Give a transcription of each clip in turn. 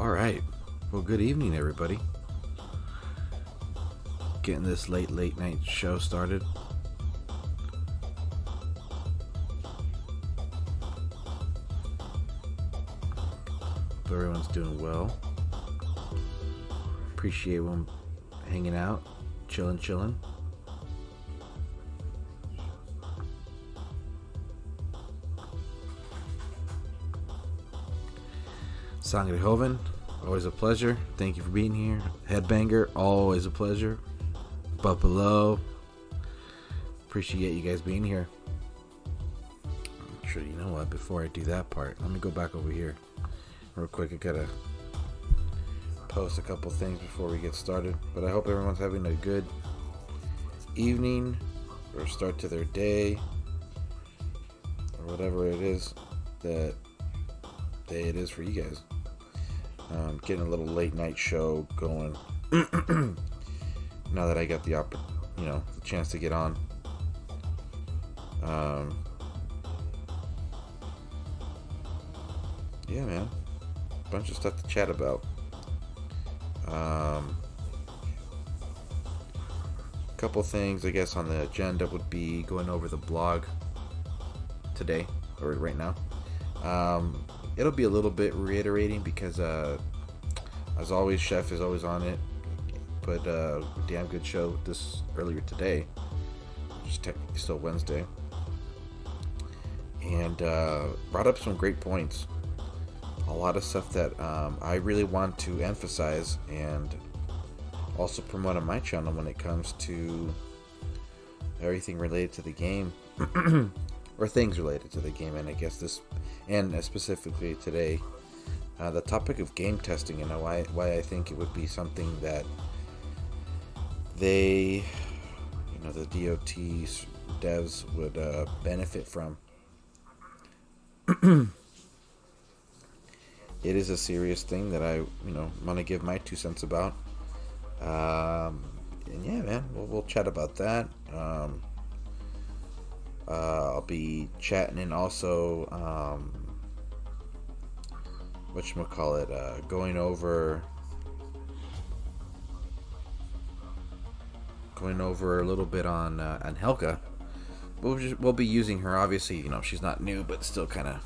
Alright, well, good evening, everybody. Getting this late night show started. Hope everyone's doing well. Appreciate them hanging out, chilling. Sangrehoven, always a pleasure. Thank you for being here. Headbanger, always a pleasure. But below, appreciate you guys being here. Actually, you know what? Before I do that part, let me go back over here real quick. I gotta post a couple things before we get started. But I hope everyone's having a good evening or start to their day or whatever it is that day it is for you guys. Getting a little late night show going now that I got the chance to get on. Yeah, man, bunch of stuff to chat about. Couple things I guess on the agenda would be going over the blog today or right now. It'll be a little bit reiterating because as always, Chef is always on it. Put a damn good show this earlier today, which is technically still Wednesday, and brought up some great points. A lot of stuff that I really want to emphasize and also promote on my channel when it comes to everything related to the game or things related to the game. And I guess this, and specifically today, the topic of game testing and why I think it would be something that they, the DOT devs would benefit from. It is a serious thing that I, want to give my 2 cents about. And yeah, man, we'll chat about that. I'll be chatting and also, going over a little bit on Helga. We'll be using her. Obviously, she's not new, but still kind of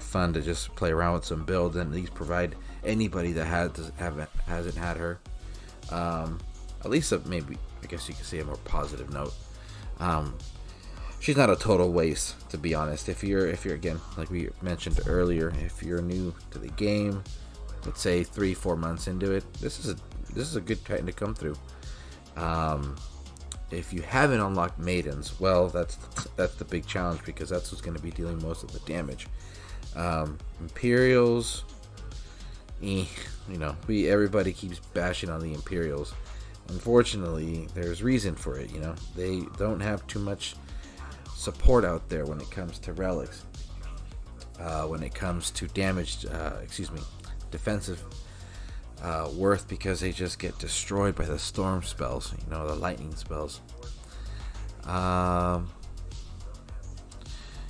fun to just play around with some builds and at least provide anybody that hasn't had her at least maybe, I guess you could say, a more positive note. She's not a total waste, to be honest. If you're again, like we mentioned earlier, if you're new to the game, let's say 3-4 months into it, this is a good time to come through. If you haven't unlocked maidens, well, that's the big challenge, because that's what's going to be dealing most of the damage. Imperials, everybody keeps bashing on the Imperials. Unfortunately, there's reason for it. They don't have too much support out there when it comes to relics. When it comes to damage, defensive worth, because they just get destroyed by the storm spells, the lightning spells.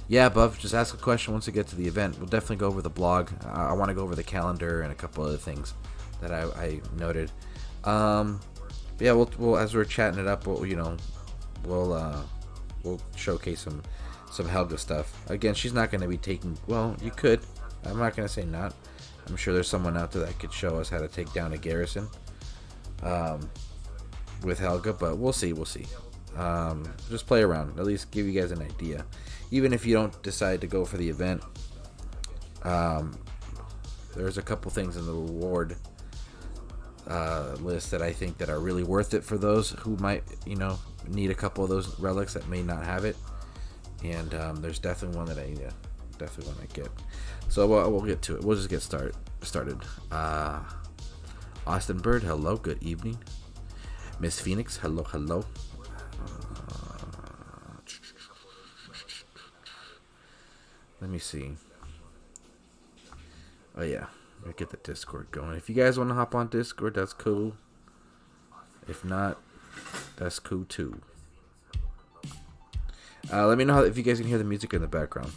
Yeah, Buff, just ask a question once we get to the event. We'll definitely go over the blog. I want to go over the calendar and a couple other things that I noted. Yeah, we'll as we're chatting it up, we'll showcase some Helga stuff. Again, she's not going to be taking. Well, you could. I'm not going to say not. I'm sure there's someone out there that could show us how to take down a garrison with Helga, but we'll see. Just play around. At least give you guys an idea. Even if you don't decide to go for the event, there's a couple things in the reward list that I think that are really worth it for those who might, need a couple of those relics that may not have it. And there's definitely one that I definitely want to get. So we'll get to it. We'll just get started. Austin Bird, hello, good evening. Miss Phoenix, hello. Let me see. Oh yeah, I'll get the Discord going. If you guys want to hop on Discord, that's cool. If not, that's cool too. Let me know if you guys can hear the music in the background.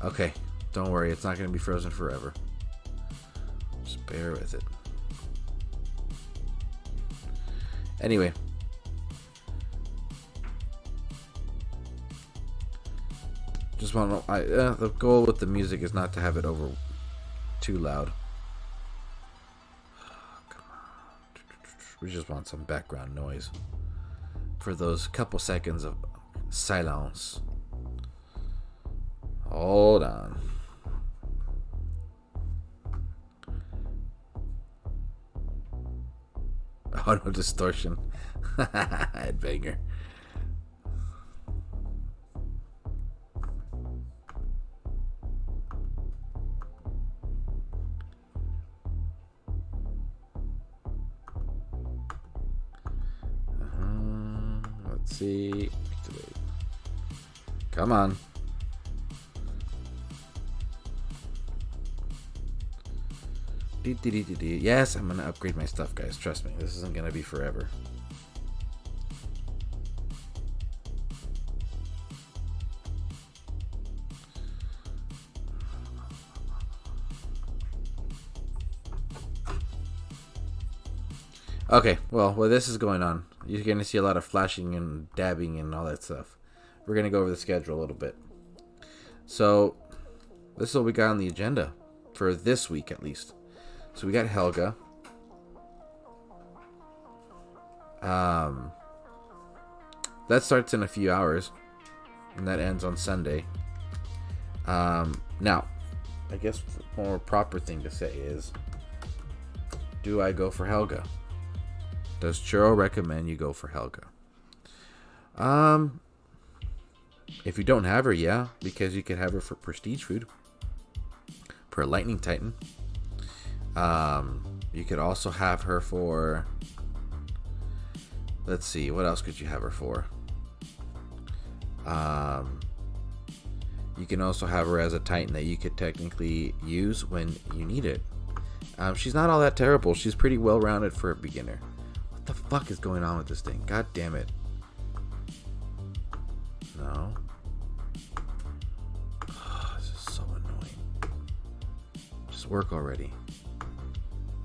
Okay, don't worry, it's not going to be frozen forever. Just bear with it. Anyway. Just want to... the goal with the music is not to have it over too loud. Come on. We just want some background noise for those couple seconds of silence. Hold on. Oh, no distortion. Headbanger. Let's see. Activate. Come on. Yes, I'm gonna upgrade my stuff, guys. Trust me, this isn't gonna be forever. Okay, well, while this is going on, you're gonna see a lot of flashing and dabbing and all that stuff. We're gonna go over the schedule a little bit. So, this is what we got on the agenda for this week, at least. So we got Helga. That starts in a few hours, and that ends on Sunday. Now, I guess the more proper thing to say is, do I go for Helga? Does Churro recommend you go for Helga? If you don't have her, yeah, because you could have her for prestige food, for a Lightning Titan. You could also have her for, let's see, what else could you have her for? You can also have her as a Titan that you could technically use when you need it. She's not all that terrible. She's pretty well-rounded for a beginner. What the fuck is going on with this thing? God damn it. No. Oh, this is so annoying. Just work already.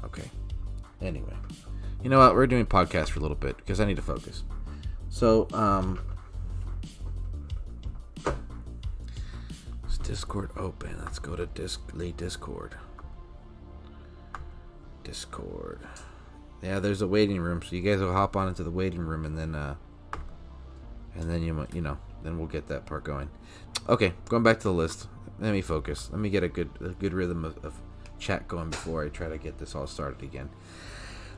Okay. Anyway. You know what? We're doing podcast for a little bit because I need to focus. So, is Discord open? Let's go to Discord. Discord. Yeah, there's a waiting room, so you guys will hop on into the waiting room, and then you know, then we'll get that part going. Okay, going back to the list. Let me focus. Let me get a good rhythm of chat going before I try to get this all started again.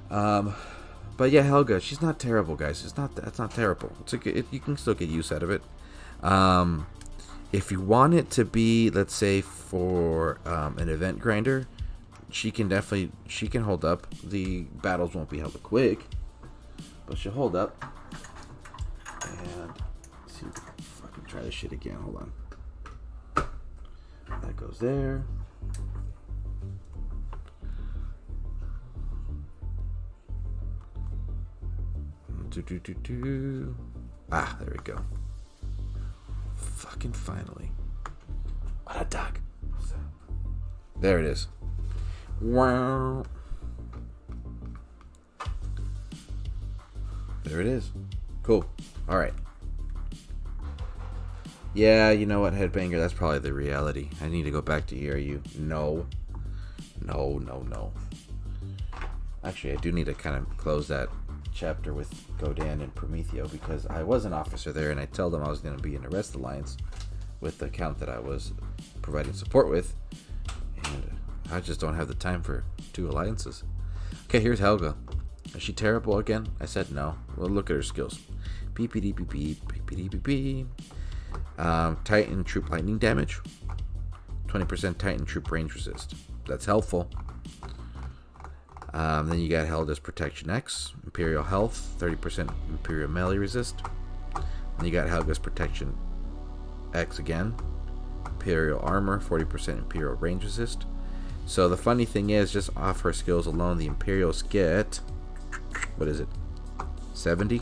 But yeah, Helga, she's not terrible, guys. That's not terrible. You can still get use out of it. If you want it to be, let's say, for an event grinder, she can hold up. The battles won't be held quick, but she'll hold up. And let's see, fucking try this shit again. Hold on. That goes there. Ah, there we go. Fucking finally. What a duck. There it is. Wow. There it is. Cool. Alright. Yeah, you know what, Headbanger? That's probably the reality. I need to go back to ERU. No. No. Actually, I do need to kind of close that chapter with GODAN and PROMETHEO because I was an officer there and I told them I was going to be in the Rest Alliance with the account that I was providing support with, and I just don't have the time for 2 alliances. Okay, here's Helga. Is she terrible again? I said no. Well, look at her skills. PPD. Titan troop lightning damage. 20% Titan troop range resist. That's helpful. Then you got Helga's Protection X, Imperial Health, 30% Imperial Melee resist. Then you got Helga's Protection X again, Imperial Armor, 40% Imperial range resist. So the funny thing is, just off her skills alone, the Imperials get, what is it, 70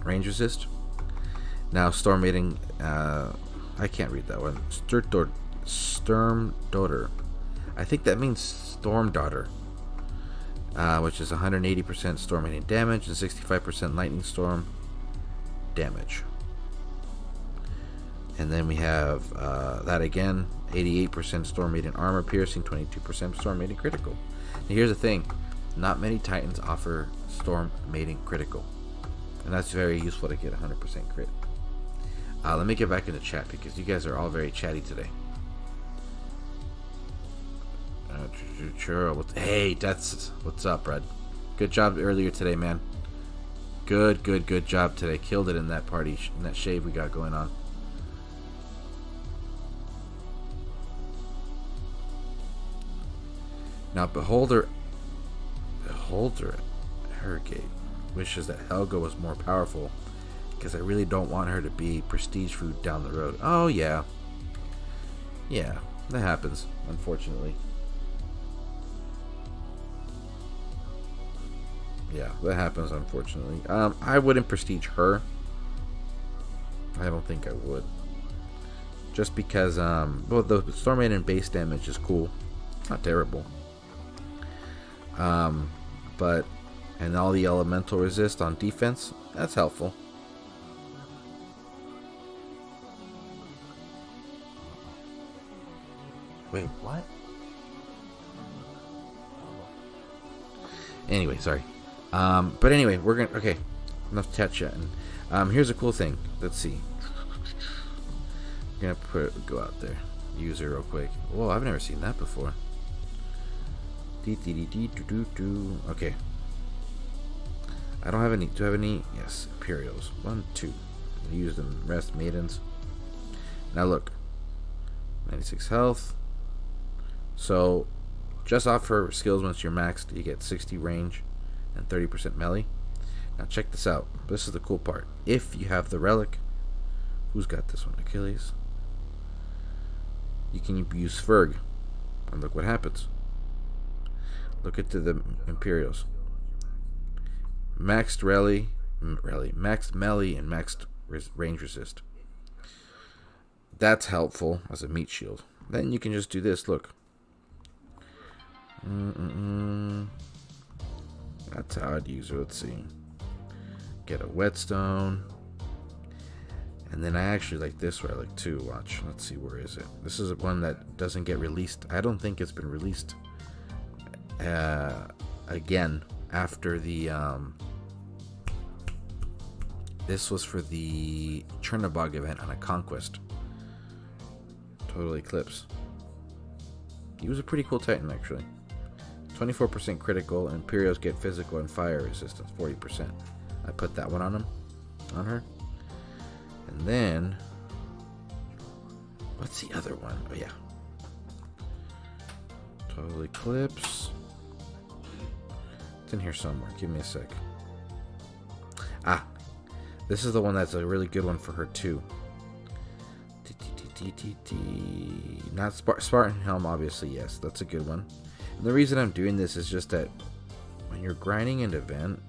range resist. Now Storm Maiden I can't read that one. Sturm Daughter. I think that means Storm Daughter. Which is 180% storm hitting damage and 65% lightning storm damage. And then we have that again, 88% storm hitting armor piercing, 22% storm hitting critical. Now here's the thing, not many Titans offer storm mating critical, and that's very useful to get 100% crit. Let me get back into chat because you guys are all very chatty today. Churro, hey, that's what's up, Brad. Good job earlier today, man. Good job today. Killed it in that party, in that shave we got going on. Now, Beholder Hergate wishes that Helga was more powerful because I really don't want her to be prestige food down the road. Oh, yeah. Yeah, that happens, unfortunately. Yeah, that happens, unfortunately. I wouldn't prestige her. I don't think I would. Just because, well, the Storm Maiden base damage is cool. It's not terrible. But, and all the elemental resist on defense, that's helpful. Wait, what? Anyway, sorry. But anyway, we're gonna, okay, enough chat chatting. Here's a cool thing. Let's see. I'm gonna go out there, use it real quick. Whoa, I've never seen that before. Okay. I don't have any. Do I have any? Yes, Imperials. 1, 2. Use them. Rest maidens. Now look. 96 health. So, just off her skills, once you're maxed, you get 60 range and 30% melee. Now check this out. This is the cool part. If you have the relic, who's got this one? Achilles. You can use Ferg, and look what happens. Look at the Imperials. Maxed maxed melee, and maxed range resist. That's helpful as a meat shield. Then you can just do this. Look. That's how I'd use it. Let's see. Get a whetstone. And then I actually like this relic too. Watch. Let's see, where is it? This is one that doesn't get released. I don't think it's been released again after the this was for the Chernobog event on a conquest. Total Eclipse. He was a pretty cool Titan, actually. 24% critical, and Imperials get physical and fire resistance, 40%. I put that one on him, on her. And then, what's the other one? Oh yeah, Total Eclipse. It's in here somewhere. Give me a sec. Ah, this is the one that's a really good one for her too. Not Spartan Helm, obviously. Yes, that's a good one. And the reason I'm doing this is just that when you're grinding an event,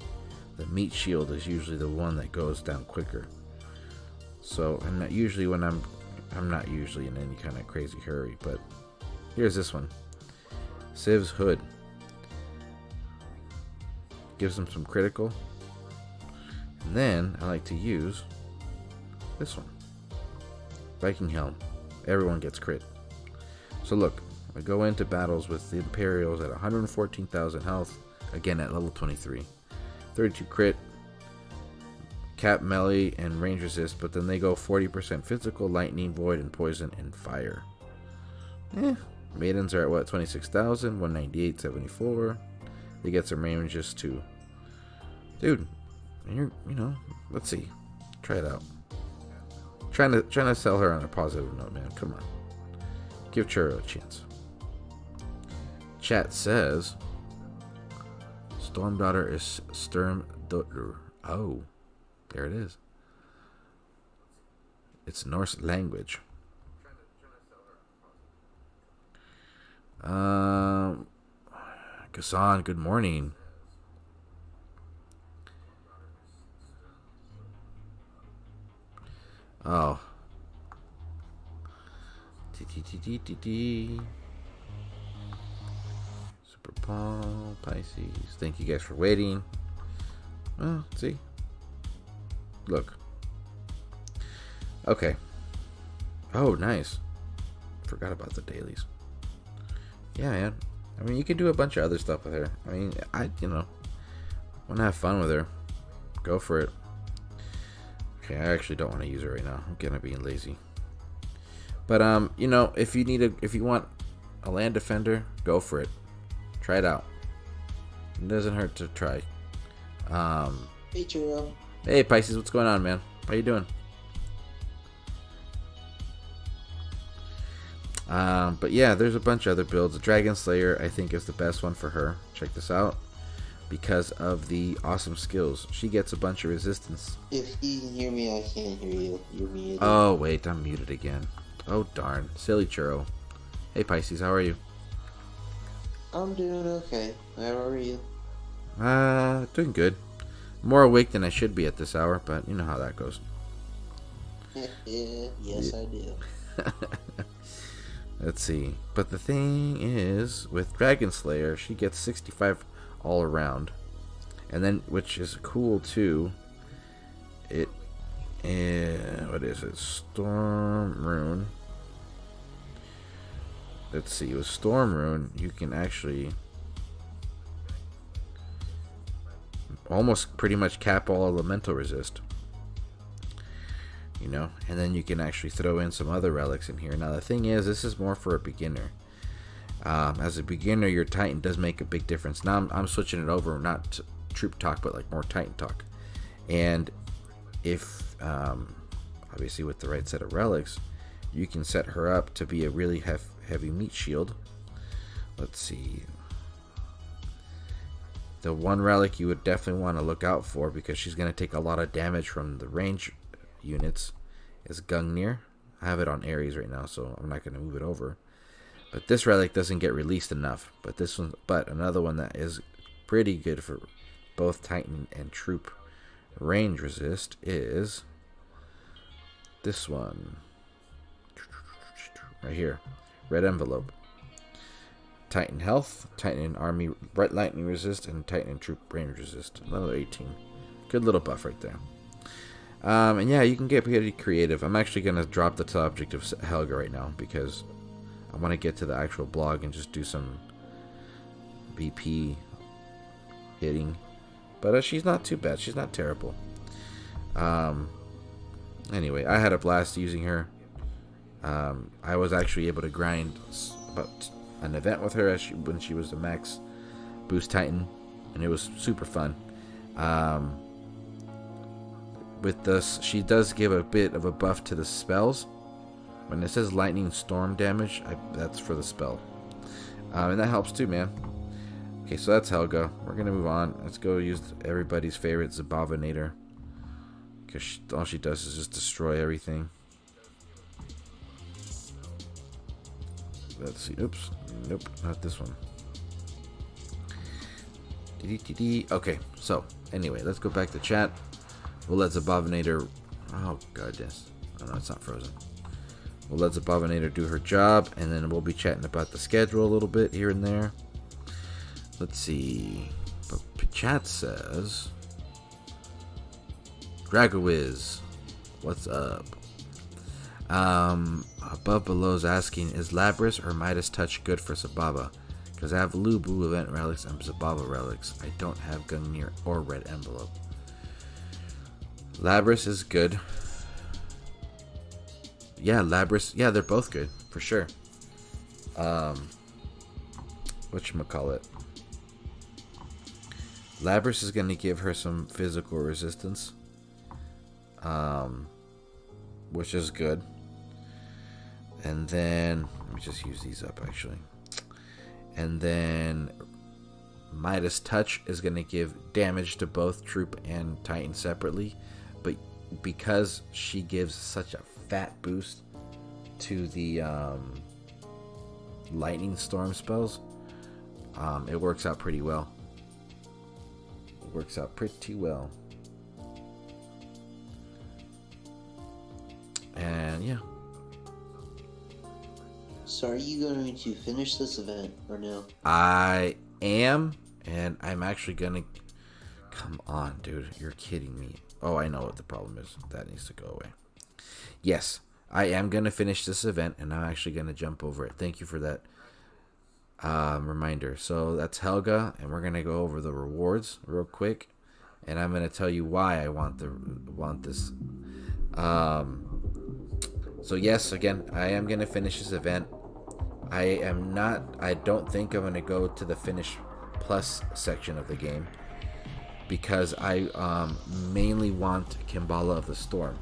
the meat shield is usually the one that goes down quicker. So, and not usually when I'm not usually in any kind of crazy hurry, but here's this one. Civ's Hood. Gives them some critical. And then I like to use this one. Viking Helm. Everyone gets crit. So look, I go into battles with the Imperials at 114,000 health, again at level 23. 32 crit, cap melee and range resist, but then they go 40% physical, lightning, void, and poison, and fire. Maidens are at what, 26,000, 198, 74. They get some ranges too. Dude, you know, let's see. Try it out. Trying to sell her on a positive note, man. Come on. Give Churro a chance. Chat says Storm Daughter is Sturm Daughter. Oh, there it is. It's Norse language. Gasan, good morning. Oh. Super Paul, Pisces. Thank you guys for waiting. Oh, see? Look. Okay. Oh, nice. Forgot about the dailies. Yeah, man. I mean, you can do a bunch of other stuff with her. I mean, want to have fun with her. Go for it. Okay, I actually don't want to use her right now. I'm gonna be lazy. But if you want a land defender, go for it. Try it out. It doesn't hurt to try. Hey, Churro. Hey, Pisces, what's going on, man? How you doing? But yeah, there's a bunch of other builds. The Dragon Slayer, I think, is the best one for her. Check this out. Because of the awesome skills. She gets a bunch of resistance. If you can hear me, I can't hear you. You're muted. Oh, wait, I'm muted again. Oh, darn. Silly Churro. Hey, Pisces, how are you? I'm doing okay. How are you? Doing good. More awake than I should be at this hour, but you know how that goes. Yes, I do. Let's see. But the thing is, with Dragon Slayer, she gets 65 all around. And then, which is cool too, what is it? Storm Rune. Let's see, with Storm Rune, you can actually almost pretty much cap all elemental resist. And then you can actually throw in some other relics in here. Now the thing is, this is more for a beginner. As a beginner, your Titan does make a big difference. Now I'm switching it over, not to troop talk, but like more Titan talk. And if obviously with the right set of relics, you can set her up to be a really heavy meat shield. Let's see. The one relic you would definitely want to look out for, because she's going to take a lot of damage from the range units, is Gungnir. I have it on Aries right now, so I'm not going to move it over. But this relic doesn't get released enough. But another one that is pretty good for both Titan and troop range resist is this one right here. Red envelope. Titan health, Titan and army bright lightning resist, and Titan and troop range resist. Another 18. Good little buff right there. And yeah, you can get pretty creative. I'm actually going to drop the subject of Helga right now, because I want to get to the actual blog and just do some BP hitting. But she's not too bad. She's not terrible. Anyway, I had a blast using her. I was actually able to grind about an event with her when she was the max boost Titan, and it was super fun. With this, she does give a bit of a buff to the spells. When it says lightning storm damage, that's for the spell. And that helps too, man. Okay, so that's Helga. We're going to move on. Let's go use everybody's favorite Zabavinator, because all she does is just destroy everything. Let's see. Oops. Nope, not this one. Okay, so anyway, let's go back to chat. We'll let Zabavinator... Oh, goodness. Oh, no, it's not frozen. We'll let Zabavinator do her job, and then we'll be chatting about the schedule a little bit here and there. Let's see. But chat says... Dragowiz, what's up? Above Below's asking, is Labrys or Midas Touch good for Zabava? Because I have Lubu event relics and Zabava relics. I don't have Gungnir or Red Envelope. Labrys is good. Yeah, Labrys. Yeah, they're both good for sure. Whatchamacallit? Labrys is going to give her some physical resistance, which is good. And then let me just use these up actually. And then Midas Touch is going to give damage to both Troop and Titan separately, but because she gives such a fat boost to the Lightning Storm spells, it works out pretty well. It works out pretty well. And yeah. So are you going to finish this event or no? I am, and I'm actually gonna... Come on, dude. You're kidding me. Oh, I know what the problem is. That needs to go away. Yes, I am gonna finish this event, and I'm actually gonna jump over it. Thank you for that reminder. So that's Helga, and we're gonna go over the rewards real quick, and I'm gonna tell you why I want this. So yes, again, I am gonna finish this event. I don't think I'm gonna go to the finish plus section of the game, because I mainly want Kimbala of the Storm.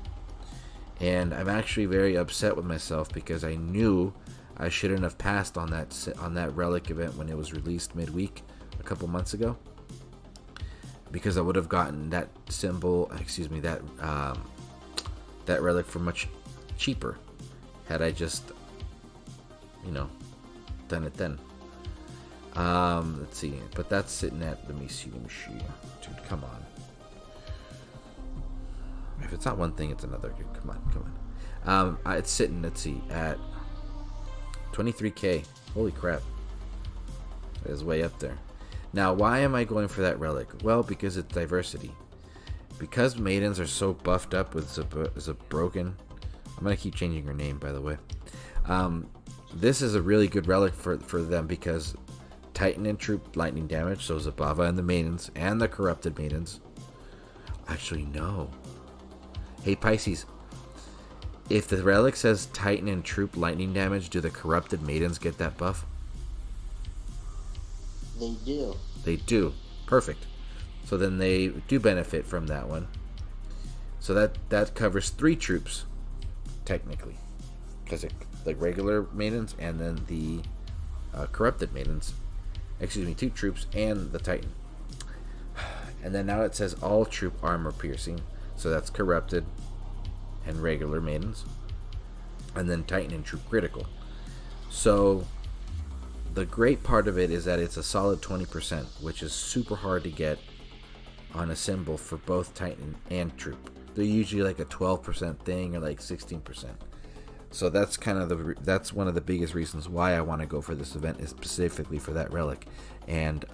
And I'm actually very upset with myself because I knew I shouldn't have passed on that relic event when it was released midweek a couple months ago, because I would have gotten that that relic for much cheaper had I just done it then. Let's see, but that's sitting at, let me see, dude, come on. If it's not one thing, it's another, dude. Come on. It's sitting, let's see, at 23k. Holy crap. That is way up there. Now, why am I going for that relic? Well, because it's diversity. Because maidens are so buffed up with Zabroken. I'm going to keep changing her name, by the way. This is a really good relic for them, because Titan and Troop lightning damage, so Zabava and the maidens, and the corrupted maidens. Actually, no. Hey, Pisces. If the relic says Titan and Troop lightning damage, do the corrupted maidens get that buff? They do. They do. Perfect. So then they do benefit from that one. So that covers 3 troops, technically, because it like regular maidens and then the corrupted maidens. Excuse me, 2 troops and the Titan. And then now it says all troop armor piercing, so that's corrupted and regular maidens, and then Titan and troop critical. So the great part of it is that it's a solid 20%, which is super hard to get on a symbol for both Titan and troop. They're usually like a 12% thing or like 16%. So that's kind of that's one of the biggest reasons why I want to go for this event, is specifically for that relic. And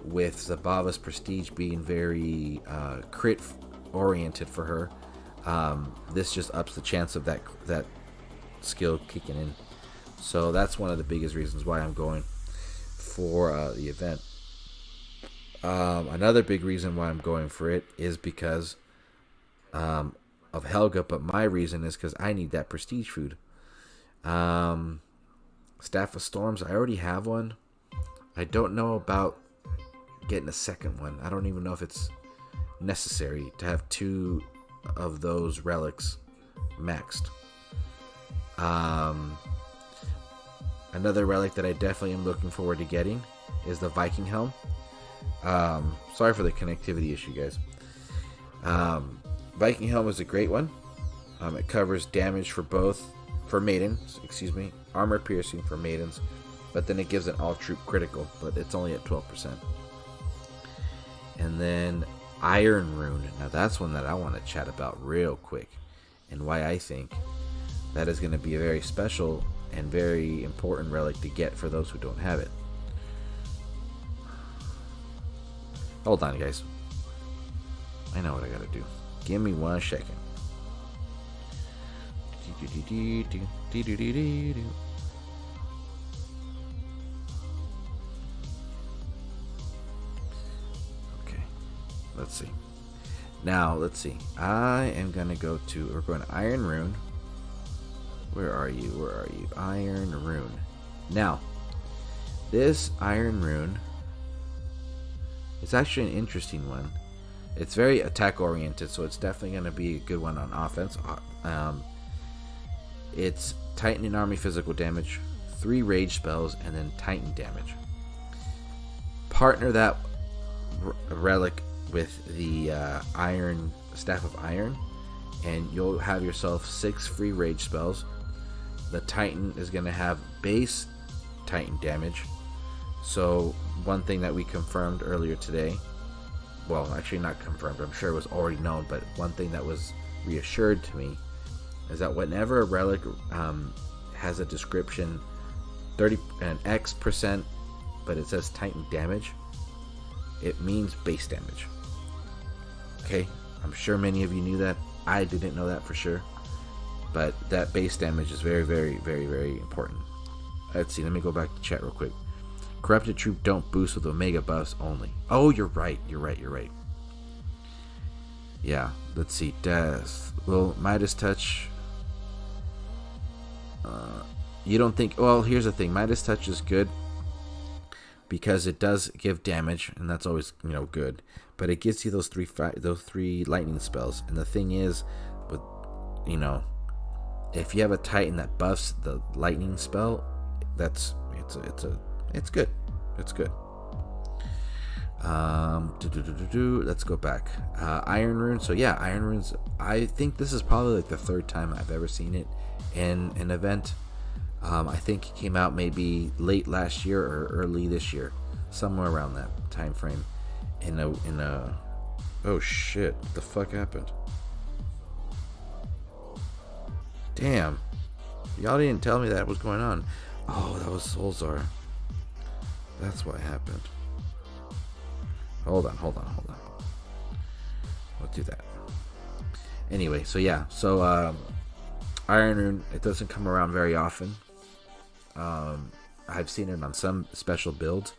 with Zabava's prestige being very crit oriented for her, this just ups the chance of that skill kicking in. So that's one of the biggest reasons why I'm going for the event. Another big reason why I'm going for it is because of Helga, but my reason is because I need that prestige food. Staff of Storms, I already have one. I don't know about getting a second one. I don't even know if it's necessary to have 2 of those relics maxed. Another relic that I definitely am looking forward to getting is the Viking Helm. Sorry for the connectivity issue, guys. Viking Helm is a great one. It covers damage for maidens, armor piercing for maidens, but then it gives an all troop critical, but it's only at 12%. And then Iron Rune. Now that's one that I want to chat about real quick, and why I think that is going to be a very special and very important relic to get for those who don't have it. Hold on, guys. I know what I gotta do. Give me 1 second. Okay. Let's see. Now, let's see. I am gonna go to... We're going to Iron Rune. Where are you? Iron Rune. Now, this Iron Rune... It's actually an interesting one. It's very attack oriented, so it's definitely going to be a good one on offense. It's Titan and Army physical damage, 3 rage spells, and then Titan damage. Partner that relic with the Iron Staff of Iron, and you'll have yourself 6 free rage spells. The Titan is going to have base Titan damage. So one thing that we confirmed earlier today, well, actually not confirmed, I'm sure it was already known, but one thing that was reassured to me is that whenever a relic has a description 30 and X percent, but it says Titan damage, it means base damage. Okay, I'm sure many of you knew that. I didn't know that for sure, but that base damage is very, very, very, very important. Let's see, let me go back to chat real quick. Corrupted troop don't boost with Omega buffs only. Oh, you're right. Yeah, let's see. Death. Well, Midas Touch. You don't think... Well, here's the thing. Midas Touch is good because it does give damage, and that's always, good. But it gives you those three lightning spells. And the thing is, with if you have a Titan that buffs the lightning spell, it's good. It's good. Let's go back. Iron Rune. So yeah, Iron Runes. I think this is probably like the third time I've ever seen it in an event. I think it came out maybe late last year or early this year, somewhere around that time frame. Oh shit! What the fuck happened? Damn! Y'all didn't tell me that was going on. Oh, that was Solzar. That's what happened. Hold on. We'll do that. Anyway, so yeah. So, Iron Rune, it doesn't come around very often. I've seen it on some special builds.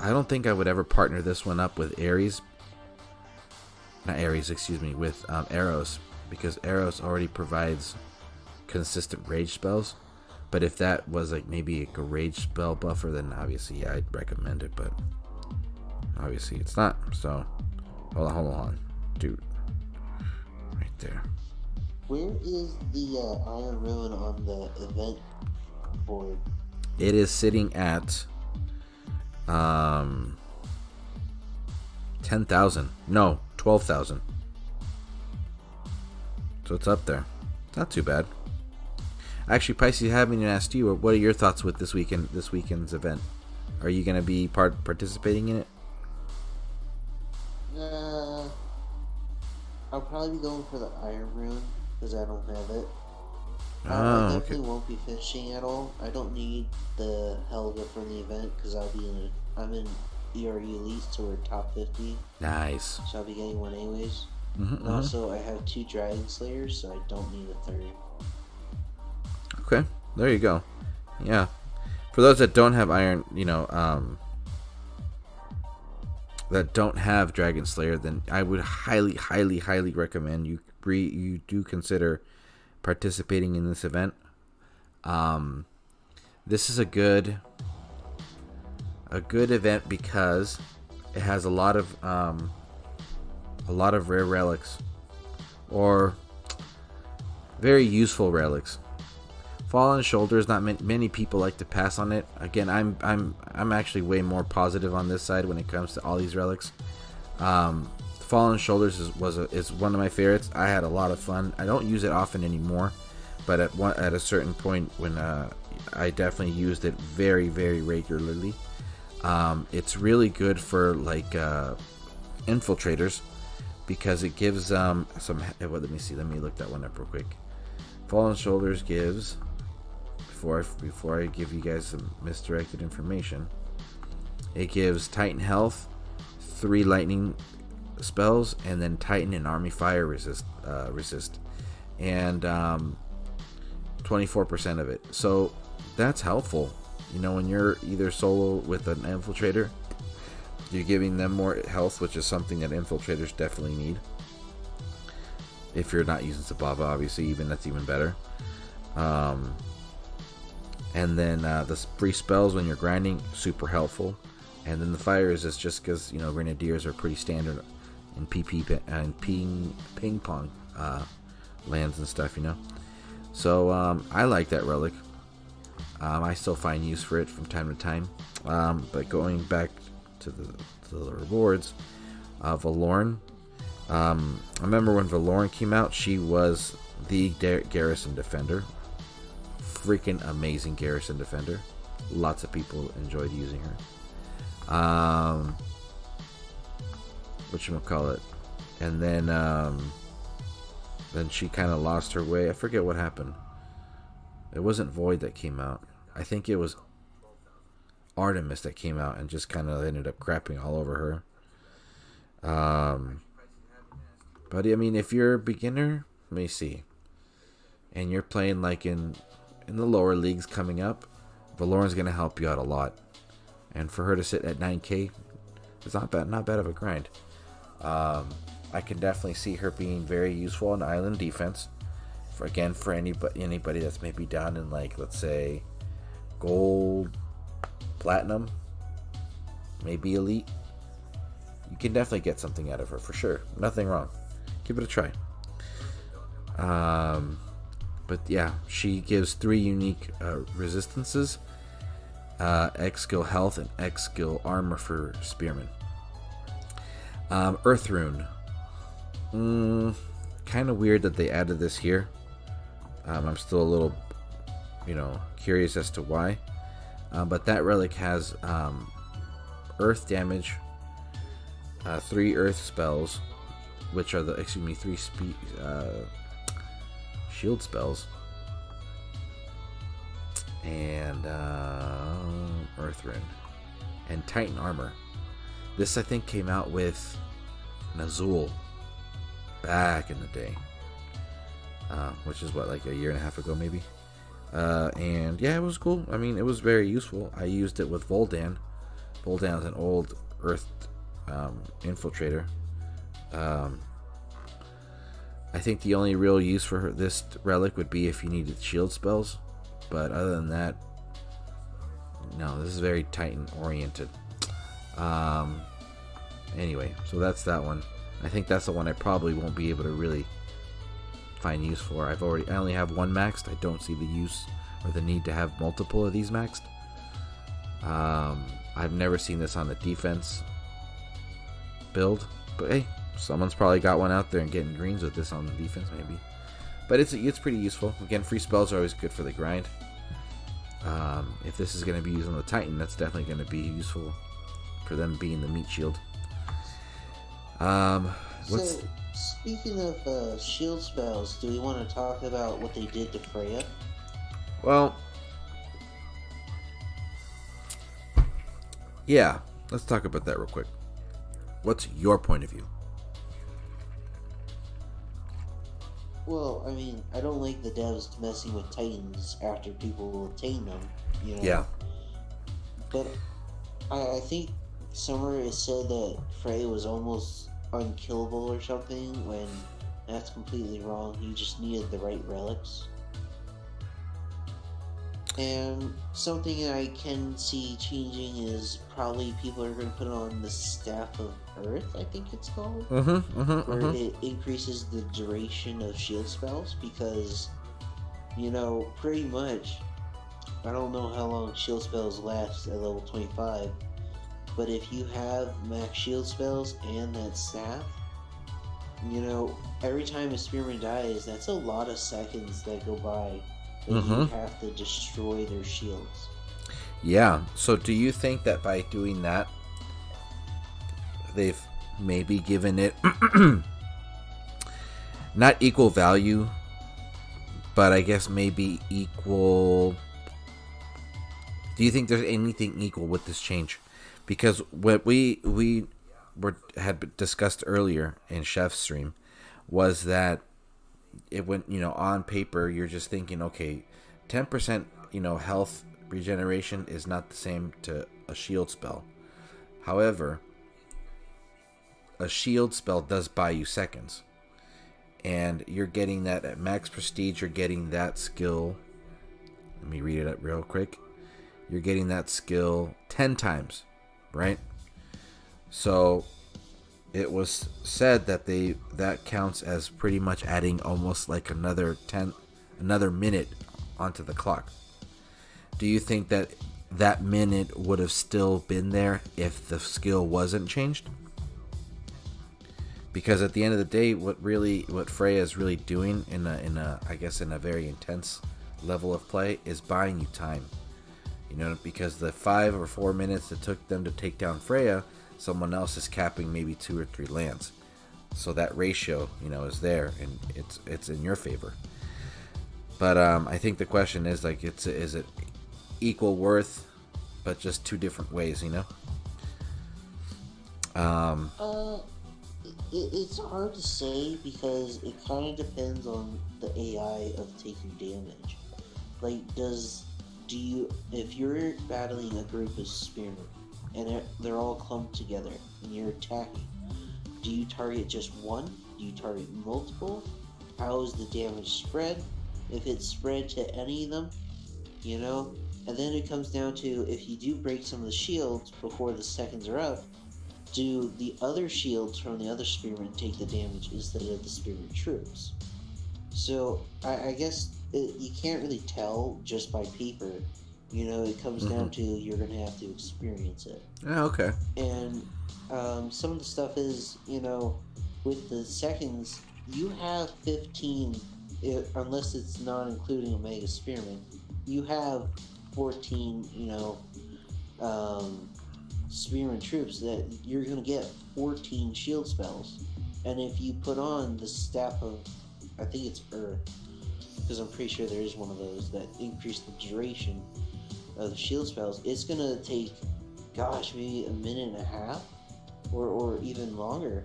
I don't think I would ever partner this one up with Ares. Not Ares, excuse me, with Eros. Because Eros already provides consistent rage spells. But if that was like maybe a rage spell buffer, then obviously yeah, I'd recommend it. But obviously it's not. So hold on, dude, right there. Where is the Iron Rune on the event board? It is sitting at 10,000. No, 12,000. So it's up there. It's not too bad. Actually, Pisces, I haven't even asked you, what are your thoughts with this weekend's event? Are you going to be participating in it? I'll probably be going for the Iron Rune, because I don't have it. Oh, I definitely won't be fishing at all. I don't need the Helga from the event, because I'm in ERE Elite, so we're top 50. Nice. So I'll be getting one anyways. And also, I have 2 Dragon Slayers, so I don't need a third. Okay, there you go. Yeah, for those that don't have Iron, that don't have Dragon Slayer, then I would highly, highly, highly recommend you do consider participating in this event. This is a good event because it has a lot of rare relics or very useful relics. Fallen Shoulders, not many people like to pass on it. Again, I'm actually way more positive on this side when it comes to all these relics. Fallen Shoulders is one of my favorites. I had a lot of fun. I don't use it often anymore, but at a certain point when I definitely used it very, very regularly. It's really good for like infiltrators because it gives some. Let me see. Let me look that one up real quick. Fallen Shoulders gives. Before I give you guys some misdirected information, it gives Titan health, 3 lightning spells, and then Titan and Army Fire resist, and 24% of it. So that's helpful. When you're either solo with an infiltrator, you're giving them more health, which is something that infiltrators definitely need. If you're not using Sabava, obviously, that's even better. And then the free spells when you're grinding, super helpful. And then the fire resist, just because Grenadiers are pretty standard in PP and ping pong lands and stuff. So I like that relic. I still find use for it from time to time. But going back to the rewards, Valorn. I remember when Valorn came out, she was the garrison defender. Freaking amazing garrison defender. Lots of people enjoyed using her. Whatchamacallit. And then Then she kind of lost her way. I forget what happened. It wasn't Void that came out. I think it was Artemis that came out and just kind of ended up crapping all over her. But I mean, if you're a beginner, let me see, and you're playing like in the lower leagues coming up, Valoran's gonna help you out a lot. And for her to sit at 9k, it's not bad of a grind. I can definitely see her being very useful in island defense. For anybody that's maybe down in, like, let's say gold, platinum, maybe elite, you can definitely get something out of her for sure. Nothing wrong. Give it a try. But yeah, she gives 3 unique resistances: X skill health and X skill armor for spearmen. Earth rune. Kind of weird that they added this here. I'm still a little, curious as to why. But that relic has earth damage, 3 earth spells, which are 3 shield spells, and earth rune, and Titan armor. This, I think, came out with Nazul back in the day, which is like a year and a half ago maybe. And yeah, it was cool. I mean, it was very useful. I used it with Voldan. Voldan is an old earth infiltrator. I think the only real use for this relic would be if you needed shield spells, but other than that, no, this is very Titan oriented. Anyway, so that's that one. I think that's the one I probably won't be able to really find use for. I only have one maxed. I don't see the use or the need to have multiple of these maxed. I've never seen this on the defense build, but hey, someone's probably got one out there and getting greens with this on the defense maybe. But it's pretty useful. Again, free spells are always good for the grind. If this is going to be used on the Titan, that's definitely going to be useful for them being the meat shield. So, speaking of shield spells, do we want to talk about what they did to Freya? Well, yeah, let's talk about that real quick. What's your point of view? Well, I mean, I don't like the devs messing with Titans after people attain them, Yeah. But I think somewhere it said that Freya was almost unkillable or something, when that's completely wrong. You just needed the right relics. And something I can see changing is probably people are going to put on the Staff of Earth, I think it's called, where it increases the duration of shield spells, because, pretty much, I don't know how long shield spells last at level 25, but if you have max shield spells and that staff, every time a spearman dies, that's a lot of seconds that go by that you have to destroy their shields. Yeah, so do you think that by doing that, they've maybe given it not equal value, but I guess maybe equal... Do you think there's anything equal with this change? Because what we had discussed earlier in Chef's stream was that it went, on paper, you're just thinking, okay, 10%, health regeneration is not the same to a shield spell. However, a shield spell does buy you seconds. And you're getting that at max prestige, you're getting that skill. Let me read it up real quick. You're getting that skill 10 times, right? So it was said that that counts as pretty much adding almost like another minute onto the clock. Do you think that minute would have still been there if the skill wasn't changed? Because at the end of the day, what Freya is really doing in a very intense level of play is buying you time. Because the 5 or 4 minutes it took them to take down Freya, someone else is capping maybe 2 or 3 lands. So that ratio, is there, and it's in your favor. But I think the question is like, is it equal worth, but just two different ways, It's hard to say because it kind of depends on the AI of taking damage. Like, if you're battling a group of spearmen and they're all clumped together and you're attacking, do you target just one? Do you target multiple? How is the damage spread? If it's spread to any of them, And then it comes down to, if you do break some of the shields before the seconds are up, do the other shields from the other spearmen take the damage instead of the spearmen troops? So I guess you can't really tell just by paper. It comes down to, you're going to have to experience it. Oh, okay. And some of the stuff is, with the seconds, you have 15, unless it's not including Omega Spearman, you have 14, Spearman troops that you're going to get 14 shield spells. And if you put on the Staff of, I think it's Earth, because I'm pretty sure there is one of those that increase the duration of the shield spells, it's going to take, maybe a minute and a half or even longer.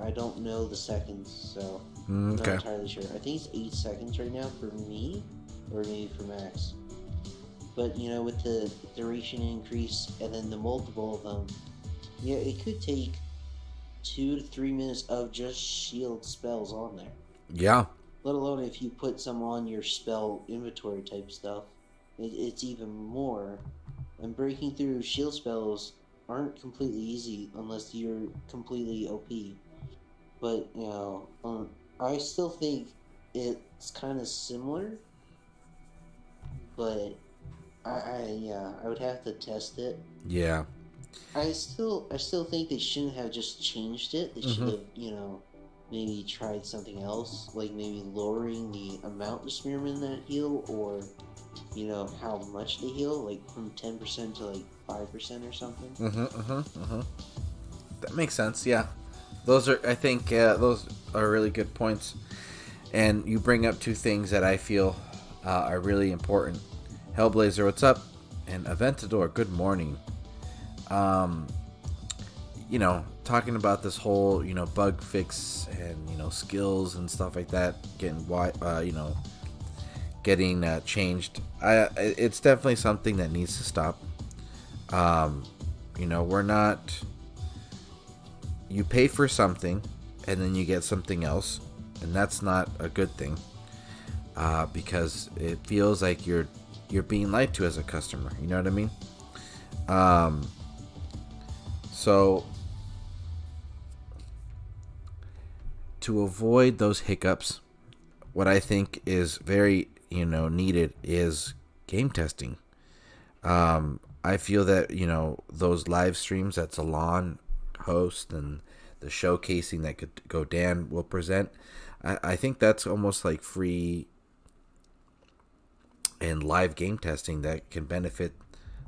I don't know the seconds, so I'm not entirely sure. I think it's 8 seconds right now for me, or maybe for Max. But, with the duration increase and then the multiple of them, it could take 2 to 3 minutes of just shield spells on there. Yeah. Let alone if you put some on your spell inventory type stuff, it's even more. And breaking through shield spells aren't completely easy unless you're completely OP. But, I still think it's kind of similar, but I would have to test it. Yeah. I still think they shouldn't have just changed it. They should have, maybe tried something else, like maybe lowering the amount of spearmen that heal, or how much they heal, like from 10% to like 5% or something. That makes sense. Yeah, those are, I think, those are really good points, and you bring up two things that I feel are really important. Hellblazer, what's up? And Aventador, good morning. Talking about this whole, bug fix and, skills and stuff like that, getting changed. It's definitely something that needs to stop. We're not, you pay for something and then you get something else, and that's not a good thing, because it feels like you're being lied to as a customer. You know what I mean? So to avoid those hiccups, what I think is very, needed is game testing. I feel that, those live streams that ZALON host and the showcasing that GODAN will present, I think that's almost like free and live game testing that can benefit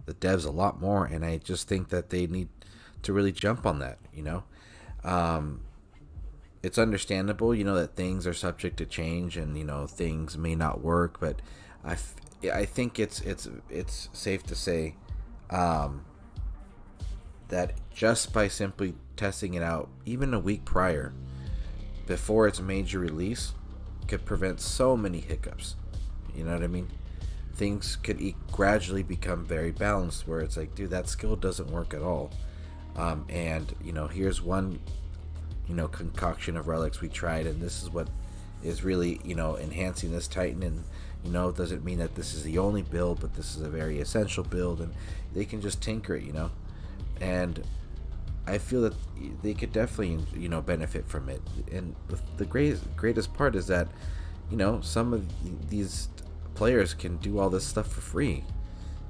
the devs a lot more. And I just think that they need to really jump on that. It's understandable, that things are subject to change and, things may not work, but I think it's safe to say that just by simply testing it out, even a week prior, before its major release, could prevent so many hiccups. You know what I mean? Things could gradually become very balanced, where it's like, dude, that skill doesn't work at all. And here's one concoction of relics we tried, and this is what is really enhancing this Titan, and it doesn't mean that this is the only build, but this is a very essential build, and they can just tinker it, and I feel that they could definitely benefit from it. And the greatest part is that some of these players can do all this stuff for free,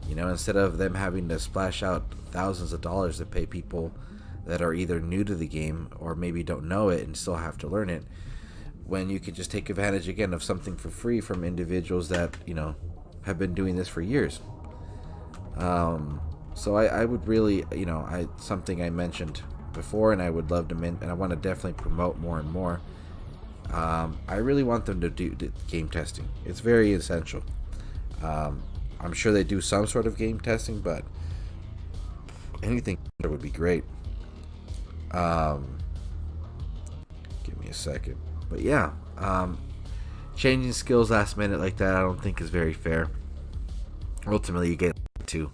instead of them having to splash out thousands of dollars to pay people that are either new to the game or maybe don't know it and still have to learn it, when you could just take advantage again of something for free from individuals that have been doing this for years. So I would really, something I mentioned before, and I would love to and I want to definitely promote more and more. I really want them to do game testing. It's very essential. I'm sure they do some sort of game testing, but anything would be great. Give me a second. But yeah, changing skills last minute like that, I don't think is very fair. Ultimately, you get to,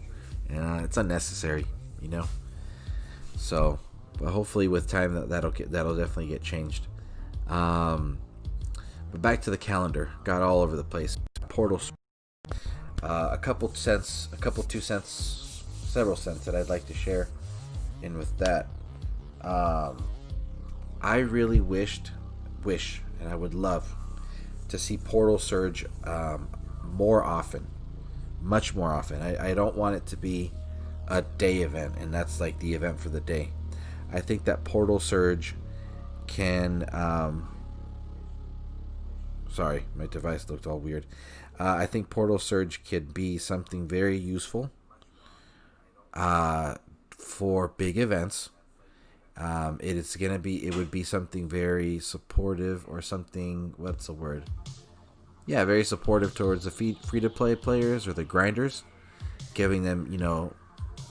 and it's unnecessary, you know. So, but hopefully with time that'll definitely get changed. But back to the calendar, got all over the place. Portal, a couple 2 cents, several cents that I'd like to share in with that. I really wish, and I would love to see Portal Surge more often, much more often. I don't want it to be a day event, and that's like the event for the day. I think that Portal Surge can sorry, my device looked all weird. I think Portal Surge could be something very useful for big events. It would be something very supportive, or something, what's the word? Yeah, very supportive towards the free-to-play players or the grinders, giving them,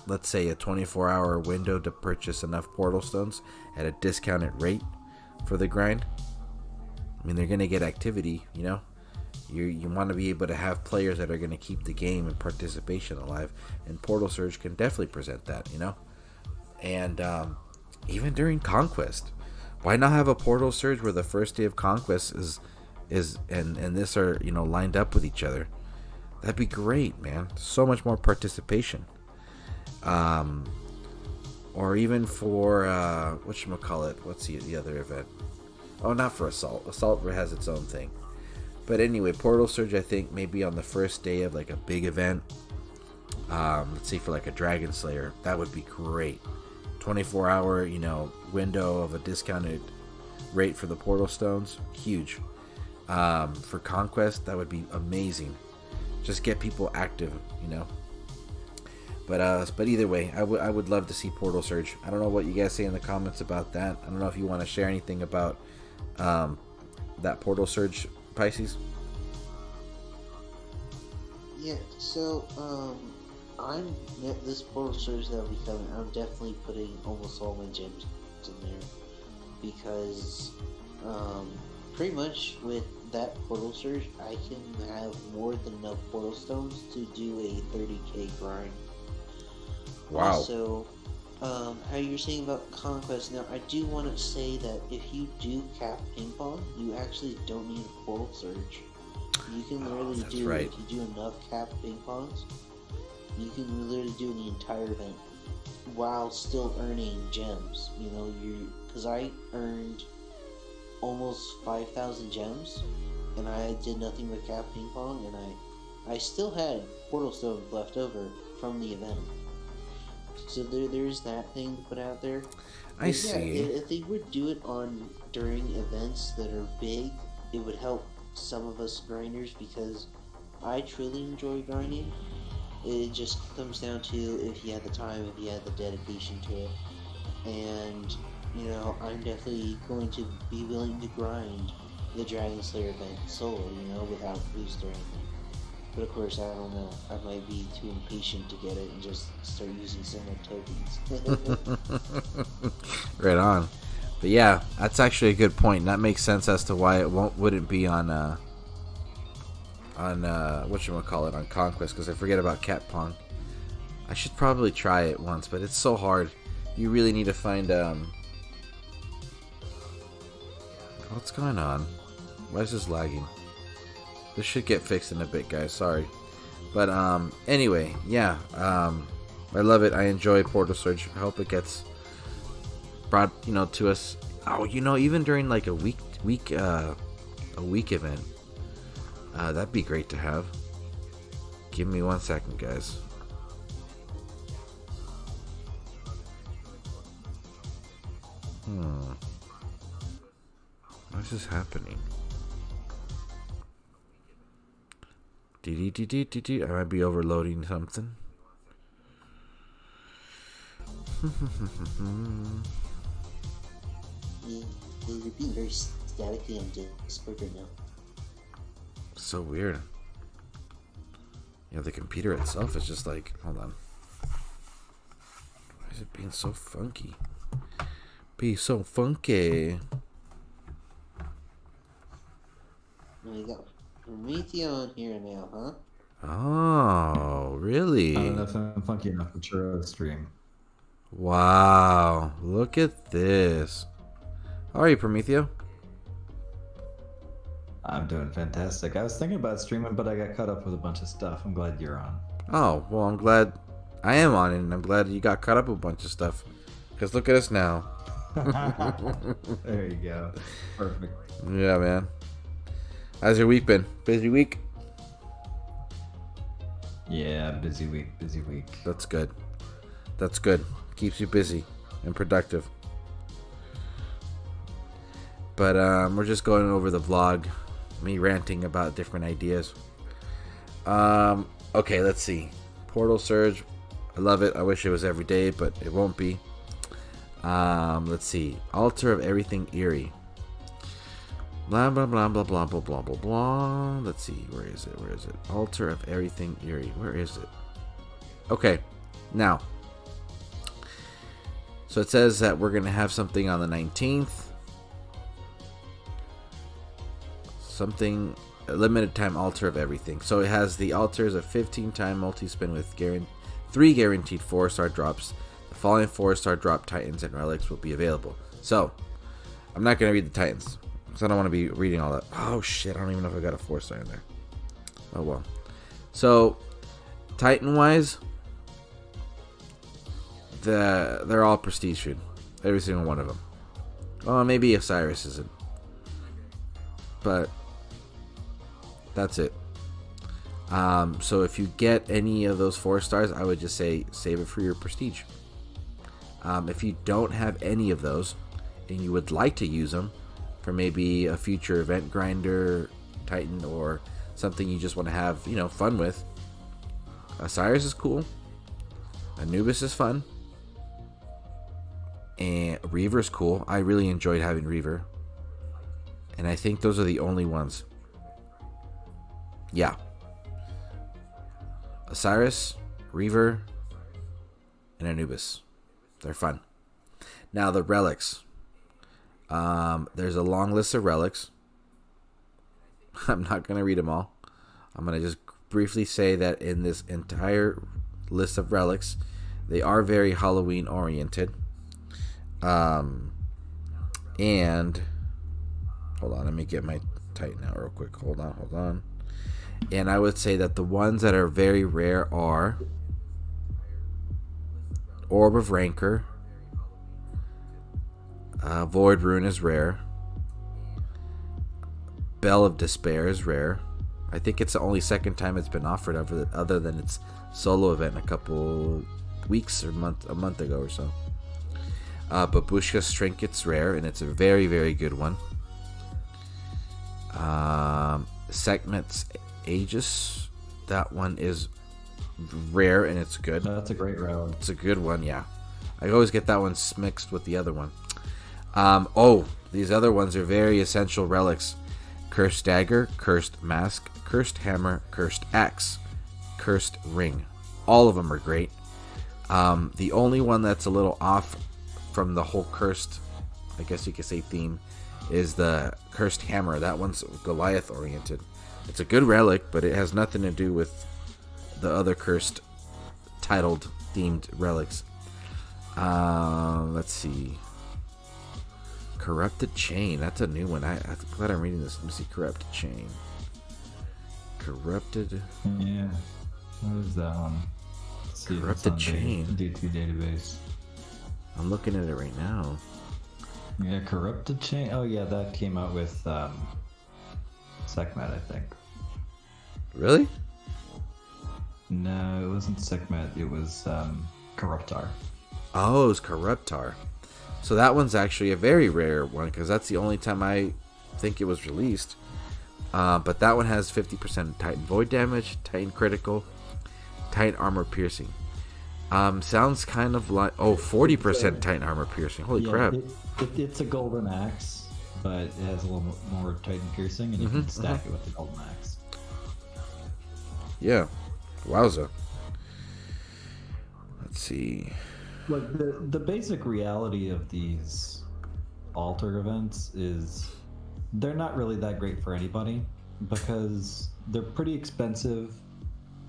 let's say a 24-hour window to purchase enough portal stones at a discounted rate for the grind. I mean, they're going to get activity, You want to be able to have players that are going to keep the game and participation alive, and Portal Surge can definitely present that, And even during Conquest, why not have a Portal Surge where the first day of Conquest is and this are, lined up with each other? That'd be great, man. So much more participation. Or even for whatchamacallit, what's the other event? Oh, not for Assault. Assault has its own thing. But anyway, Portal Surge, I think maybe on the first day of like a big event, let's say for like a Dragon Slayer, that would be great. 24-hour, window of a discounted rate for the portal stones, huge. For Conquest, that would be amazing. Just get people active, But either way, I would love to see Portal Surge. I don't know what you guys say in the comments about that. I don't know if you want to share anything about that Portal Surge, Pisces. Yeah, so this Portal Surge that'll be coming, I'm definitely putting almost all my gems in there, because pretty much with that Portal Surge, I can have more than enough portal stones to do a 30k grind. Wow. Also, how you're saying about Conquest, now I do want to say that if you do cap ping pong, you actually don't need a Portal Surge. You can literally if you do enough cap ping pongs, you can literally do the entire event while still earning gems. Because I earned almost 5,000 gems, and I did nothing but cap ping pong, and I still had portal stones left over from the event. So there's that thing to put out there. I see. If they would do it during events that are big, it would help some of us grinders, because I truly enjoy grinding. It just comes down to if you have the time, if you have the dedication to it. And, I'm definitely going to be willing to grind the Dragon Slayer event solo, without boost or anything. But of course, I don't know. I might be too impatient to get it and just start using some tokens. Right on. But yeah, that's actually a good point. That makes sense as to why it wouldn't be on whatchamacallit, on Conquest, because I forget about Cat Pong. I should probably try it once, but it's so hard. You really need to find what's going on? Why is this lagging? This should get fixed in a bit, guys. Sorry. But anyway, yeah. I love it. I enjoy Portal Surge. I hope it gets brought, to us. Oh, even during like a week event. That'd be great to have. Give me 1 second, guys. What is happening? I might be overloading something. They're being very statically on Discord right now. So weird. You know, the computer itself is just like, hold on. Why is it being so funky? Be so funky. We got PROMETHEO on here now, huh? Oh, really? I don't know if I'm funky enough for Churro stream. Wow, look at this. How are you, PROMETHEO? I'm doing fantastic. I was thinking about streaming, but I got caught up with a bunch of stuff. I'm glad you're on. Oh, well, I'm glad I am on it, and I'm glad you got caught up with a bunch of stuff. Because look at us now. There you go. Perfect. Yeah, man. How's your week been? Busy week? Yeah, busy week, busy week. That's good. That's good. Keeps you busy and productive. But we're just going over the vlog. Me ranting about different ideas. Okay, let's see. Portal Surge. I love it. I wish it was every day, but it won't be. Let's see. Altar of Everything Eerie. Blah, blah, blah, blah, blah, blah, blah, blah, blah. Let's see. Where is it? Where is it? Altar of Everything Eerie. Where is it? Okay. Now. So it says that we're going to have something on the 19th. Something, a limited time Altar of Everything. So it has the altars of 15-time multi-spin with 3 guaranteed 4-star drops. The following 4-star drop titans and relics will be available. So, I'm not going to read the titans. Because I don't want to be reading all that. Oh shit, I don't even know if I got a 4-star in there. Oh well. So, Titan-wise, they're all prestige food. Every single one of them. Oh, maybe Osiris isn't. But that's it. So if you get any of those 4 stars, I would just say save it for your prestige. If you don't have any of those and you would like to use them for maybe a future event grinder Titan or something you just want to have, you know, fun with, Osiris is cool. Anubis is fun. And Reaver's cool. I really enjoyed having Reaver. And I think those are the only ones. Yeah. Osiris, Reaver, and Anubis. They're fun. Now the relics. There's a long list of relics. I'm not going to read them all. I'm going to just briefly say that in this entire list of relics, they are very Halloween oriented. And hold on, let me get my Titan out real quick. Hold on. And I would say that the ones that are very rare are Orb of Rancor. Void Rune is rare. Bell of Despair is rare. I think it's the only second time it's been offered other than its solo event a couple weeks or a month ago or so. Babushka's Trinket's rare, and it's a very, very good one. Sekhmet's Aegis, that one is rare and it's good. That's a great round. It's a good one, yeah. I always get that one mixed with the other one. These other ones are very essential relics. Cursed Dagger, Cursed Mask, Cursed Hammer, Cursed Axe, Cursed Ring. All of them are great. The only one that's a little off from the whole cursed, I guess you could say, theme is the Cursed Hammer. That one's Goliath oriented. It's a good relic, but it has nothing to do with the other cursed titled themed relics. Let's see. Corrupted Chain. That's a new one. I'm glad I'm reading this. Let me see. Corrupted Chain. Corrupted. Yeah. What is that one? Let's see. Corrupted Chain. D2 database. I'm looking at it right now. Yeah, Corrupted Chain. Oh yeah, that came out with Sekhmet, I think. Really? No, it wasn't Sekhmet. It was Corruptar. Oh, it was Corruptar. So that one's actually a very rare one because that's the only time I think it was released. But that one has 50% Titan Void damage, Titan Critical, Titan Armor Piercing. Sounds kind of like 40% Titan armor piercing. Holy crap! It's a golden axe, but it has a little more Titan piercing, and you can stack it with the golden axe. Yeah, wowza. Let's see. Like the basic reality of these altar events is they're not really that great for anybody because they're pretty expensive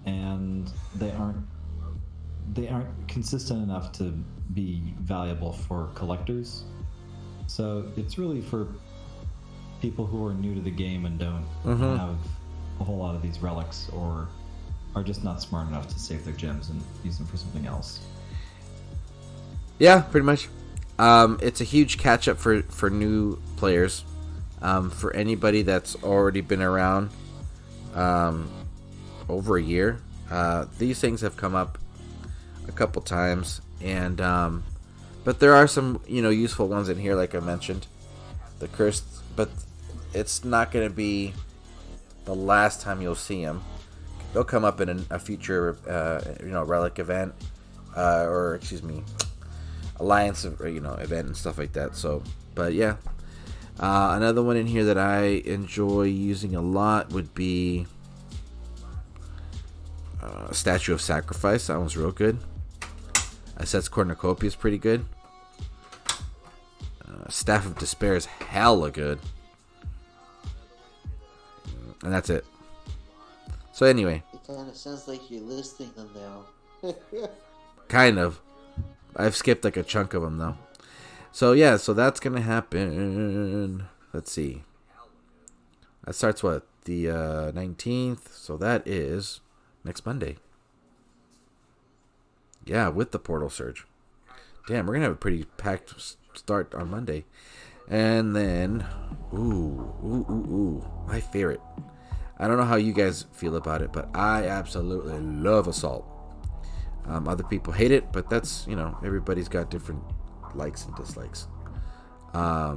and they aren't consistent enough to be valuable for collectors. So it's really for people who are new to the game and don't have a whole lot of these relics or are just not smart enough to save their gems and use them for something else. Yeah, pretty much. It's a huge catch up for new players. For anybody that's already been around over a year, these things have come up a couple times, and but there are some useful ones in here, like I mentioned, the cursed. But it's not going to be the last time you'll see them. They'll come up in a future relic event, or excuse me, alliance event and stuff like that. So, but yeah, another one in here that I enjoy using a lot would be Statue of Sacrifice. That one's real good. Asset's Cornucopia is pretty good. Staff of Despair is hella good. And that's it. So anyway. It kind of sounds like you're listing them now. Kind of. I've skipped like a chunk of them though. So yeah, so that's going to happen. Let's see. That starts what? The 19th. So that is next Monday. Yeah, with the portal surge. Damn, we're going to have a pretty packed start on Monday. And then, ooh, my favorite. I don't know how you guys feel about it, but I absolutely love Assault. Other people hate it, but that's, everybody's got different likes and dislikes. I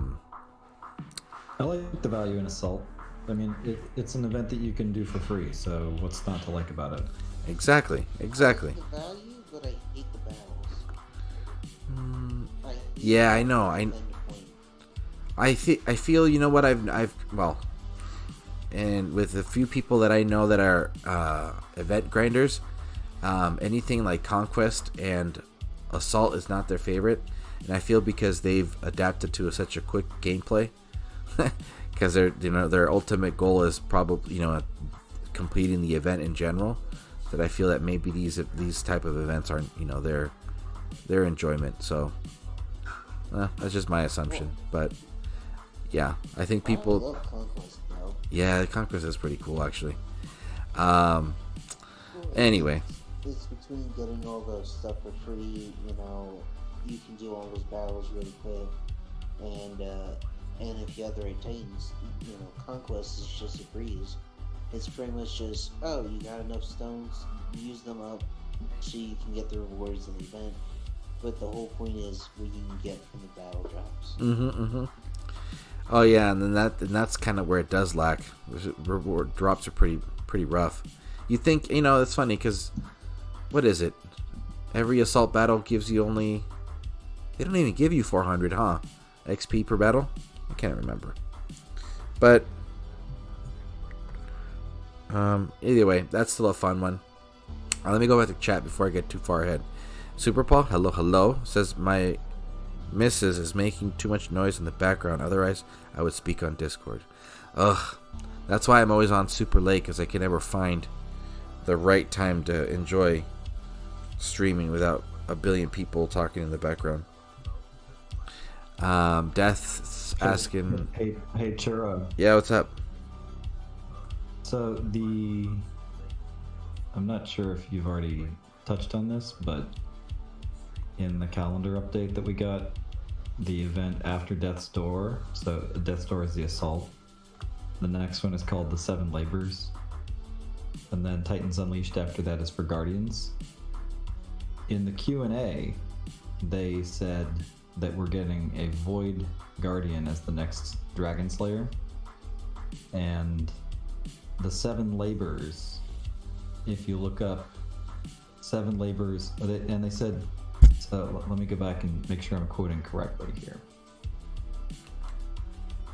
like the value in Assault. I mean, it's an event that you can do for free, so what's not to like about it? Exactly. I like the value, but I hate the battles. Yeah, I know. I feel, you know what, and with a few people that I know that are event grinders, anything like Conquest and Assault is not their favorite, and I feel because they've adapted to such a quick gameplay, because their ultimate goal is probably completing the event in general, that I feel that maybe these type of events aren't their enjoyment. So that's just my assumption, but yeah, I think people. I love Conquest, though. Yeah, Conquest is pretty cool, actually. Anyway. It's between getting all the stuff for free, you can do all those battles really quick, and if you have the right Titans, Conquest is just a breeze. It's pretty much just, you got enough stones, use them up, so you can get the rewards in the event. But the whole point is what you can get from the battle drops. Oh yeah, and then that's kind of where it does lack. Reward drops are pretty rough. You think it's funny because what is it? Every Assault battle gives you only. They don't even give you 400, huh? XP per battle. I can't remember. But either way, that's still a fun one. Let me go back to chat before I get too far ahead. Super Paul, hello, says my missus is making too much noise in the background. Otherwise, I would speak on Discord. Ugh, that's why I'm always on super late, because I can never find the right time to enjoy streaming without a billion people talking in the background. Death's asking. Hey, Churro. Yeah, what's up? So I'm not sure if you've already touched on this, but in the calendar update that we got, the event after Death's Door, so Death's Door is the Assault. The next one is called the Seven Labors. And then Titans Unleashed after that is for Guardians. In the Q&A, they said that we're getting a Void Guardian as the next Dragon Slayer. And the Seven Labors, if you look up 7 labors, and they said, so let me go back and make sure I'm quoting correctly here.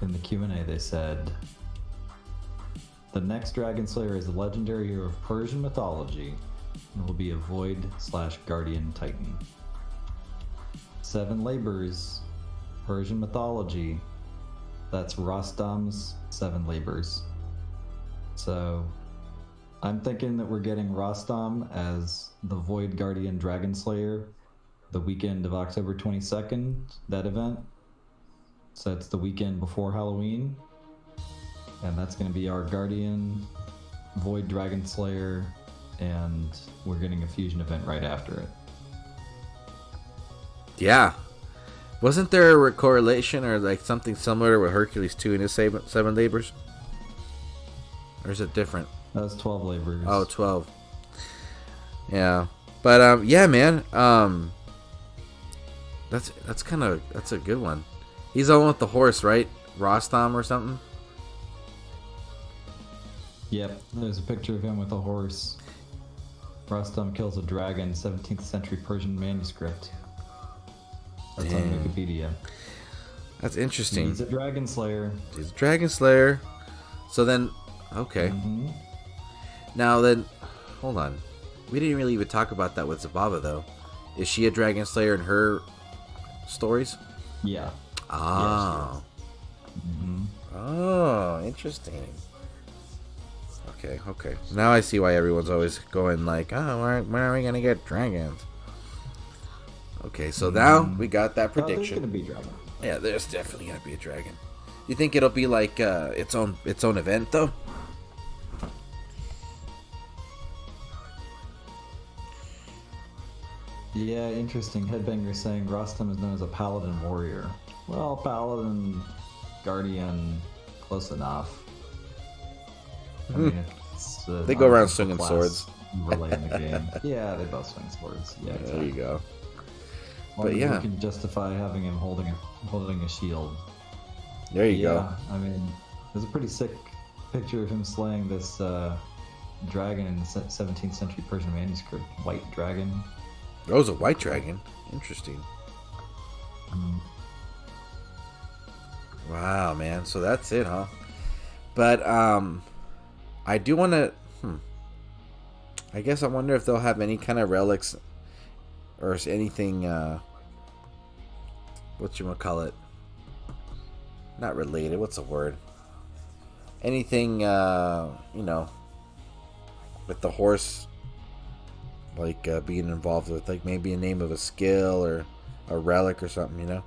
In the Q&A they said, the next Dragon Slayer is a legendary hero of Persian mythology and will be a Void/Guardian Titan. 7 labors, Persian mythology, that's Rostam's 7 labors. So I'm thinking that we're getting Rostam as the Void Guardian Dragon Slayer the weekend of October 22nd, that event. So it's the weekend before Halloween. And that's going to be our Guardian Void Dragon Slayer, and we're getting a fusion event right after it. Yeah. Wasn't there a correlation or like something similar with Hercules 2 and his 7 labors? Or is it different? That was 12 labors. Oh, 12. Yeah. But yeah, man. That's a good one. He's the one with the horse, right? Rostam or something? Yep, there's a picture of him with a horse. Rostam kills a dragon, 17th century Persian manuscript. That's on Wikipedia. That's interesting. He's a dragon slayer. He's a dragon slayer. So then, okay. Mm-hmm. Now then, hold on. We didn't really even talk about that with Zababa, though. Is she a dragon slayer in her stories? Yeah. Oh. Yeah, mm-hmm. Oh, interesting. Okay. Now I see why everyone's always going like, oh, when are we going to get dragons? Okay, so now we got that prediction. There's going to be dragon. Yeah, there's definitely going to be a dragon. You think it'll be like its own event, though? Yeah, interesting. Headbanger saying Rostam is known as a paladin warrior. Well, paladin, guardian, close enough. I mean, it's, they go around swinging swords. Relay in the game. Yeah, they both swing swords. Yeah, exactly. There you go. But yeah, you can justify having him holding a shield. There you go. I mean, there's a pretty sick picture of him slaying this dragon in the 17th century Persian manuscript. White dragon. Oh, it was a white dragon. Interesting. Wow, man. So that's it, huh? But I do want to. I guess I wonder if they'll have any kind of relics or anything. Whatchamacallit? Not related. What's the word? Anything, with the horse, like being involved with, like maybe a name of a skill or a relic or something,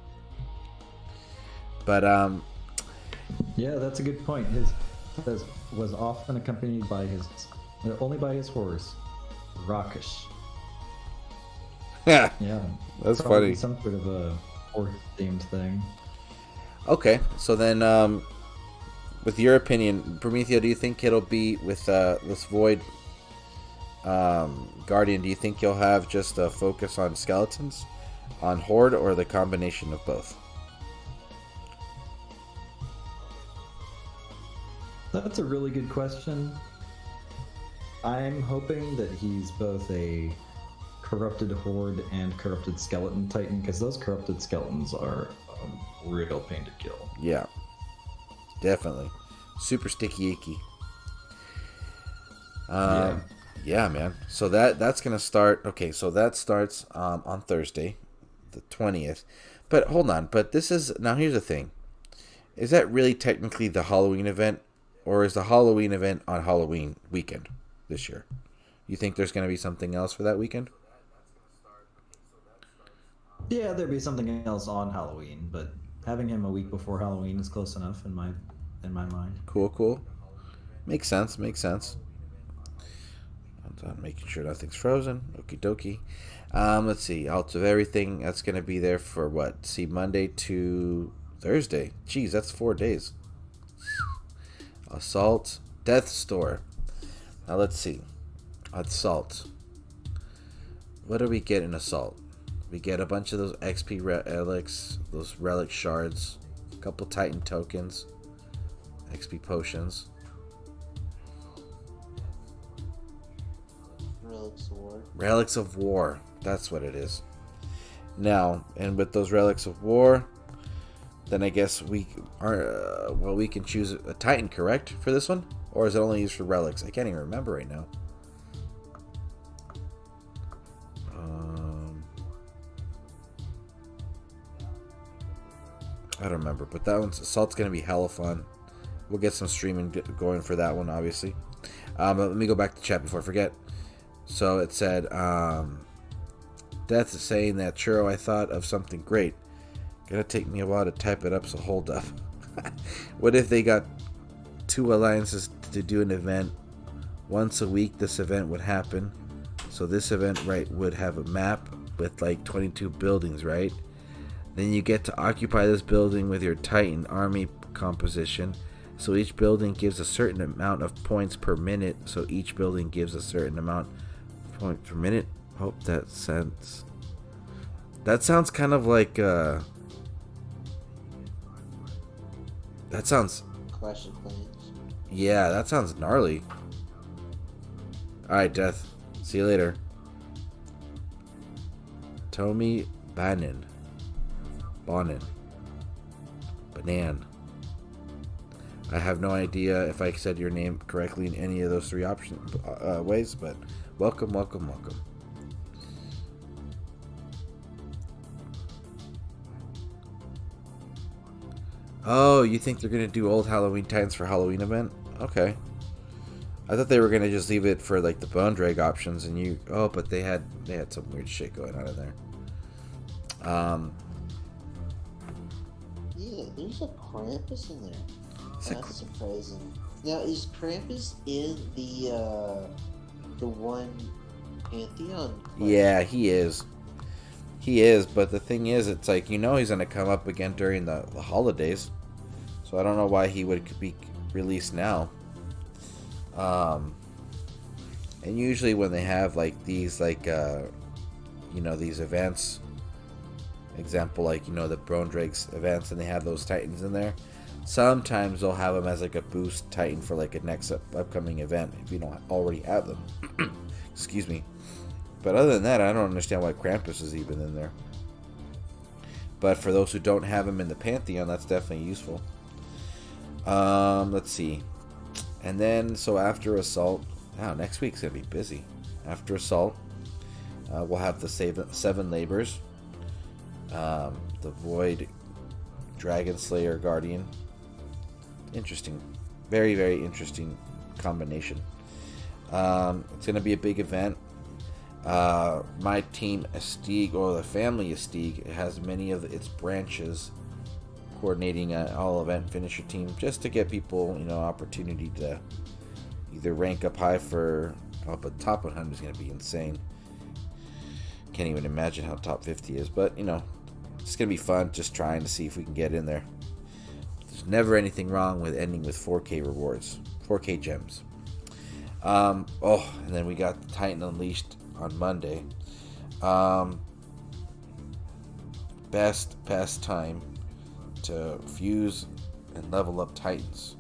But yeah, that's a good point. His was often accompanied by only by his horse, Rakesh. Yeah, that's funny. Some sort of a horse-themed thing. Okay, so then, with your opinion, Prometheo, do you think it'll be with this Void Guardian? Do you think you'll have just a focus on skeletons, on Horde, or the combination of both? That's a really good question. I'm hoping that he's both a corrupted Horde and corrupted Skeleton Titan, because those corrupted skeletons are a real pain to kill. Yeah, definitely. Super sticky icky. Yeah, man. So that's gonna start. Okay, so that starts on Thursday, the 20th. But hold on. But this is now. Here's the thing: is that really technically the Halloween event, or is the Halloween event on Halloween weekend this year? You think there's gonna be something else for that weekend? Yeah, there'd be something else on Halloween, but having him a week before Halloween is close enough in my mind. Cool. Makes sense. I'm making sure nothing's frozen. Okie dokie. Let's see. Out of everything, that's going to be there for what? See, Monday to Thursday. Jeez, that's 4 days. Assault. Death Store. Now, let's see. Assault. What do we get in Assault? We get a bunch of those XP relics, those relic shards, a couple Titan tokens, XP potions. Relic sword. Relics of War. That's what it is. Now, and with those Relics of War, then I guess we can choose a Titan, correct, for this one? Or is it only used for relics? I can't even remember right now. I don't remember, but that one's Assault's gonna be hella fun. We'll get some streaming going for that one, obviously. But let me go back to chat before I forget. So it said, Death is saying that Churro, I thought of something great. Gonna take me a while to type it up, so hold up. What if they got 2 alliances to do an event once a week? This event would happen. So this event, right, would have a map with like 22 buildings, right? Then you get to occupy this building with your Titan army composition. So each building gives a certain amount of points per minute. So each building gives a certain amount of points per minute. Hope that sense. That sounds kind of like that sounds Clash of Clans. Yeah, that sounds gnarly. Alright, Death. See you later. Tomi Banan. Banan. I have no idea if I said your name correctly in any of those 3 ways, but welcome. Oh, you think they're gonna do old Halloween Titans for Halloween event? Okay. I thought they were gonna just leave it for like the bone drag options, and you. Oh, but they had some weird shit going on in there. Yeah, there's a Krampus in there. That's surprising. Now, is Krampus in the one Pantheon? Yeah, he is. He is, but the thing is, it's like, he's gonna come up again during the holidays, so I don't know why he would be released now. And usually when they have like these these events, example like the Bone Drakes events, and they have those Titans in there, sometimes they'll have them as like a boost Titan for like a next upcoming event if you don't already have them. Excuse me. But other than that, I don't understand why Krampus is even in there. But for those who don't have him in the Pantheon, that's definitely useful. Let's see. And then, so after Assault, next week's going to be busy. After Assault, we'll have the 7 Labors, the Void Dragon Slayer Guardian. Interesting. Very, very interesting combination. It's going to be a big event. My team, Astig, or the family Astig, has many of its branches coordinating an all-event finisher team just to get people, opportunity to either rank up high for. Oh, but top 100 is going to be insane. Can't even imagine how top 50 is, but it's going to be fun just trying to see if we can get in there. There's never anything wrong with ending with 4K rewards, 4K gems. And then we got Titan Unleashed on Monday. Best time to fuse and level up Titans.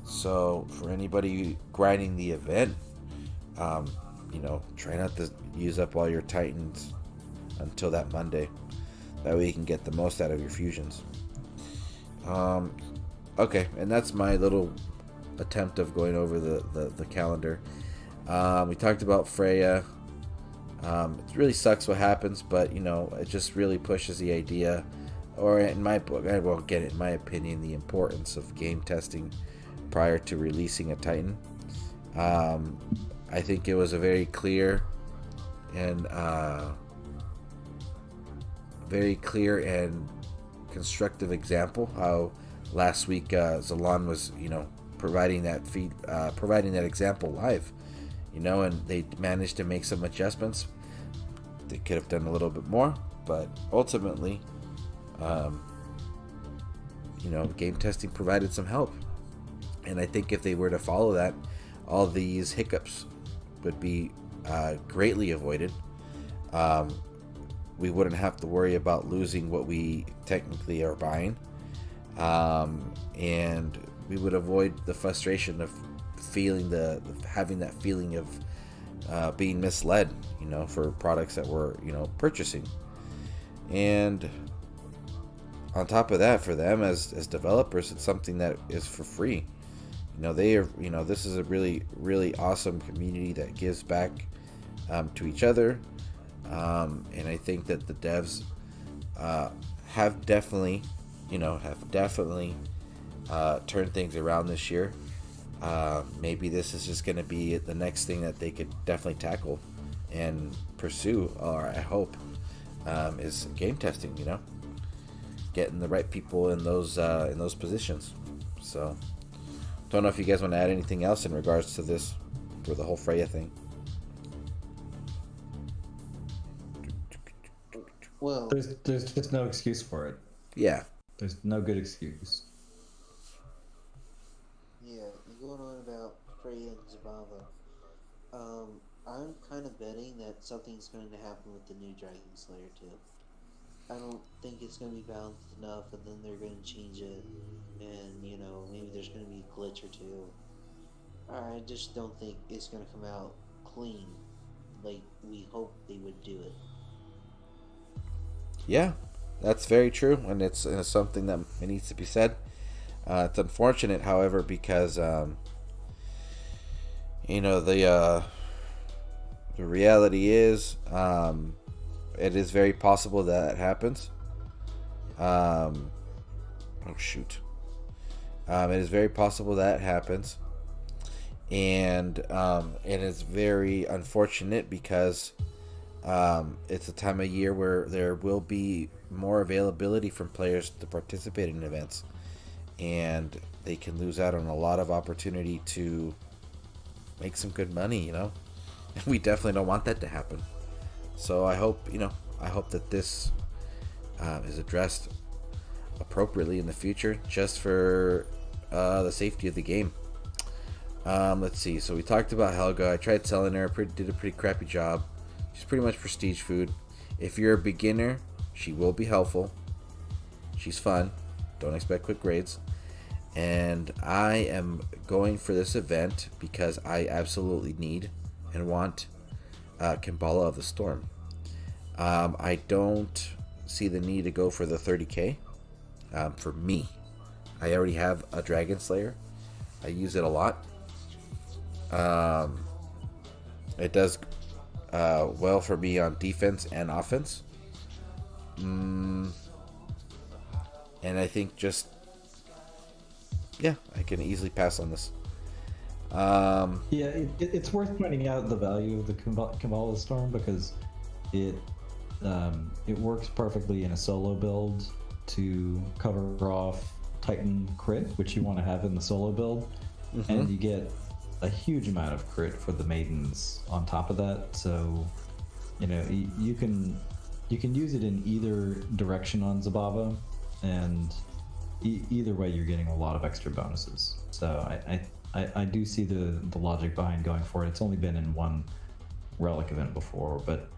So for anybody grinding the event, try not to use up all your Titans until that Monday. That way you can get the most out of your fusions. Okay, and that's my little attempt of going over the calendar. We talked about Freya. It really sucks what happens, but it just really pushes the idea, or in my book, in my opinion, the importance of game testing prior to releasing a Titan. I think it was a very clear and constructive example how last week ZALON was providing that example live, and they managed to make some adjustments. They could have done a little bit more, but ultimately, game testing provided some help. And I think if they were to follow that, all these hiccups would be greatly avoided. We wouldn't have to worry about losing what we technically are buying. And we would avoid the frustration of having that feeling of being misled, for products that we're, purchasing. And on top of that, for them as developers, it's something that is for free. They are, this is a really, really awesome community that gives back to each other. And I think that the devs have definitely turned things around this year. Maybe this is just going to be the next thing that they could definitely tackle and pursue, or I hope, is game testing, getting the right people in those positions. So don't know if you guys want to add anything else in regards to this, for the whole Freya thing. Well, there's just no excuse for it. Yeah. There's no good excuse. yeah, going on about Freya and Zabava. I'm kind of betting that something's going to happen with the new Dragon Slayer too. I don't think it's going to be balanced enough, and then they're going to change it, and maybe there's going to be a glitch or two. I just don't think it's going to come out clean like we hope they would do it. Yeah, that's very true, and it's something that needs to be said. It's unfortunate, however, because the reality is, it is very possible that happens. It is very possible that happens, and it is very unfortunate because it's a time of year where there will be more availability from players to participate in events, and they can lose out on a lot of opportunity to make some good money, and we definitely don't want that to happen. So I hope that this is addressed appropriately in the future, just for the safety of the game. Let's see. So we talked about Helga. I tried selling her. Did a pretty crappy job. She's pretty much prestige food. If you're a beginner, she will be helpful. She's fun. Don't expect quick grades. And I am going for this event because I absolutely need and want Kimbala of the Storm. I don't see the need to go for the 30k. For me, I already have a Dragon Slayer. I use it a lot. It does well for me on defense and offense. And I think I can easily pass on this. It's worth pointing out the value of the Kimbala Storm because it works perfectly in a solo build to cover off Titan crit, which you want to have in the solo build, and you get a huge amount of crit for the maidens on top of that. So you can use it in either direction on Zabava, and either way you're getting a lot of extra bonuses. So I do see the logic behind going for it. It's only been in one relic event before, but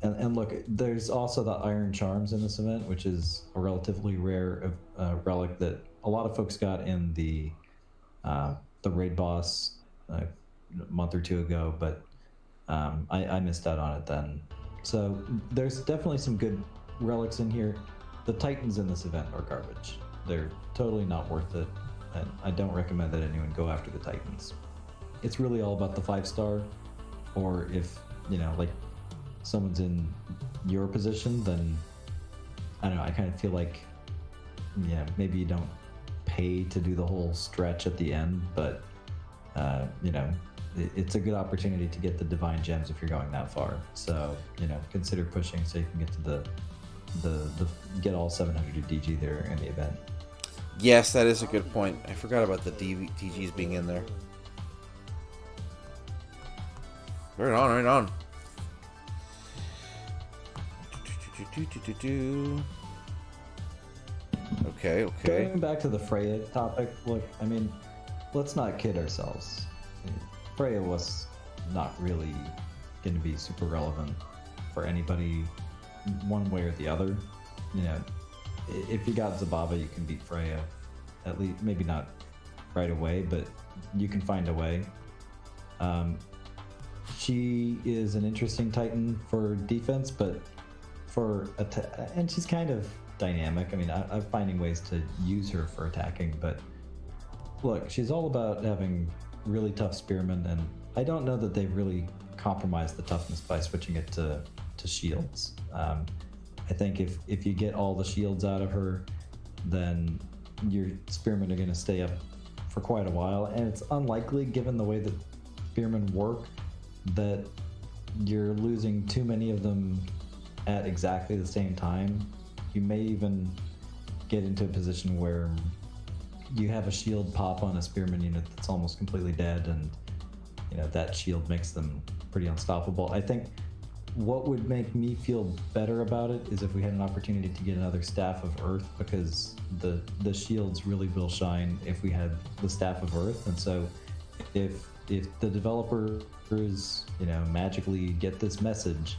and look, there's also the Iron Charms in this event, which is a relatively rare relic that a lot of folks got in the raid boss a month or two ago, but I missed out on it then. So there's definitely some good relics in here. The Titans in this event are garbage. They're totally not worth it, and I don't recommend that anyone go after the Titans. It's really all about the 5-star, or if like someone's in your position, then I don't know, I kind of feel like maybe you don't pay to do the whole stretch at the end, but it's a good opportunity to get the divine gems if you're going that far. So consider pushing so you can get to the get all 700 DG there in the event. Yes, that is a good point. I forgot about the DGs being in there. Right on. Okay. Going back to the Freya topic, look, I mean, let's not kid ourselves. Freya was not really going to be super relevant for anybody one way or the other. If you got Zabava, you can beat Freya. At least, maybe not right away, but you can find a way. she is an interesting Titan for defense, but and she's kind of dynamic. I mean, I'm finding ways to use her for attacking, but look, she's all about having really tough spearmen, and I don't know that they've really compromised the toughness by switching it to shields. I think if you get all the shields out of her, then your spearmen are going to stay up for quite a while, and it's unlikely, given the way that spearmen work, that you're losing too many of them at exactly the same time. You may even get into a position where you have a shield pop on a spearman unit that's almost completely dead, and that shield makes them pretty unstoppable. I think what would make me feel better about it is if we had an opportunity to get another Staff of Earth, because the shields really will shine if we had the Staff of Earth. And so if the developers magically get this message,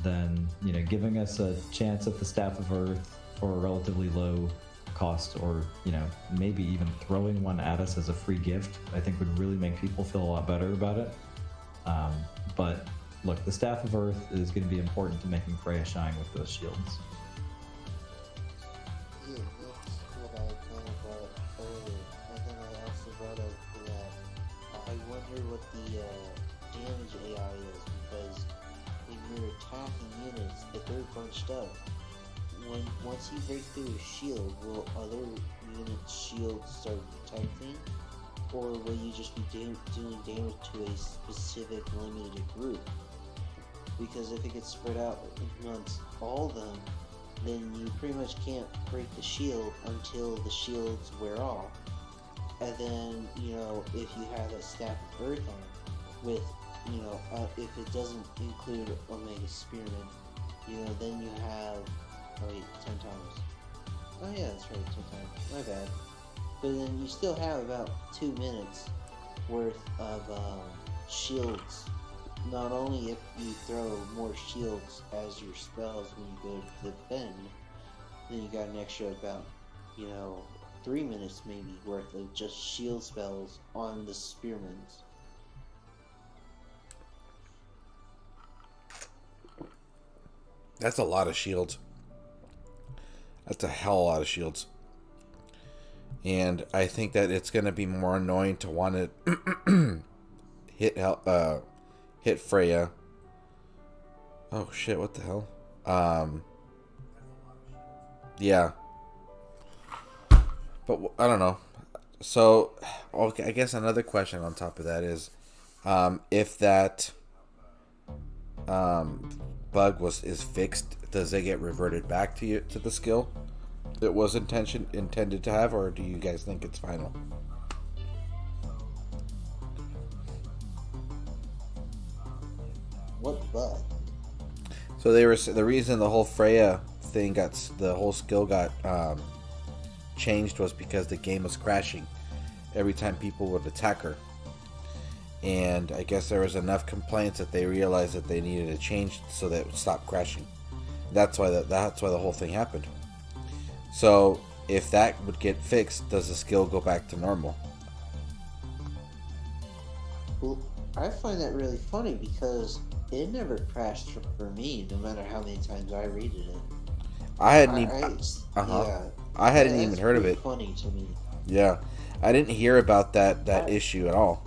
then giving us a chance at the Staff of Earth for a relatively low cost, or maybe even throwing one at us as a free gift, I think would really make people feel a lot better about it. But look, the Staff of Earth is going to be important to making Freya shine with those shields. Yeah, that's what I kind of brought up earlier. And then I also brought up that I wonder what the damage AI is, because when you're attacking units, if they're bunched up, once you break through a shield, will other units' shields start protecting? Or will you just be doing damage to a specific limited group? Because if it gets spread out amongst all of them, then you pretty much can't break the shield until the shields wear off. And then, if you have a Staff of Earth on, with, if it doesn't include Omega Spearman, then you have, 10 times. Oh yeah, that's right, 10 times. My bad. But then you still have about 2 minutes worth of shields. Not only if you throw more shields as your spells when you go to defend, then you got an extra about, 3 minutes maybe worth of just shield spells on the spearmans. That's a lot of shields. That's a hell of a lot of shields. And I think that it's going to be more annoying to want to hit Freya. Oh shit, what the hell? Yeah. But I don't know. So, okay, I guess another question on top of that is, if that bug is fixed, does it get reverted back to the skill it was intended to have, or do you guys think it's final? What bug? So the reason the whole Freya thing the whole skill got changed was because the game was crashing every time people would attack her, and I guess there was enough complaints that they realized that they needed to change so that it would stop crashing. That's why the whole thing happened. So if that would get fixed, does the skill go back to normal? Well, I find that really funny because it never crashed for me, no matter how many times I rated it. I hadn't even heard of it. Funny to me. Yeah, I didn't hear about that issue at all.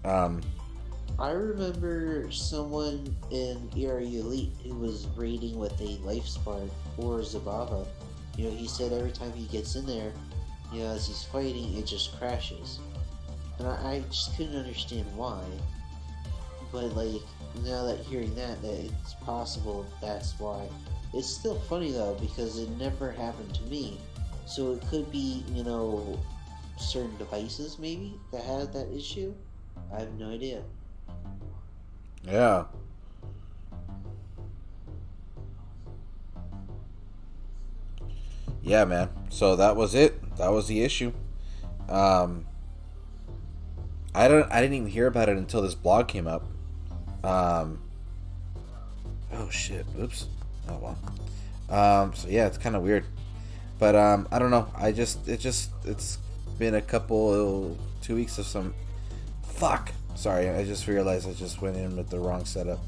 I remember someone in ERU Elite who was raiding with a Life Spark or Zabava. He said every time he gets in there, as he's fighting, it just crashes. And I just couldn't understand why. But, now that hearing that it's possible that's why. It's still funny, though, because it never happened to me. So it could be, certain devices, maybe, that had that issue. I have no idea. Yeah. Yeah, man. So that was it. That was the issue. I didn't even hear about it until this blog came up. Oh shit. Oops. Oh well. So yeah, it's kind of weird. But I don't know. It's been a couple 2 weeks of some. Fuck. Sorry, I just realized I just went in with the wrong setup.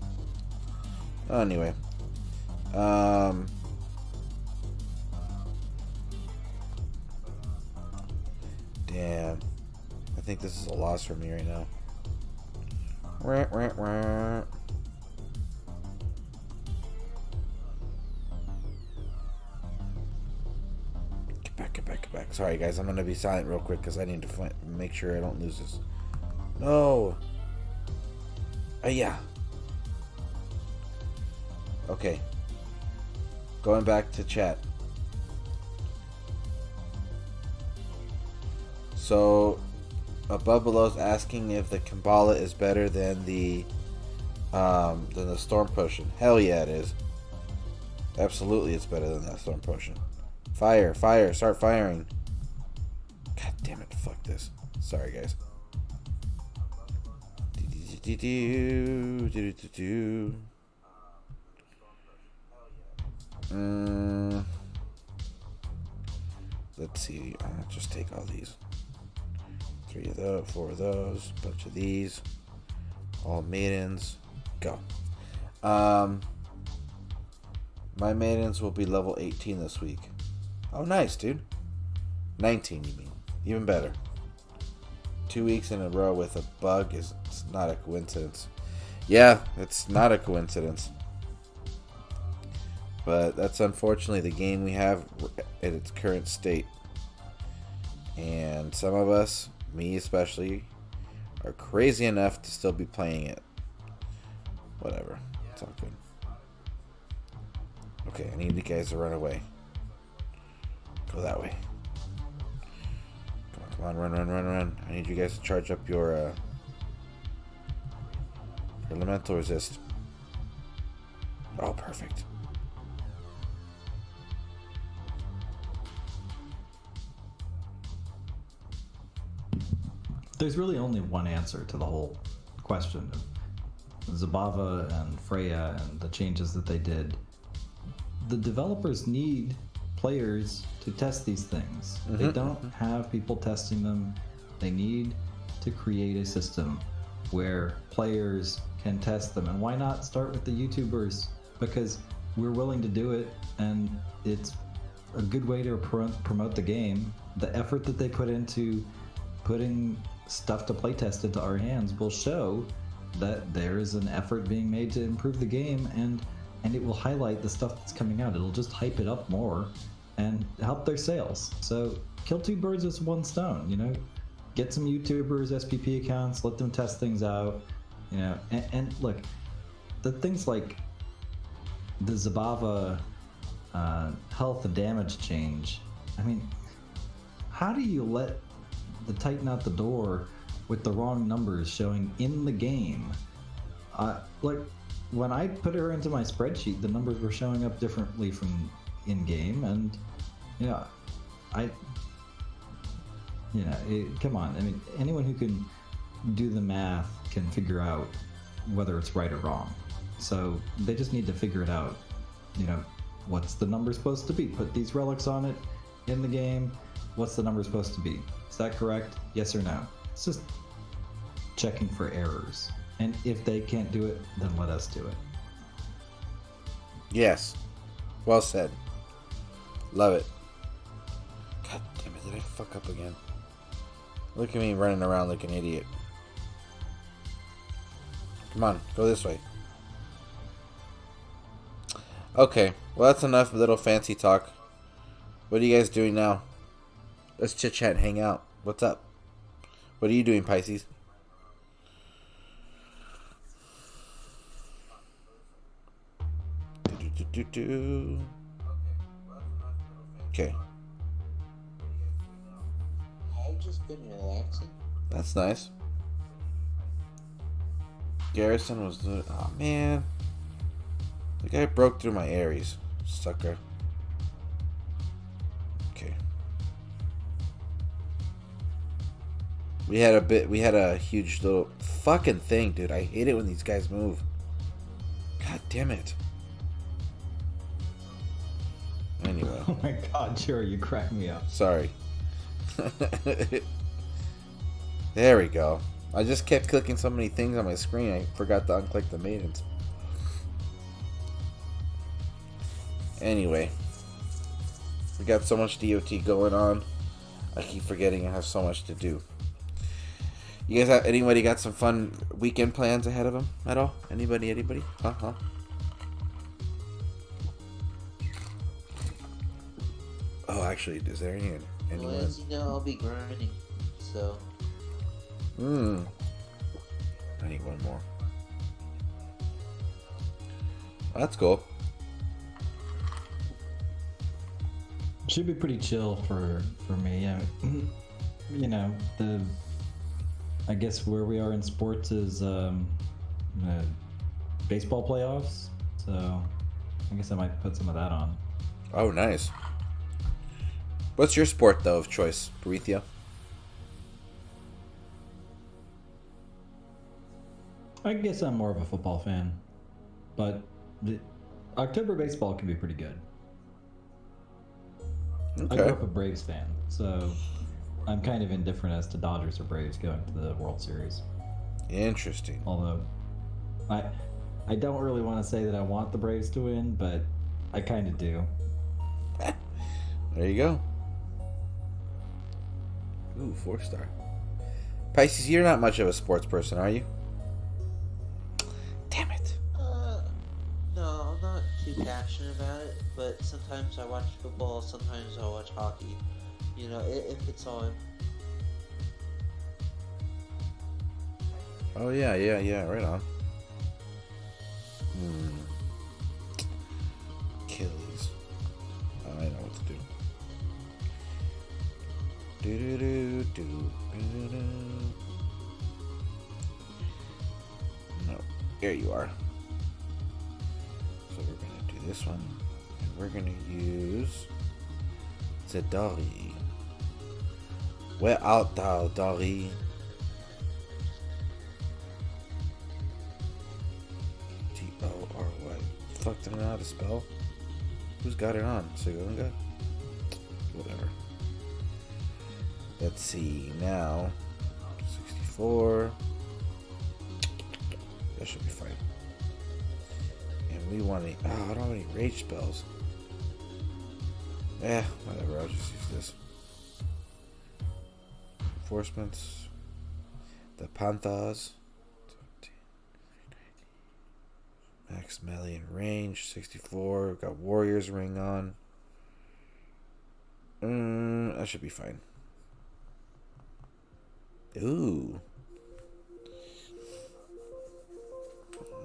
Anyway. Damn. I think this is a loss for me right now. Get back. Sorry, guys. I'm going to be silent real quick because I need to make sure I don't lose this. No. Yeah. Okay. Going back to chat. So, Above Below's asking if the Kambala is better than the Storm Potion. Hell yeah, it is. Absolutely, it's better than that Storm Potion. Fire, start firing. God damn it, fuck this. Sorry, guys. Let's see. I'll just take all these. 3 of those, 4 of those, bunch of these. All maidens. Go. My maidens will be level 18 this week. Oh, nice, dude. 19, you mean? Even better. 2 weeks in a row with a bug it's not a coincidence. Yeah, it's not a coincidence. But that's unfortunately the game we have at its current state. And some of us, me especially, are crazy enough to still be playing it. Whatever. It's all good. Okay, I need you guys to run away. Go that way. Come on, run. I need you guys to charge up your elemental resist. Oh, perfect. There's really only one answer to the whole question of Zabava and Freya and the changes that they did. The developers need players to test these things. They don't have people testing them. They need to create a system where players can test them. And why not start with the YouTubers? Because we're willing to do it, and it's a good way to promote the game. The effort that they put into putting stuff to playtest into our hands will show that there is an effort being made to improve the game, and it will highlight the stuff that's coming out. It'll just hype it up more and help their sales. So kill 2 birds with 1 stone, you know? Get some YouTubers, SPP accounts, let them test things out, you know? And look, the things like the Zabava health and damage change, I mean, how do you let the tighten out the door with the wrong numbers showing in the game? Like, when I put her into my spreadsheet, the numbers were showing up differently from in-game, and come on. I mean, anyone who can do the math can figure out whether it's right or wrong. So they just need to figure it out. You know, what's the number supposed to be? Put these relics on it in the game. What's the number supposed to be? Is that correct? Yes or no? It's just checking for errors. And if they can't do it, then let us do it. Yes. Well said. Love it. God damn it, did I fuck up again? Look at me running around like an idiot. Come on, go this way. Okay, well that's enough little fancy talk. What are you guys doing now? Let's chit chat and hang out. What's up? What are you doing, Pisces? Okay. I've just been relaxing. That's nice. Garrison was the... Oh, man. The guy broke through my Aries. Sucker. Okay. We had a huge little fucking thing, dude. I hate it when these guys move. God damn it. Anyway. Oh my god, Churro, you cracked me up. Sorry. There we go. I just kept clicking so many things on my screen, I forgot to unclick the maidens. Anyway, we got so much DOT going on. I keep forgetting I have so much to do. You guys, anybody got some fun weekend plans ahead of them at all? Anybody? Huh? Oh, actually, is there anyone? Well, as you know, I'll be grinding, so... I need one more. Well, that's cool. Should be pretty chill for me. You know, I guess where we are in sports is baseball playoffs. So I guess I might put some of that on. Oh, nice. What's your sport though of choice, PROMETHEO? I guess I'm more of a football fan, but the October baseball can be pretty good. Okay. I grew up a Braves fan, so I'm kind of indifferent as to Dodgers or Braves going to the World Series. Interesting. Although, I don't really want to say that I want the Braves to win, but I kind of do. There you go. Ooh, 4-star. Pisces, you're not much of a sports person, are you? Damn it. No, I'm not too passionate about it, but sometimes I watch football, sometimes I watch hockey. You know, if it's on. Oh, yeah, right on. Achilles. I know what to do. No, there you are. So we're gonna do this one, and we're gonna use Zedari. Where art thou, Dari? T-O-R-Y. Fuck, don't know how to spell. Who's got it on? Segunga? Whatever. Let's see, now 64. That should be fine. And we want to... Oh, I don't have any rage spells. Whatever, I'll just use this. Enforcements. The Panthers. Max melee and range, 64. We've got Warrior's Ring on. That should be fine. Ooh.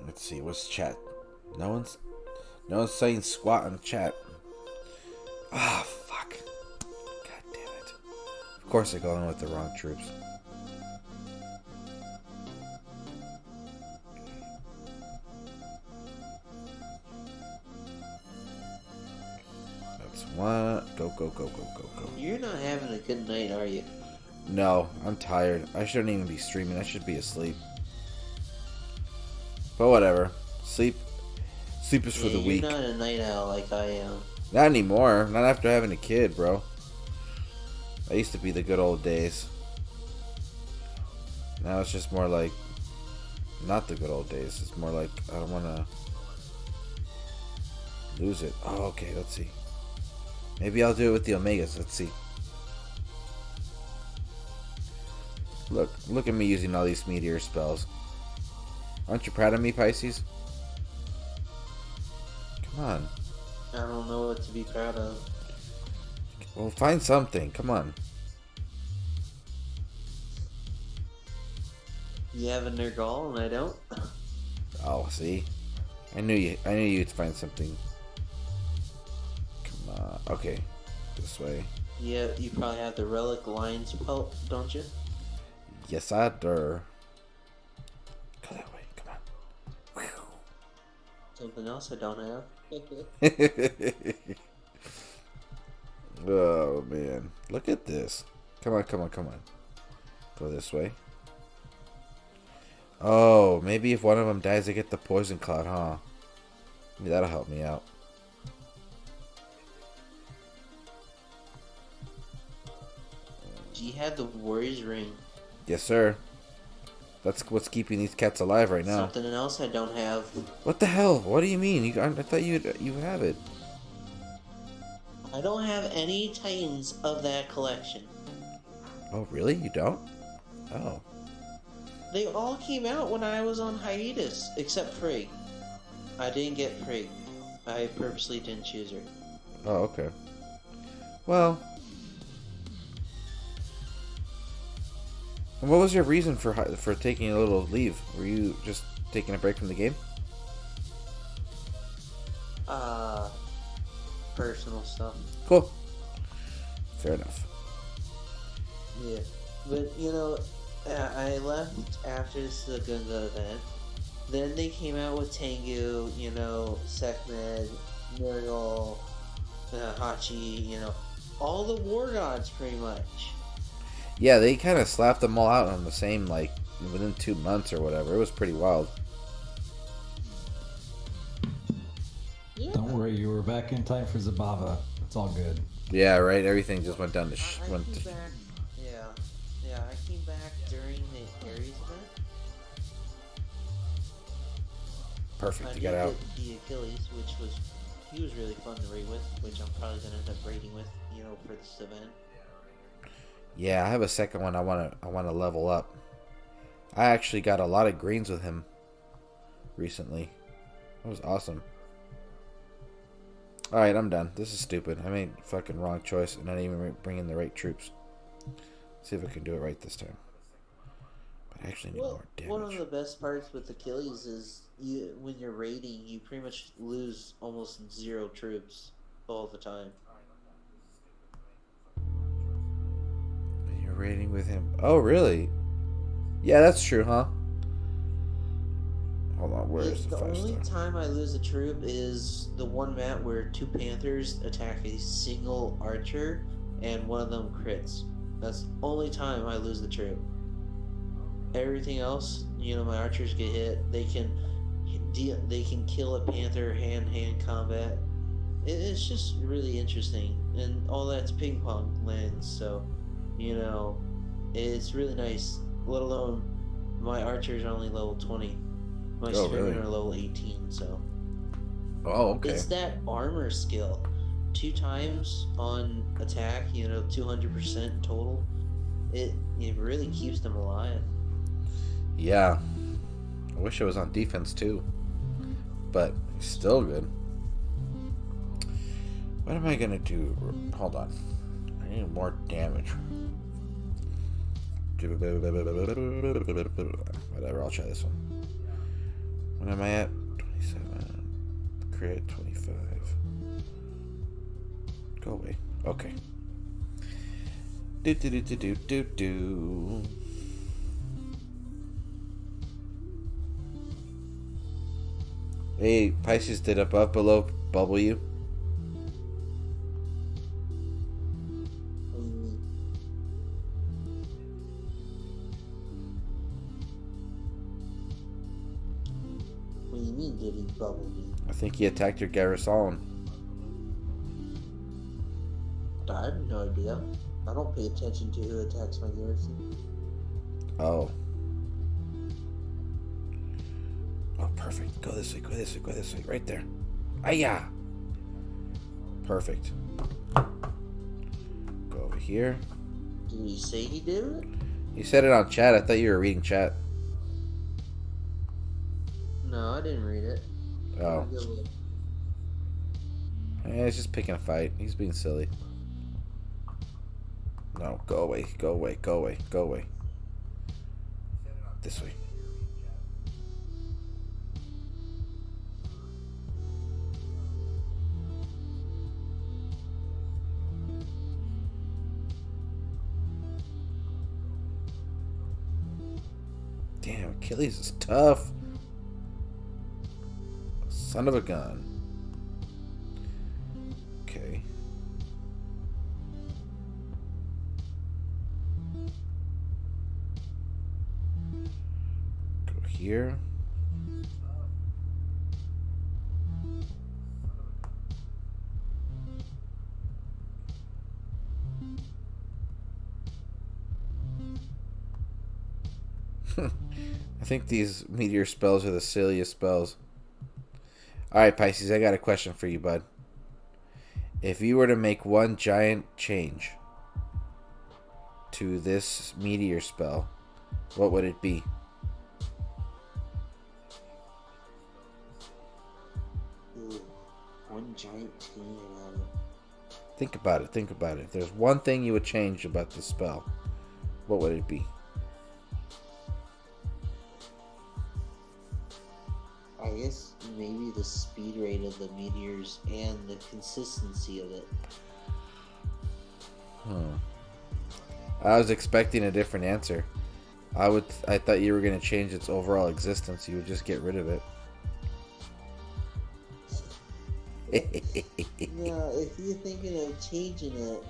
Let's see, what's chat? No one's saying squat in chat. Ah, fuck. God damn it. Of course I go in with the wrong troops. That's one. Go. You're not having a good night, are you? No, I'm tired. I shouldn't even be streaming. I should be asleep. But whatever. Sleep is for the weak. You're not a night owl like I am. Not anymore. Not after having a kid, bro. I used to be the good old days. Now it's just more like... Not the good old days. It's more like I don't want to lose it. Oh, okay. Let's see. Maybe I'll do it with the Omegas. Let's see. Look at me using all these meteor spells. Aren't you proud of me, Pisces? Come on. I don't know what to be proud of. Well, find something. Come on. You have a Nergal and I don't? Oh, see? I knew you'd find something. Come on. Okay. This way. Yeah, you probably have the Relic Lion's Pelt, don't you? Yes, I do. Go that way. Come on. Something else I don't have. Oh, man. Look at this. Come on. Go this way. Oh, maybe if one of them dies, I get the Poison Cloud, huh? Maybe that'll help me out. Do you have the Warrior's Ring? Yes, sir. That's what's keeping these cats alive right now. Something else I don't have. What the hell? What do you mean? I thought you have it. I don't have any Titans of that collection. Oh, really? You don't? Oh. They all came out when I was on hiatus, except Frigg. I didn't get Frigg. I purposely didn't choose her. Oh, okay. Well. And what was your reason for taking a little leave? Were you just taking a break from the game? Personal stuff. Cool. Fair enough. Yeah. But, you know, I left after the Gunga event. Then they came out with Tengu, you know, Sekhmet, Nurgle, Hachi, you know, all the war gods pretty much. Yeah, they kind of slapped them all out on the same, like, within 2 months or whatever. It was pretty wild. Yeah. Don't worry, you were back in time for Zabava. It's all good. Yeah, right? Everything just went down to I came back, yeah, I came back during the Ares event. Perfect, I you did got out. the Achilles, he was really fun to raid with, which I'm probably gonna end up raiding with, you know, for this event. Yeah, I have a second one I wanna level up. I actually got a lot of greens with him recently. That was awesome. Alright, I'm done. This is stupid. I made a fucking wrong choice and I didn't even bring in the right troops. See if I can do it right this time. But I actually need more damage. One of the best parts with Achilles is when you're raiding, you pretty much lose almost 0 troops all the time. You're raiding with him. Oh, really? Yeah, that's true, huh? Hold on, where is the 5 only star? time I lose a troop is the one map where 2 Panthers attack a single archer and one of them crits. That's the only time I lose the troop. Everything else, you know, my archers get hit. They can kill a panther hand-to-hand combat. It's just really interesting, and all that's ping pong lands. So, you know, it's really nice. Let alone my archers are only level 20. My spearmen are level 18. So. Oh, okay. It's that armor skill. 2 times on attack, you know, 200% total. It really keeps them alive. Yeah. I wish it was on defense too. But still good. What am I gonna do? Hold on. I need more damage. Whatever, I'll try this one. What am I at? 27. Crit 25. Go away. Okay. Do. Hey, Pisces, did above below bubble you? What do you mean, did he bubble me? I think he attacked your garrison. I have no idea. I don't pay attention to who attacks my garrison. Oh. Oh, perfect. Go this way, go this way, go this way. Right there. Ayah! Perfect. Go over here. Did he say he did it? You said it on chat. I thought you were reading chat. No, I didn't read it. Oh. Yeah, he's just picking a fight. He's being silly. No, go away, go away, go away, go away. This way. Damn, Achilles is tough. Son of a gun. Okay. Go here. I think these meteor spells are the silliest spells. Alright, Pisces, I got a question for you, bud. If you were to make one giant change to this meteor spell, what would it be? One giant change about it. Think about it. Think about it. If there's one thing you would change about this spell, what would it be? I guess maybe the speed rate of the meteors and the consistency of it. I was expecting a different answer. I thought you were going to change its overall existence. You would just get rid of it. If you're thinking of changing it,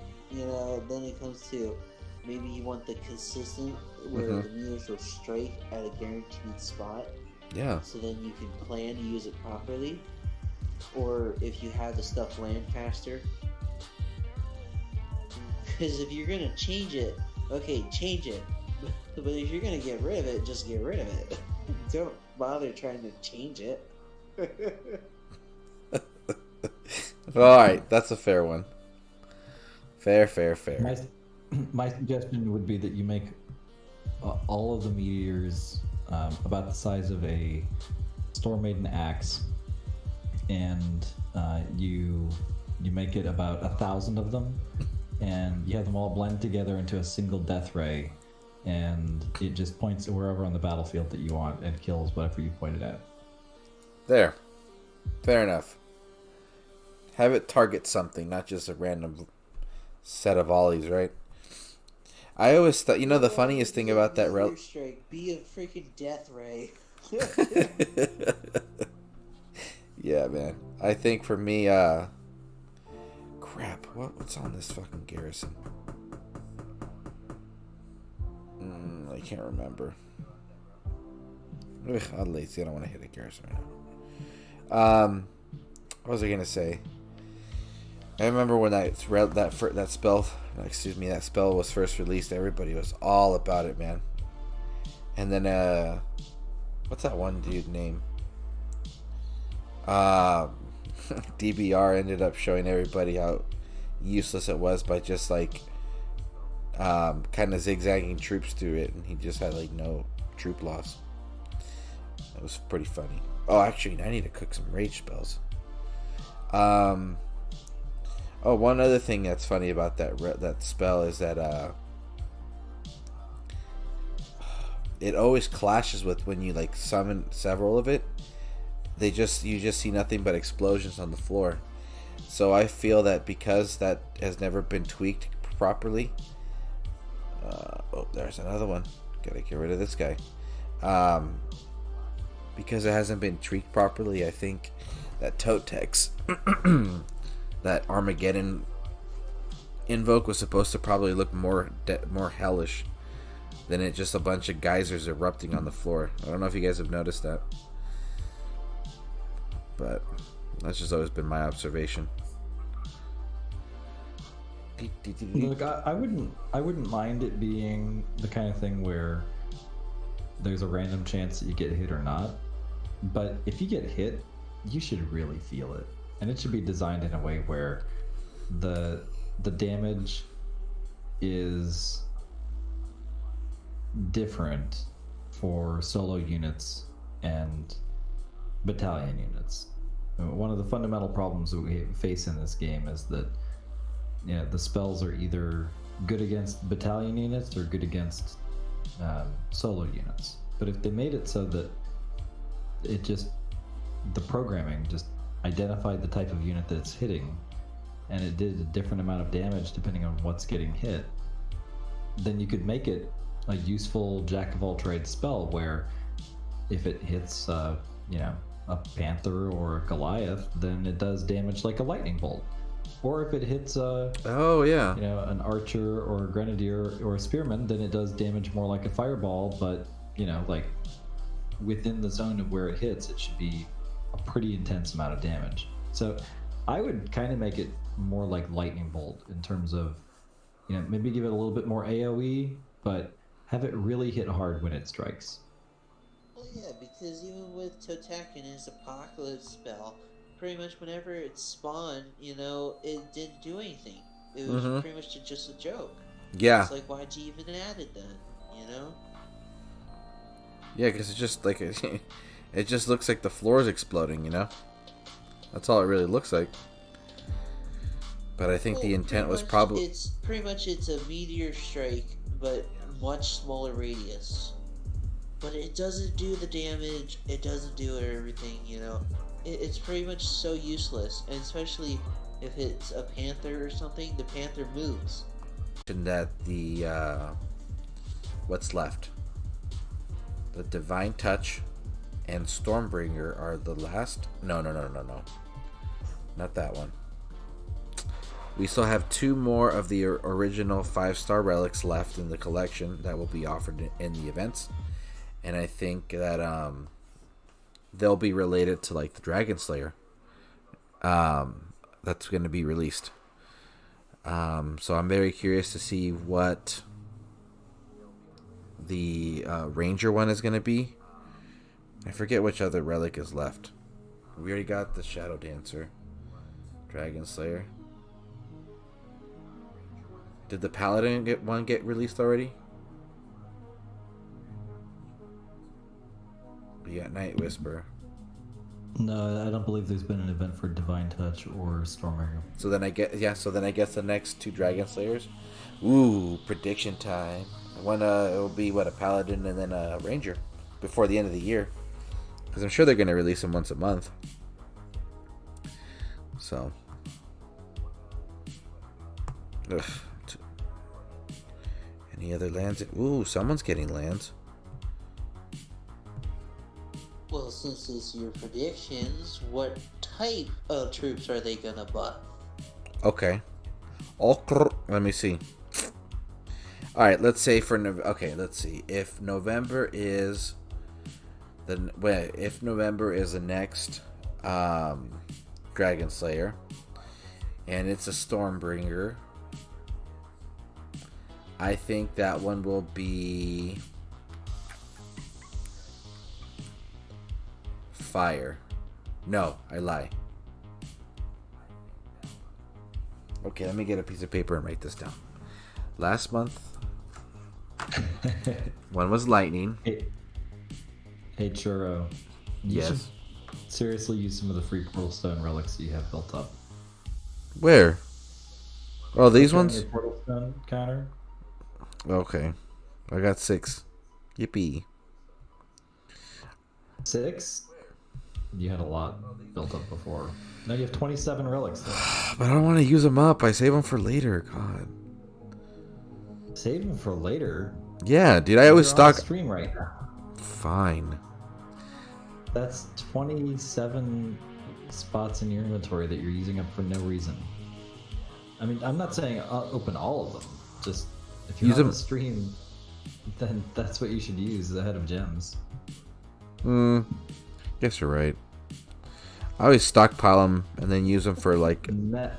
then it comes to maybe you want the consistent where the meteors will strike at a guaranteed spot. Yeah. So then you can plan to use it properly. Or if you have the stuff land faster. Because if you're going to change it, okay, change it. But if you're going to get rid of it, just get rid of it. Don't bother trying to change it. Alright, that's a fair one. Fair. My suggestion would be that you make all of the meteors about the size of a Storm Maiden axe, and you make it about 1,000 of them, and you have them all blend together into a single death ray, and it just points wherever on the battlefield that you want and kills whatever you pointed at. There. Fair enough. Have it target something, not just a random set of volleys, right? I always thought, the funniest thing about that strike, be a freaking death ray. Yeah, man. I think for me, crap. What's on this fucking garrison? I can't remember. Ugh, I'm lazy. I don't want to hit a garrison right now. What was I gonna say? I remember when that spell was first released. Everybody was all about it, man. And then, what's that one dude name? DBR ended up showing everybody how useless it was by just kind of zigzagging troops through it, and he just had no troop loss. It was pretty funny. Oh, actually, I need to cook some rage spells. One other thing that's funny about that spell is that it always clashes with when you summon several of it. You just see nothing but explosions on the floor. So I feel that because that has never been tweaked properly. There's another one. Gotta get rid of this guy. Because it hasn't been tweaked properly, I think that Totex, that Armageddon invoke was supposed to probably look more hellish than it just a bunch of geysers erupting on the floor. I don't know if you guys have noticed that, but that's just always been my observation. Look, I wouldn't mind it being the kind of thing where there's a random chance that you get hit or not, but if you get hit, you should really feel it, and it should be designed in a way where the damage is different for solo units and battalion units. One of the fundamental problems that we face in this game is that the spells are either good against battalion units or good against solo units. But if they made it so that the programming just identified the type of unit that it's hitting, and it did a different amount of damage depending on what's getting hit, then you could make it a useful jack of all trades spell where if it hits a panther or a Goliath, then it does damage like a lightning bolt. Or if it hits an archer or a grenadier or a spearman, then it does damage more like a fireball, but within the zone of where it hits, it should be a pretty intense amount of damage. So I would kind of make it more like lightning bolt in terms of maybe give it a little bit more AoE, but have it really hit hard when it strikes. Well, yeah, because even with Totakin's Apocalypse spell, pretty much whenever it spawned, it didn't do anything. It was pretty much just a joke. Yeah. It's like, why'd you even add it then? Yeah, because it's just like it just looks like the floor is exploding. That's all it really looks like. But I think the intent was probably it's a meteor strike, but much smaller radius. But it doesn't do the damage. It doesn't do everything. It's pretty much so useless, and especially if it's a panther or something, the panther moves. That the what's left. The Divine Touch and Stormbringer are the last. No. Not that one. We still have 2 more of the original 5-star relics left in the collection that will be offered in the events. And I think that they'll be related to like the Dragon Slayer. That's going to be released. So I'm very curious to see what the Ranger one is going to be. I forget which other relic is left. We already got the Shadow Dancer, Dragon Slayer. Did the Paladin get released already? We got Night Whisper. No, I don't believe there's been an event for Divine Touch or Stormbringer. So then I guess the next 2 Dragon Slayers. Ooh, prediction time. It'll be a Paladin and then a Ranger before the end of the year, because I'm sure they're going to release them once a month. So, any other lands? Ooh, someone's getting lands. Well, since it's your predictions, what type of troops are they gonna buff? Okay. Let me see. All right, let's say let's see. If November is the next Dragon Slayer, and it's a Stormbringer, I think that one will be fire. No, I lie. Okay, let me get a piece of paper and write this down. Last month, one was lightning. Hey Churro. Yes. Seriously, use some of the free Portal Stone relics you have built up. Where? Oh, these ones? Your Portal Stone counter. Okay. I got 6. Yippee. 6? You had a lot built up before. Now you have 27 relics though. But I don't want to use them up. I save them for later. God. Save them for later? Yeah, dude. I always stock. Stream right now. Fine. That's 27 spots in your inventory that you're using up for no reason. I mean, I'm not saying open all of them. Just if you're on the stream, then that's what you should use ahead of gems. Guess you're right. I always stockpile them and then use them for like. Never,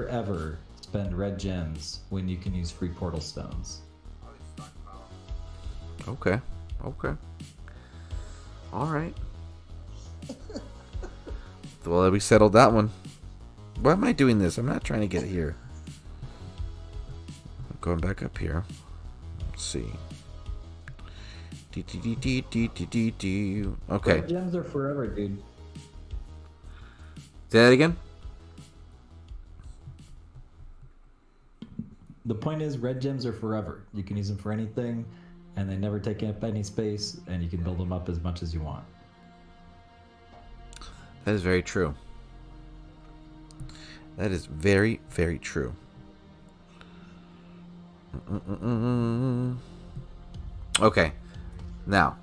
ever spend red gems when you can use free portal stones. Okay. All right. Well, we settled that one. Why am I doing this? I'm not trying to get here. I'm going back up here. Let's see. Okay. Red gems are forever, dude. Say that again? The point is, red gems are forever. You can use them for anything, and they never take up any space, and you can build them up as much as you want. That is very true. That is very, very true. Okay. Now.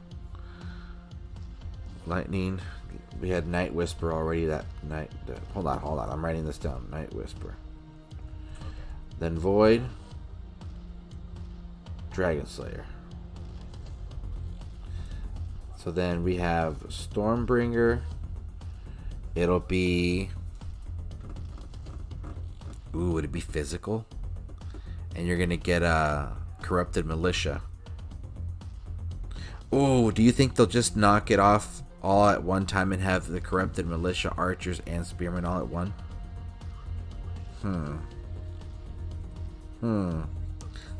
Lightning. We had Night Whisper already that night. Hold on. I'm writing this down. Night Whisper. Then Void. Dragon Slayer. So then we have Stormbringer. It'll be... Ooh, would it be physical? and you're gonna get a corrupted militia. Oh, do you think they'll just knock it off all at one time and have the corrupted militia, archers, and spearmen all at one?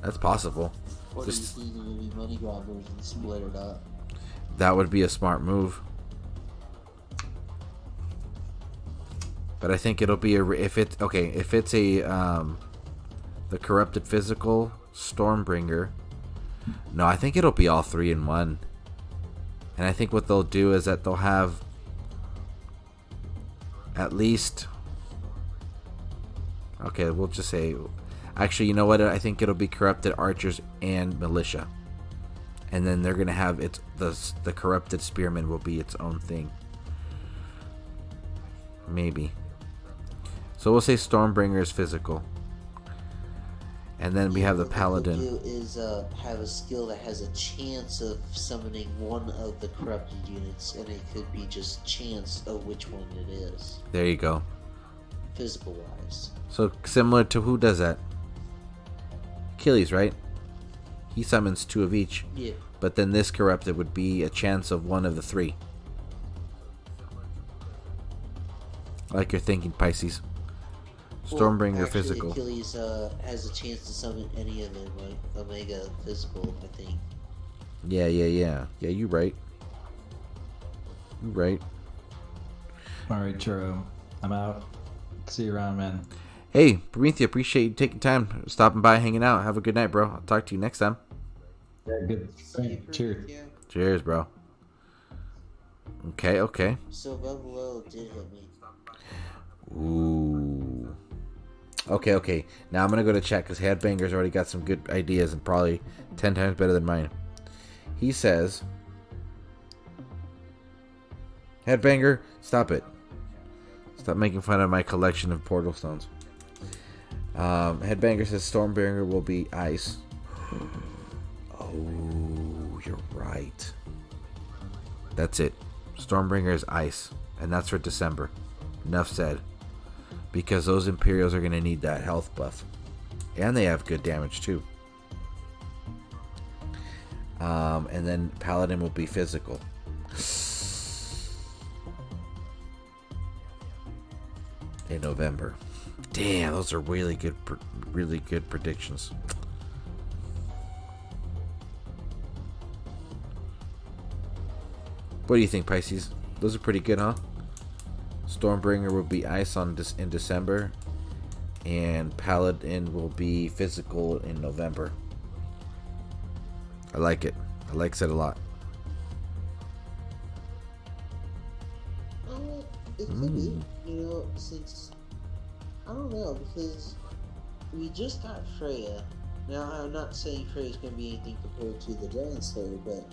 That's possible. Or do you think they're gonna be money grabbers and split it up? That would be a smart move. But I think it'll be if it's a the corrupted physical Stormbringer. No, I think it'll be all 3 in one. And I think what they'll do is that they'll have at least. Okay, we'll just say. Actually, you know what? I think it'll be corrupted archers and militia, and then they're gonna have the corrupted spearman will be its own thing. Maybe. So we'll say Stormbringer is physical, and then we have the paladin. What do is have a skill that has a chance of summoning one of the corrupted units, and it could be just chance of which one it is. There you go. Physical wise. So similar to who does that? Achilles, right? He summons 2 of each. Yeah. But then this corrupted would be a chance of one of the 3. Like you're thinking, Pisces. Stormbringer actually, physical. Achilles has a chance to summon any of them, like Omega physical, I think. Yeah. Yeah, you're right. You're right. Alright, Churro. I'm out. See you around, man. Hey, Prometheo, appreciate you taking time, stopping by, hanging out. Have a good night, bro. I'll talk to you next time. Yeah, good. Cheers. Yeah. Cheers, bro. Okay. So Buffalo did hit me. Ooh. Okay. Now I'm going to go to chat because Headbanger's already got some good ideas and probably 10 times better than mine. He says, Headbanger, stop it. Stop making fun of my collection of portal stones. Headbanger says Stormbringer will be ice. Oh, you're right. That's it. Stormbringer is ice. And that's for December. Enough said. Because those Imperials are going to need that health buff. And they have good damage too. And then Paladin will be physical. In November. Damn, those are really good predictions. What do you think, Pisces? Those are pretty good, huh? Stormbringer will be ice in December, and Paladin will be physical in November. I like it. I like it a lot. It could be, since I don't know, because we just got Freya. Now, I'm not saying Freya's going to be anything compared to the Dragon Slayer, but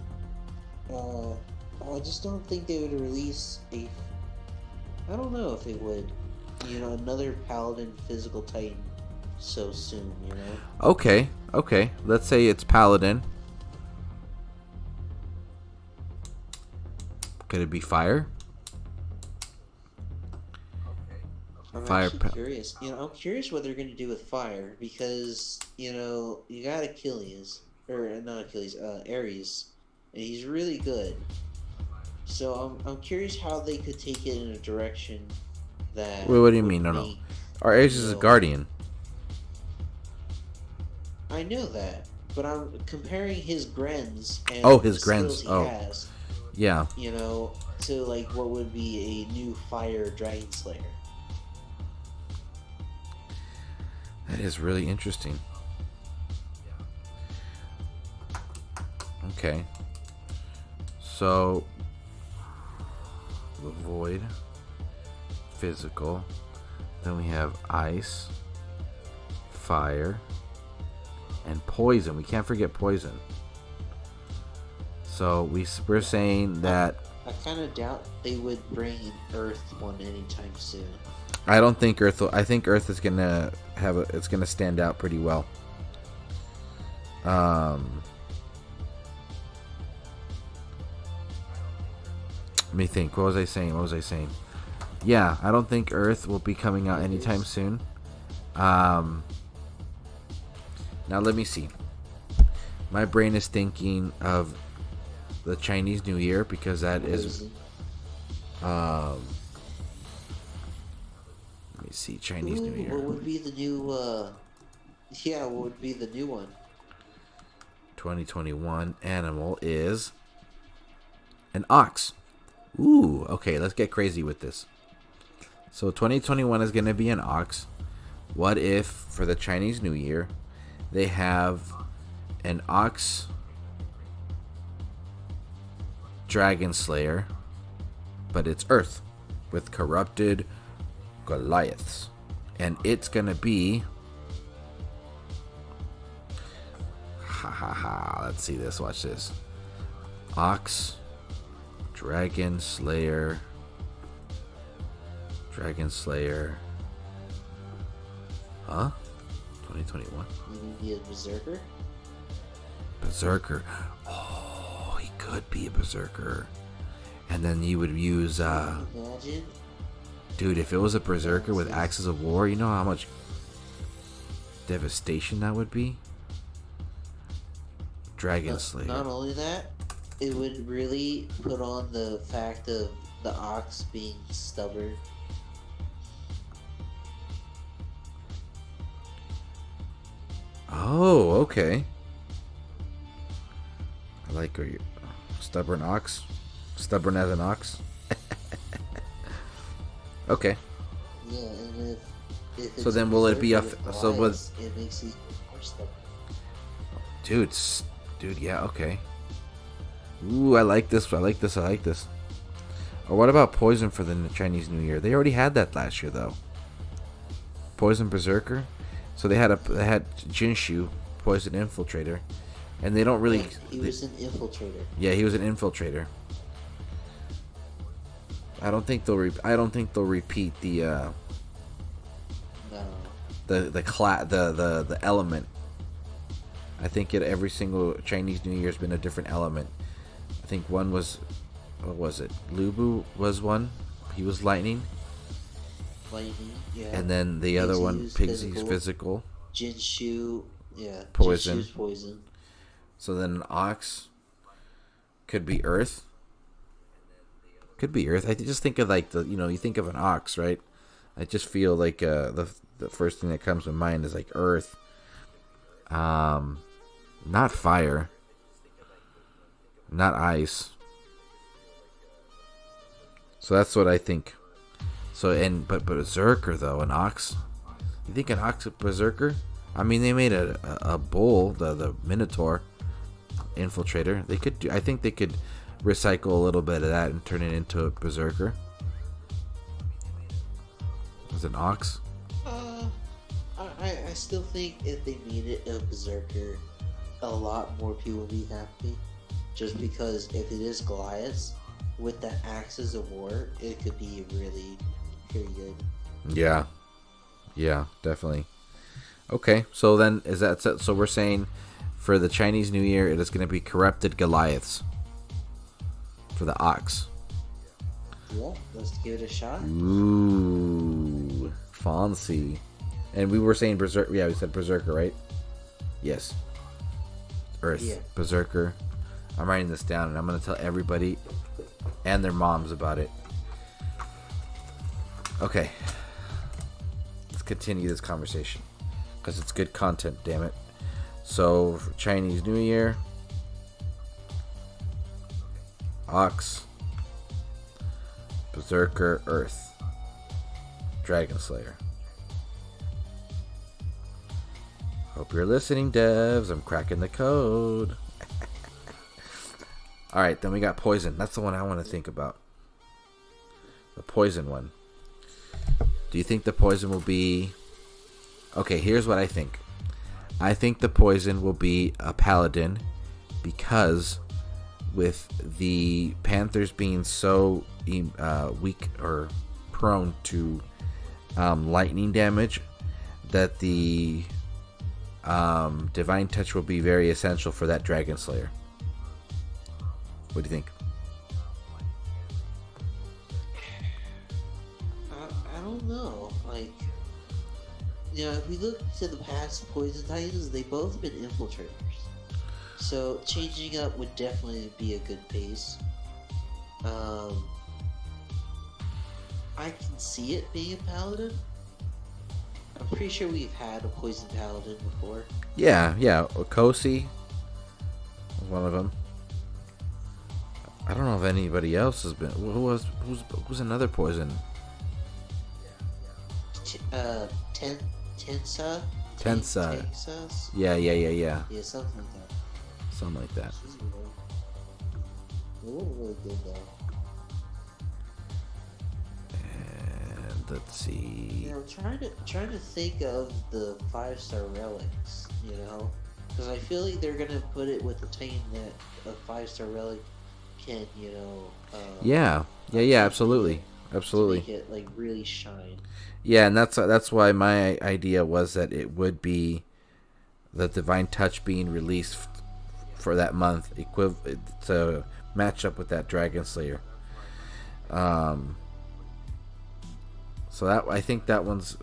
I just don't think they would release I don't know if they would. Another Paladin physical Titan so soon. Okay. Let's say it's Paladin. Could it be fire? I'm Fire actually curious. I'm curious what they're going to do with fire because you got Achilles or not Achilles, Ares, and he's really good. So I'm curious how they could take it in a direction that. Wait, what do you mean? No. Our Ares is a guardian. I know that, but I'm comparing his Grens and his the Grens. skills he has, Yeah. To like what would be a new fire Dragon Slayer. That is really interesting. Okay. So the void, physical. Then we have ice, fire, and poison. We can't forget poison. So we're saying that I kind of doubt they would bring an Earth one anytime soon. I don't think Earth. I think Earth is gonna it's gonna stand out pretty well. Let me think. What was I saying? Yeah, I don't think Earth will be coming out anytime soon. Now let me see. My brain is thinking of the Chinese New Year because that is. Let me see, Chinese New Year. What would be the new? Yeah, what would be the new one? 2021 animal is an ox. Ooh, okay, let's get crazy with this. So 2021 is going to be an ox. What if for the Chinese New Year they have an ox dragon slayer, but it's Earth with corrupted Goliaths, and it's going to be let's see this. Watch this. Ox, Dragon Slayer. Huh? 2021. You mean be a berserker? Berserker. Oh, he could be a berserker. And then you would use. Imagine. Dude, if it was a berserker with axes of war, you know how much devastation that would be. Dragon Slayer. Not only that, it would really put on the fact of the ox being stubborn. Oh, okay. I like your stubborn ox. Stubborn as an ox. Okay. Yeah, and if so then will it be a so was it makes it more stubborn. Dude, yeah, okay. Ooh, I like this. Or what about poison for the Chinese New Year? They already had that last year though. Poison Berserker. So they had Jinshu, Poison Infiltrator, and they don't really. Yeah, he was an infiltrator. Yeah, he was an infiltrator. I don't think they'll repeat the No. the element. I think every single Chinese New Year's been a different element. I think one was, what was it? Lubu was one. He was lightning. Lightning, yeah. And then the other one, Pigsy's physical. Jinshu, yeah. Poison. Jinshu's poison. So then an ox could be earth. Could be earth. I just think of like you think of an ox, right? I just feel like the first thing that comes to mind is like earth. Not fire. Not ice. So that's what I think. So but berserker though, an ox. You think an ox is berserker? I mean, they made a bull, the Minotaur infiltrator. They could I think they could recycle a little bit of that and turn it into a berserker. As an ox. I still think if they made it a berserker, a lot more people would be happy. Just because if it is Goliaths with the axes of war, it could be really very good. Yeah, definitely. Okay, so then is that so? We're saying for the Chinese New Year, it is going to be corrupted Goliaths for the ox. Yeah, let's give it a shot. Ooh, fancy. And we were saying berserker. Yeah, we said berserker, right? Yes. Earth. Yeah. Berserker. I'm writing this down, and I'm going to tell everybody and their moms about it. Okay. Let's continue this conversation. Because it's good content, damn it. So, for Chinese New Year. Ox. Berserker, Earth. Dragon Slayer. Hope you're listening, devs. I'm cracking the code. Alright, then we got poison. That's the one I want to think about. The poison one. Do you think the poison will be... Okay, here's what I think. I think the poison will be a paladin because with the Panthers being so weak or prone to lightning damage, that the Divine Touch will be very essential for that Dragon Slayer. What do you think? I don't know. Like, you know, if we look to the past Poison Titans, they both have been infiltrators. So changing up would definitely be a good pace. I can see it being a paladin. I'm pretty sure we've had a poison paladin before. Yeah. Okosi was one of them. I don't know if anybody else has been. Who's another poison? Tensa. Tensa. Yeah. Yeah, something like that. Something like that. They weren't really good though. And let's see. You know, trying to think of the 5-star relics. You know, because I feel like they're gonna put it with the Titan that a 5-star relic can. You know. Yeah. Absolutely. To make it like really shine. Yeah, and that's why my idea was that it would be the Divine Touch being released for that month, to match up with that Dragon Slayer. So that, I think that one's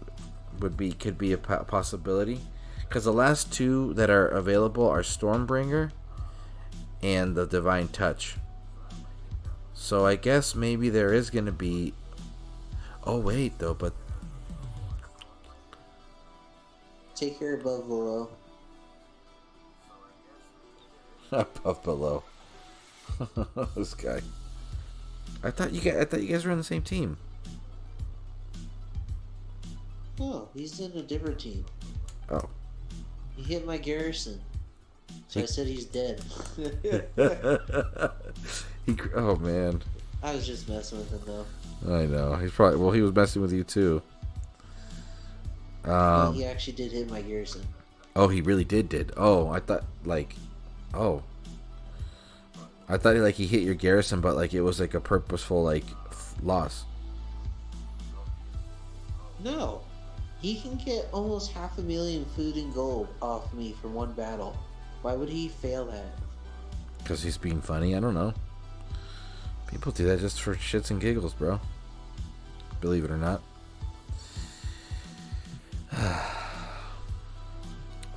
could be a possibility, because the last two that are available are Stormbringer and the Divine Touch. So I guess maybe there is going to be. Oh wait, though, but take care above below. Above below. This guy. I thought you guys were on the same team. No, he's in a different team. Oh. He hit my garrison, so I said he's dead. Oh man. I was just messing with him though. I know. He was messing with you too. He actually did hit my garrison. Oh, he really did. Oh, I thought he hit your garrison, but like it was like a purposeful loss. No, he can get almost 500,000 food and gold off me for one battle. Why would he fail that? Because he's being funny. I don't know. People do that just for shits and giggles, bro. Believe it or not.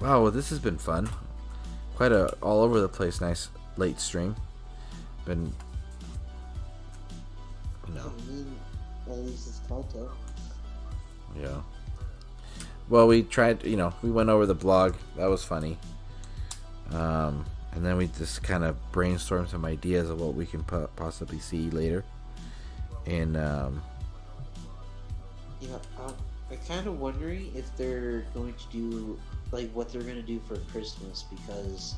Wow, well, this has been fun. Quite a all over the place nice late stream. Been, you know. At least it's content. Yeah. Well, we tried, we went over the blog. That was funny. And then we just kind of brainstormed some ideas of what we can possibly see later. And, yeah, I'm kind of wondering if they're going to do, what they're going to do for Christmas, because,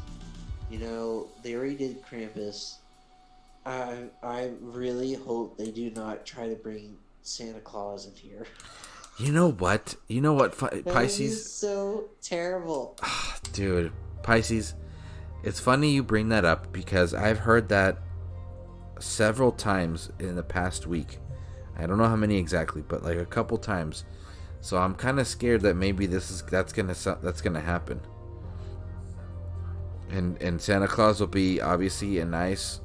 they already did Krampus. I really hope they do not try to bring Santa Claus in here. You know what? Pisces? That is so terrible. Dude, Pisces, it's funny you bring that up, because I've heard that several times in the past week. I don't know how many exactly, but like a couple times. So I'm kind of scared that maybe that's gonna happen. And Santa Claus will be obviously a nice.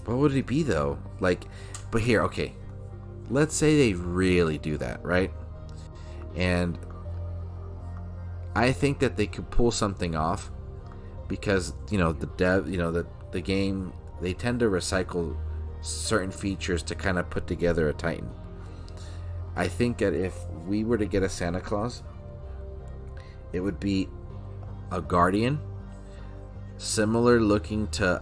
What would he be though? But here, okay. Let's say they really do that, right? And I think that they could pull something off, because the game, they tend to recycle certain features to kind of put together a Titan. I think that if we were to get a Santa Claus, it would be a Guardian, similar looking to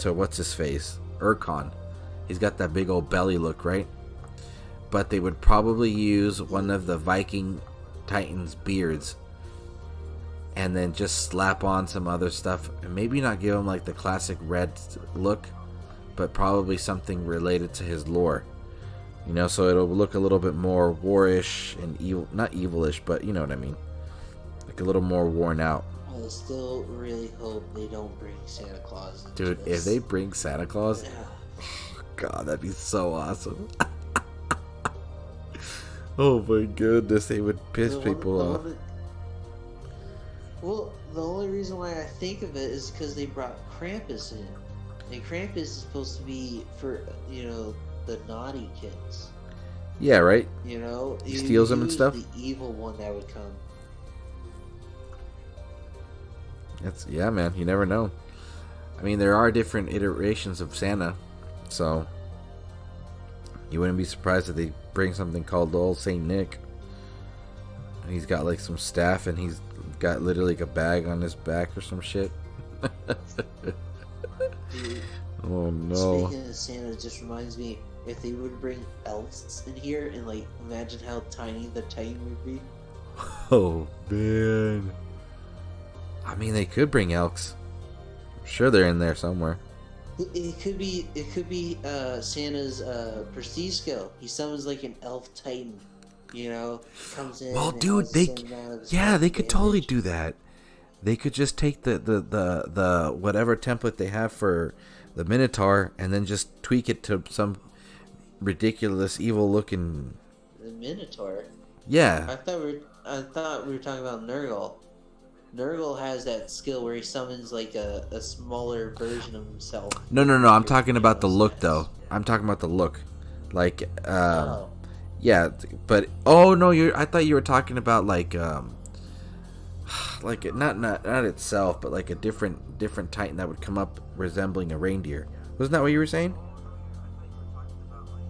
what's his face, Urkon. He's got that big old belly look, right? But they would probably use one of the Viking Titans' beards, and then just slap on some other stuff, and maybe not give him the classic red look, but probably something related to his lore. So it'll look a little bit more warish and evil, not evilish, but you know what I mean. A little more worn out. I still really hope they don't bring Santa Claus into Dude, this. if they bring Santa Claus, Yeah. God, that'd be so awesome. Oh my goodness, they would piss people off. Well, the only reason why I think of it is because they brought Krampus in. And Krampus is supposed to be for, the naughty kids. Yeah, right. You know, He steals them and was stuff. the evil one that would come. Yeah, man. You never know. I mean, there are different iterations of Santa, so you wouldn't be surprised if they bring something called the Old Saint Nick. And he's got like some staff, and he's got literally like a bag on his back or some shit. Dude, Oh no! speaking of Santa, it just reminds me if they would bring elves in here and like imagine how tiny the Titan would be. Oh man! I mean, they could bring elks. I'm sure they're in there somewhere. It could be Santa's prestige skill. He summons like an elf Titan. You know, comes in. Well, and dude, has they some amount of they could totally damage. do that. They could just take the whatever template they have for the Minotaur and then just tweak it to some ridiculous evil looking. The Minotaur. Yeah. I thought we were talking about Nurgle. Nurgle has that skill where he summons like a smaller version of himself. No. I'm talking about the look though. I'm talking about the look, like Oh. yeah. But oh no, I thought you were talking about like like not itself, but like a different Titan that would come up resembling a reindeer. Wasn't that what you were saying?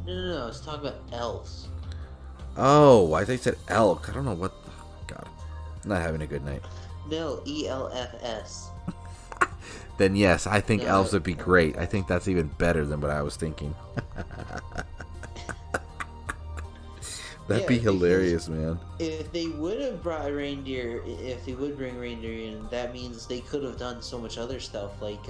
No. I was talking about elves. Oh, I thought you said elk. I don't know what. God, I'm not having a good night. No, ELFS. Then yes, I think No, elves would be great. I think that's even better than what I was thinking. That'd Yeah, be because hilarious, man. If they would have brought reindeer, if they would bring reindeer in, that means they could have done so much other stuff, like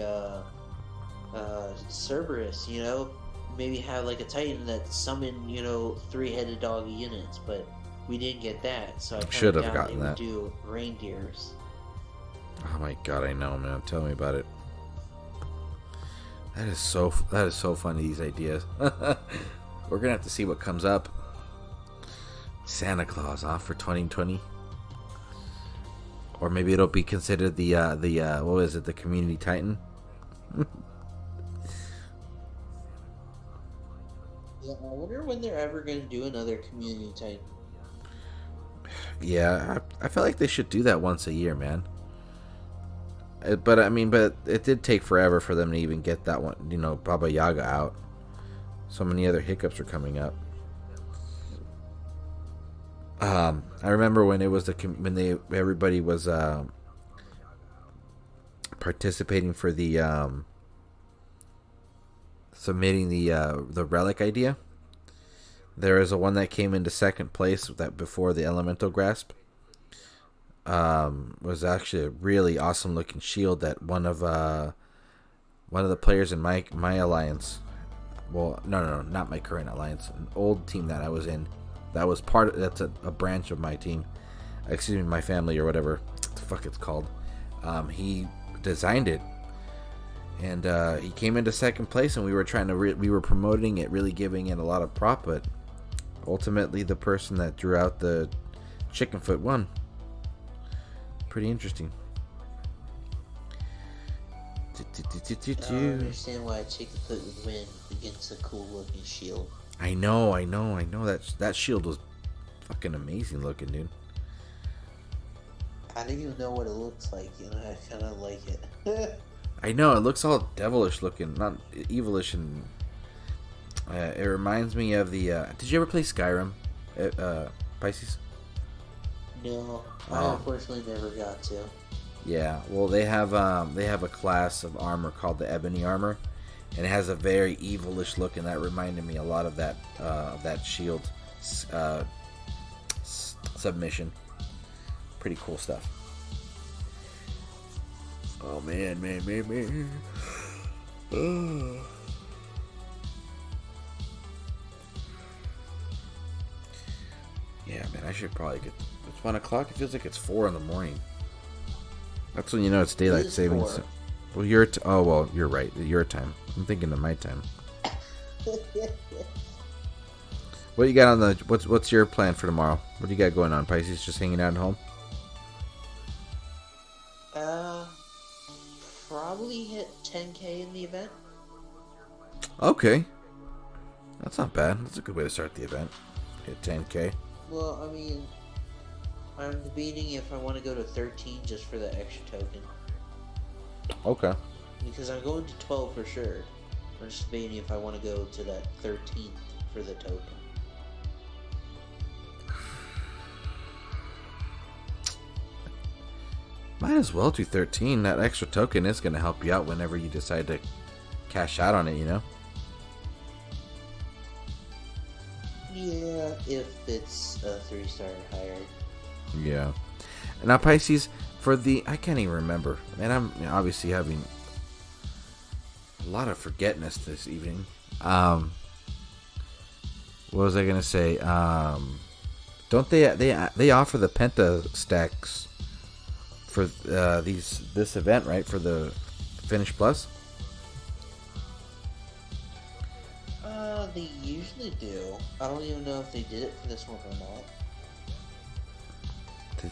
Cerberus, you know? Maybe have like a Titan that summoned, you know, 3-headed dog units, but we didn't get that, so I kinda Should have doubt gotten they would that. do reindeers. Oh my god, I know, man. Tell me about it. That is so funny, these ideas. We're gonna have to see what comes up. Santa Claus off for 2020, or maybe it'll be considered the what is it, the Community Titan. Yeah, I wonder when they're ever going to do another community Titan. Yeah, I feel like they should do that once a year, man. But it did take forever for them to even get that one, you know, Baba Yaga out. So many other hiccups are coming up. I remember when it was everybody was participating for the submitting the relic idea. There is a one that came into second place that before the elemental grasp. Was actually a really awesome looking shield that one of the players in my alliance. Well, no, not my current alliance. An old team that I was in. That was that's a branch of my team. Excuse me, my family or whatever the fuck it's called. He designed it, and he came into second place, and we were trying to we were promoting it, really giving it a lot of prop, but ultimately the person that drew out the chicken foot won. Pretty interesting. I don't understand why Chickenfoot would win against a cool looking shield. I know. That shield was fucking amazing looking, dude. I don't even know what it looks like, you know, I kind of like it. I know, it looks all devilish looking, not evilish, and it reminds me of the. Did you ever play Skyrim, Pisces? No, Oh. I unfortunately never got to. Yeah, well, they have a class of armor called the Ebony Armor, and it has a very evilish look, and that reminded me a lot of that shield submission. Pretty cool stuff. Oh man. Yeah, man, I should probably get. It's 1 o'clock. It feels like it's 4 in the morning. That's when you know it's daylight It is savings. 4. Well, you're right. Your time. I'm thinking of my time. What you got on the? What's your plan for tomorrow? What do you got going on, Pisces? Just hanging out at home? Probably hit 10K in the event. Okay, that's not bad. That's a good way to start the event. Hit 10K. Well, I mean, I'm debating if I want to go to 13 just for the extra token. Okay. Because I'm going to 12 for sure. I'm just debating if I want to go to that 13th for the token. Might as well do 13. That extra token is going to help you out whenever you decide to cash out on it, you know? Yeah, if it's a 3-star or higher. Yeah. Now, Pisces, for the... I can't even remember. And I'm obviously having a lot of forgetness this evening. What was I going to say? Don't they offer the Penta stacks for this event, right? For the Finish Plus? They usually do. I don't even know if they did it for this one or not.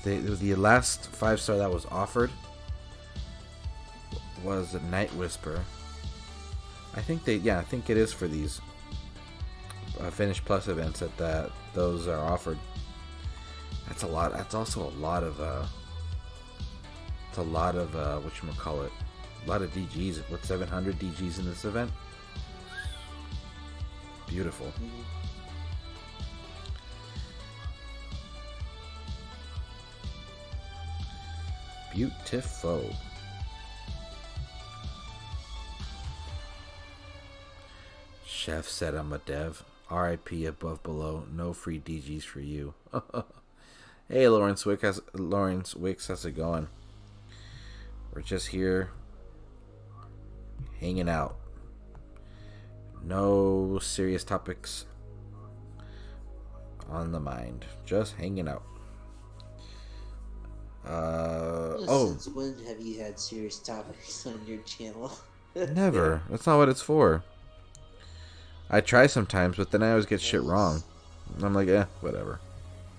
The last 5-star that was offered was a Night Whisper. I think I think it is for these Finish Plus events that those are offered. That's a lot. That's also a lot of it's a lot of whatchamacallit, a lot of DGs. What, 700 DGs in this event? Beautiful. Beautiful. Chef said I'm a dev. RIP above below. No free DGs for you. Hey, Lawrence Wicks, how's it going? We're just here hanging out. No serious topics on the mind. Just hanging out. Since when have you had serious topics on your channel? Never. That's not what it's for. I try sometimes, but then I always get shit wrong. I'm like, whatever.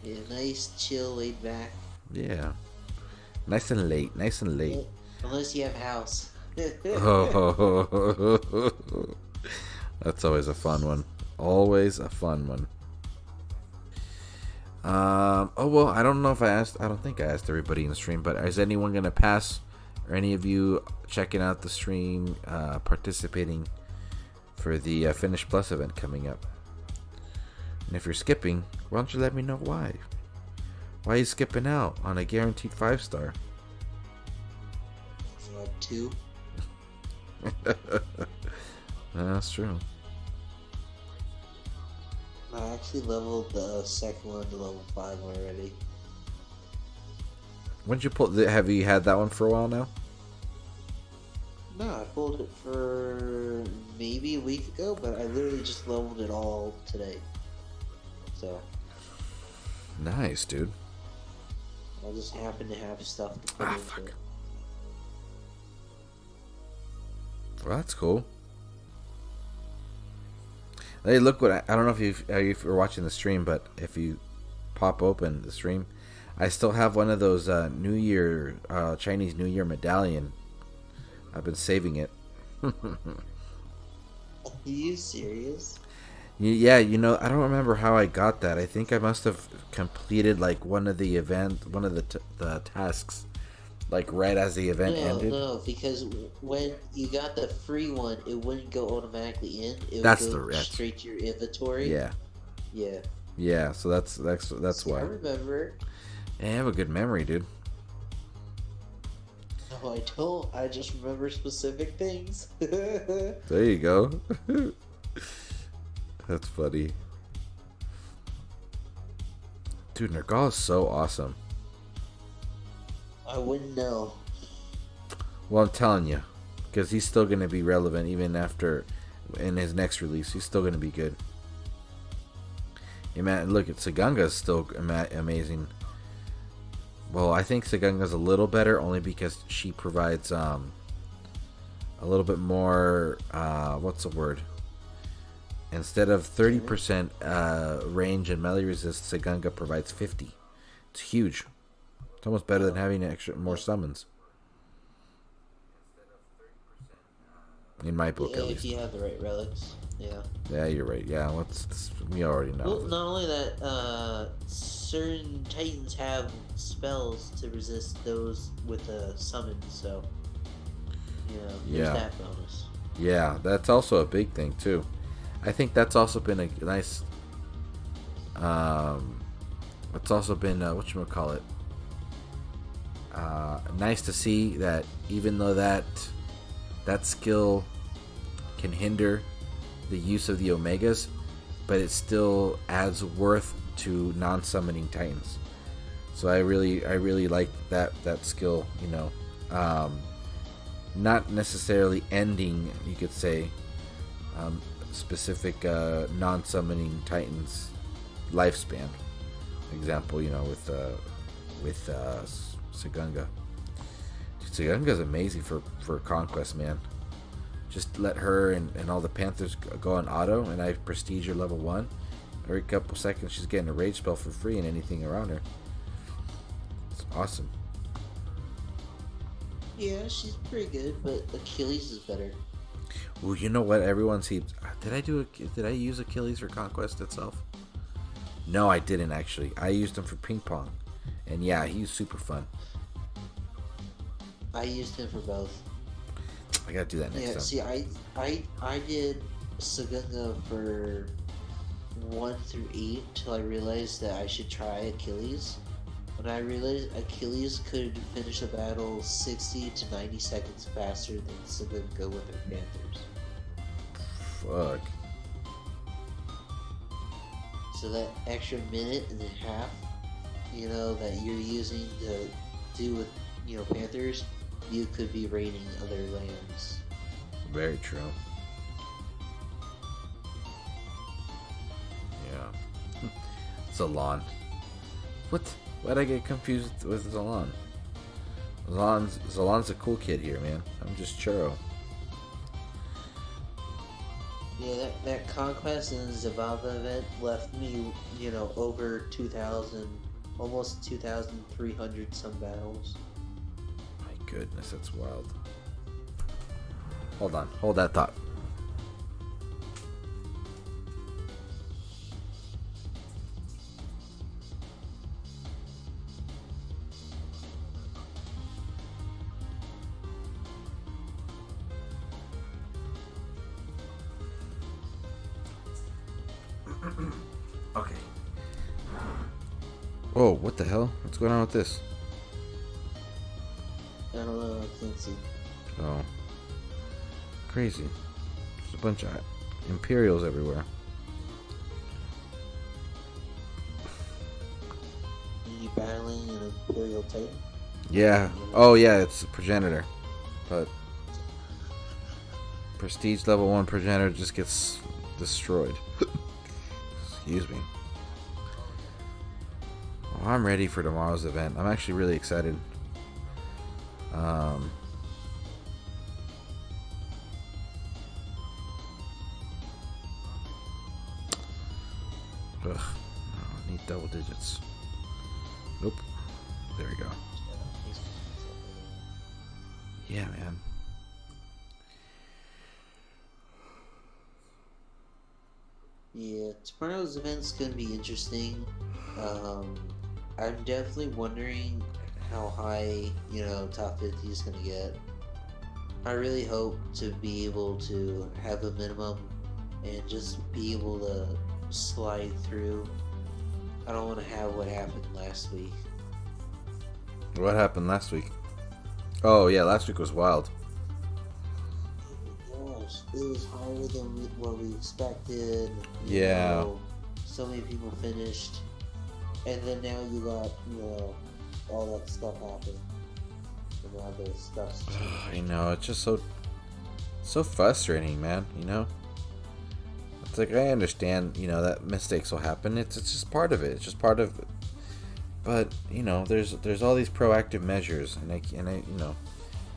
Yeah, nice, chill, laid back. Yeah. Nice and late. Unless you have a house. That's always a fun one. Always a fun one. Well, I don't know if I don't think I asked everybody in the stream, but is anyone going to pass, or any of you checking out the stream, participating for the Finish Plus event coming up? And if you're skipping, why don't you let me know why? Why are you skipping out on a guaranteed 5-star? 2. That's true. I actually leveled the second one to level 5 already. When did you pull? Have you had that one for a while now? No, I pulled it for maybe a week ago, but I literally just leveled it all today. So. Nice, dude. I just happen to have stuff to put into it. Well, that's cool. Hey, look what I don't know if you're watching the stream, but if you pop open the stream, I still have one of those New Year Chinese New Year medallion. I've been saving it. Are you serious? Yeah, I don't remember how I got that. I think I must have completed like one of the tasks, like right as the event ended. No, because when you got the free one, it wouldn't go automatically in. It That's would go straight to your inventory. Yeah. Yeah. Yeah. So that's why. I remember. Yeah, I have a good memory, dude. No, I don't. I just remember specific things. There you go. That's funny. Dude, Nergal is so awesome. I wouldn't know. Well, I'm telling you. Because he's still going to be relevant even after, in his next release. He's still going to be good. Yeah, man, look, Sagunga is still amazing. Well, I think Sagunga's a little better only because she provides a little bit more, what's the word? Instead of 30% range and melee resist, Sagunga provides 50. It's huge. It's almost better than having more summons. In my book, Yeah, at if least. you have the right relics. Yeah. Yeah, you're right. Yeah, we already know. Well, not only that, certain titans have spells to resist those with a summon, so there's that bonus. Yeah, that's also a big thing too. I think that's also been a nice. It's also been whatchamacallit. Nice to see that even though that skill can hinder the use of the Omegas, but it still adds worth to non-summoning Titans. So I really like that skill. Not necessarily ending, you could say, specific non-summoning Titans lifespan. Example, with Sagunga. Dude, Sagunga's amazing for conquest, man. Just let her and all the Panthers go on auto, and I prestige her level 1. Every couple seconds, she's getting a rage spell for free and anything around her. It's awesome. Yeah, she's pretty good, but Achilles is better. Ooh, you know what? Everyone seems. Did I use Achilles for conquest itself? No, I didn't actually. I used him for ping pong, and yeah, he's super fun. I used him for both. I gotta do that next time. See, I did Sagunga for 1 through 8 till I realized that I should try Achilles. When I realized Achilles could finish a battle 60 to 90 seconds faster than Sagunga with her Panthers. Fuck. So that extra minute and a half, that you're using to do with, Panthers, you could be raiding other lands. Very true. Yeah. ZALON. What? Why'd I get confused with ZALON? ZALON's a cool kid here, man. I'm just Churro. Yeah, that Conquest and Zabava event left me, over 2,000, almost 2,300 some battles. My goodness, that's wild. Hold on. Hold that thought. Okay. Oh, what the hell? What's going on with this? I don't know, I can't see. Oh. Crazy. There's a bunch of Imperials everywhere. Are you battling an Imperial Titan? Yeah. Oh, yeah, it's a Progenitor. But Prestige level 1 Progenitor just gets destroyed. Excuse me. Well, I'm ready for tomorrow's event. I'm actually really excited. Ugh. I need double digits. Nope. There we go. Yeah, man. Yeah, tomorrow's event's gonna be interesting. I'm definitely wondering how high, top 50 is gonna get. I really hope to be able to have a minimum and just be able to slide through. I don't want to have what happened last week. What happened last week? Oh, yeah, last week was wild. Gosh, it was harder than what we expected. Yeah. So many people finished. And then now you got, all that stuff happened. And now the stuff's I know, it's just so frustrating, man, It's like, I understand, that mistakes will happen. It's just part of it. It's just part of it. But, there's all these proactive measures, and I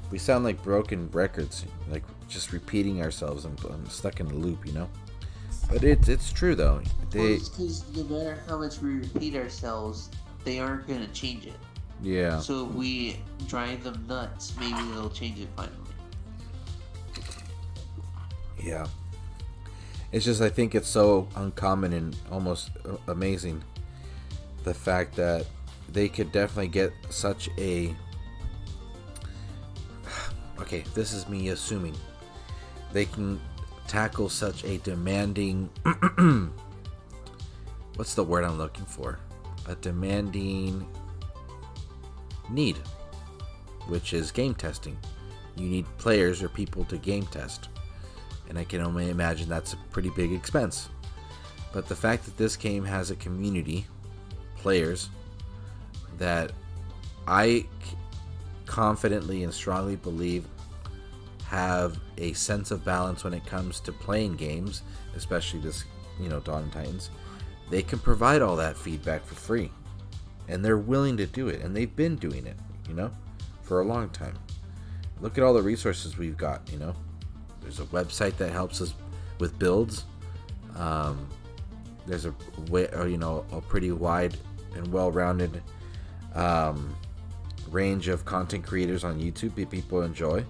we sound like broken records, like just repeating ourselves and stuck in a loop, But it's true though. Because no matter how much we repeat ourselves, they aren't gonna change it. Yeah. So if we drive them nuts, maybe they'll change it finally. Yeah. It's just, I think it's so uncommon and almost amazing, the fact that they could definitely get such a... Okay, this is me assuming. They can tackle such a demanding... What's the word I'm looking for? A demanding need, which is game testing. You need players or people to game test. And I can only imagine that's a pretty big expense. But the fact that this game has a community, players, that I confidently and strongly believe have a sense of balance when it comes to playing games, especially this, Dawn of Titans, they can provide all that feedback for free. And they're willing to do it. And they've been doing it, for a long time. Look at all the resources we've got, There's a website that helps us with builds. There's a pretty wide and well-rounded range of content creators on YouTube that people enjoy.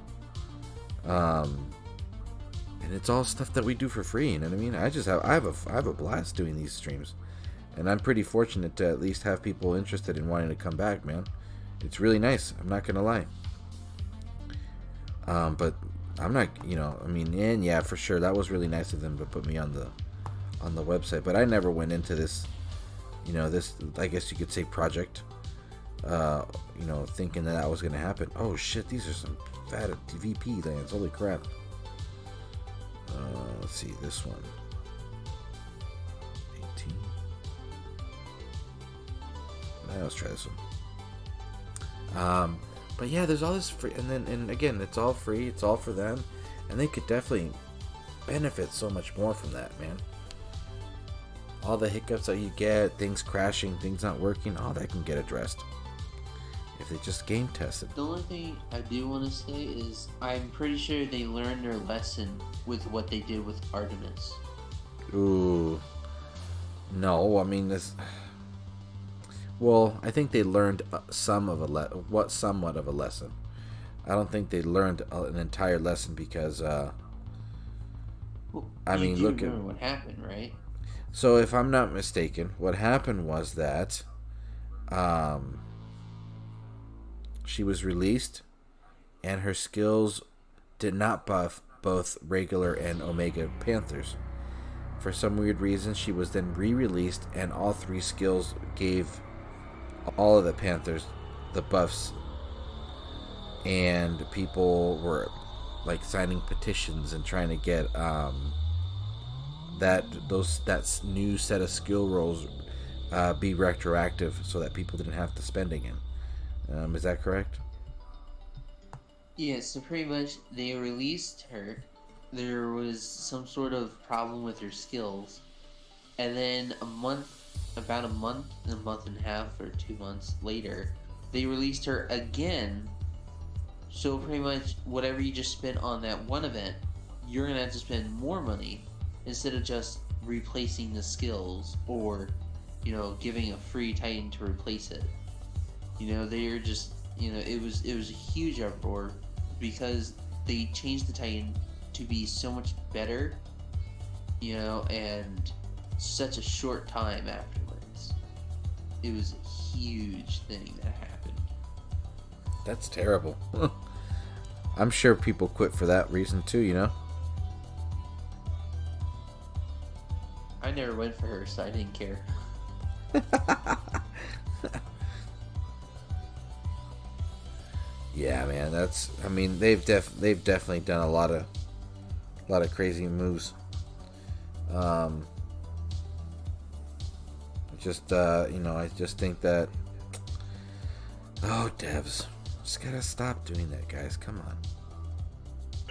And it's all stuff that we do for free. You know what I mean? I have a blast doing these streams, and I'm pretty fortunate to at least have people interested in wanting to come back, man. It's really nice. I'm not gonna lie. But I'm not, and yeah, for sure, that was really nice of them to put me on the website. But I never went into this, this, I guess you could say, project, thinking that was gonna happen. Oh shit, these are some fat VP lands. Holy crap. Let's see this one. 18. Let's try this one. But yeah, there's all this free, and again, it's all free. It's all for them, and they could definitely benefit so much more from that, man. All the hiccups that you get, things crashing, things not working, all that can get addressed if they just game test it. The only thing I do want to say is I'm pretty sure they learned their lesson with what they did with Artemis. Ooh, no, I mean this. Well, I think they learned somewhat of a lesson. I don't think they learned an entire lesson because, well, look at what happened, right? So, if I'm not mistaken, what happened was that, she was released, and her skills did not buff both regular and Omega Panthers. For some weird reason, she was then re-released, and all three skills gave all of the Panthers the buffs, and people were like signing petitions and trying to get that new set of skill rolls be retroactive so that people didn't have to spend again. Is that correct? Yeah, so pretty much they released her. There was some sort of problem with her skills, and then about a month and a half or 2 months later, they released her again. So pretty much whatever you just spent on that one event, you're gonna have to spend more money instead of just replacing the skills or, giving a free Titan to replace it. They were just, it was a huge uproar because they changed the Titan to be so much better, and such a short time afterwards. It was a huge thing that happened. That's terrible. I'm sure people quit for that reason too, I never went for her, so I didn't care. Yeah, man, they've definitely done a lot of crazy moves. I just think that, devs, just gotta stop doing that, guys. Come on.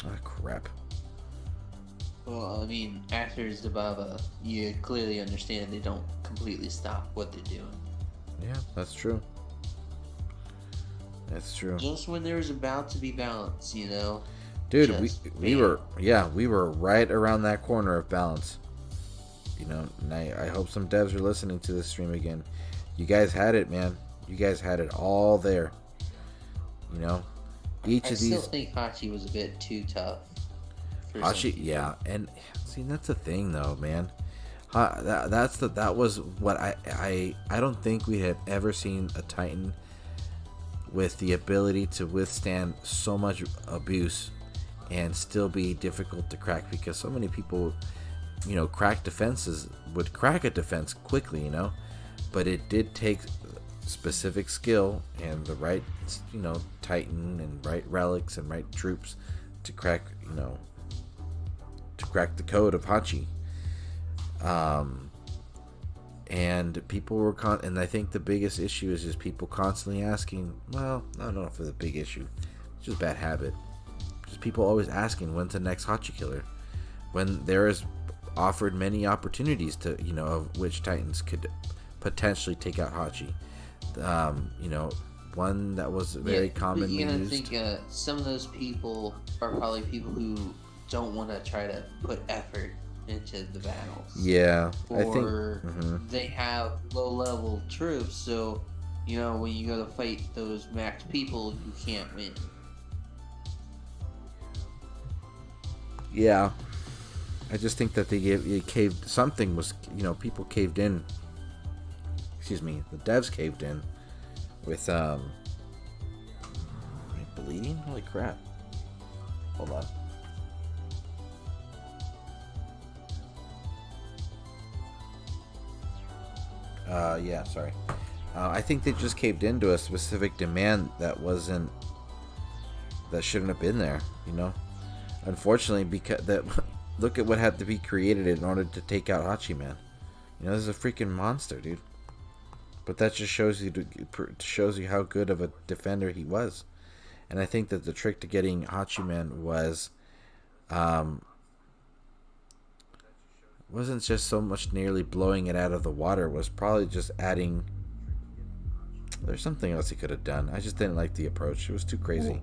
Ah, crap. Well, after Zababa, you clearly understand they don't completely stop what they're doing. Yeah, that's true. That's true. Just when there was about to be balance, Dude, we were right around that corner of balance. And I hope some devs are listening to this stream again. You guys had it, man. You guys had it all there. I still think Hachi was a bit too tough Hachi, yeah, and see that's the thing though, man. That was what I don't think we had ever seen a Titan with the ability to withstand so much abuse and still be difficult to crack, because so many people, crack defenses would crack a defense quickly, but it did take specific skill and the right, Titan and right relics and right troops to crack, to crack the code of Hachi. And people were and I think the biggest issue is just people constantly asking, well, I don't know if it's a big issue, it's just a bad habit. Just people always asking, when's the next Hachi killer? When there is offered many opportunities to, of which Titans could potentially take out Hachi. One that was very commonly used. I think some of those people are probably people who don't want to try to put effort into the battles. Yeah, or I think they have low-level troops, so when you go to fight those max people, you can't win. Yeah, I just think that they caved. Something was, people caved in. Excuse me, the devs caved in with am I bleeding? Holy crap! Hold on. Yeah, sorry. I think they just caved into a specific demand that shouldn't have been there, Unfortunately, because look at what had to be created in order to take out Hachi, man. This is a freaking monster, dude. But that just shows you how good of a defender he was. And I think that the trick to getting Hachi Man wasn't just so much nearly blowing it out of the water, was probably just adding. There's something else he could have done. I just didn't like the approach. It was too crazy.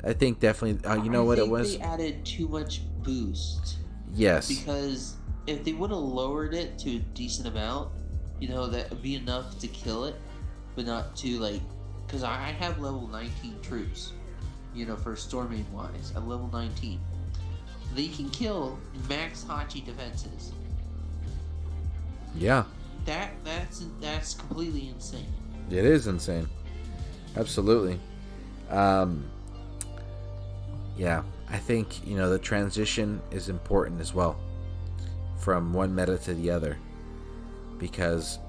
I think definitely. It was? They added too much boost. Yes. Because if they would have lowered it to a decent amount, that would be enough to kill it, but not to because I have level 19 troops, for storming wise, at level 19. They can kill max Hachi defenses. Yeah. That's completely insane. It is insane. Absolutely. Yeah, I think, the transition is important as well from one meta to the other, because,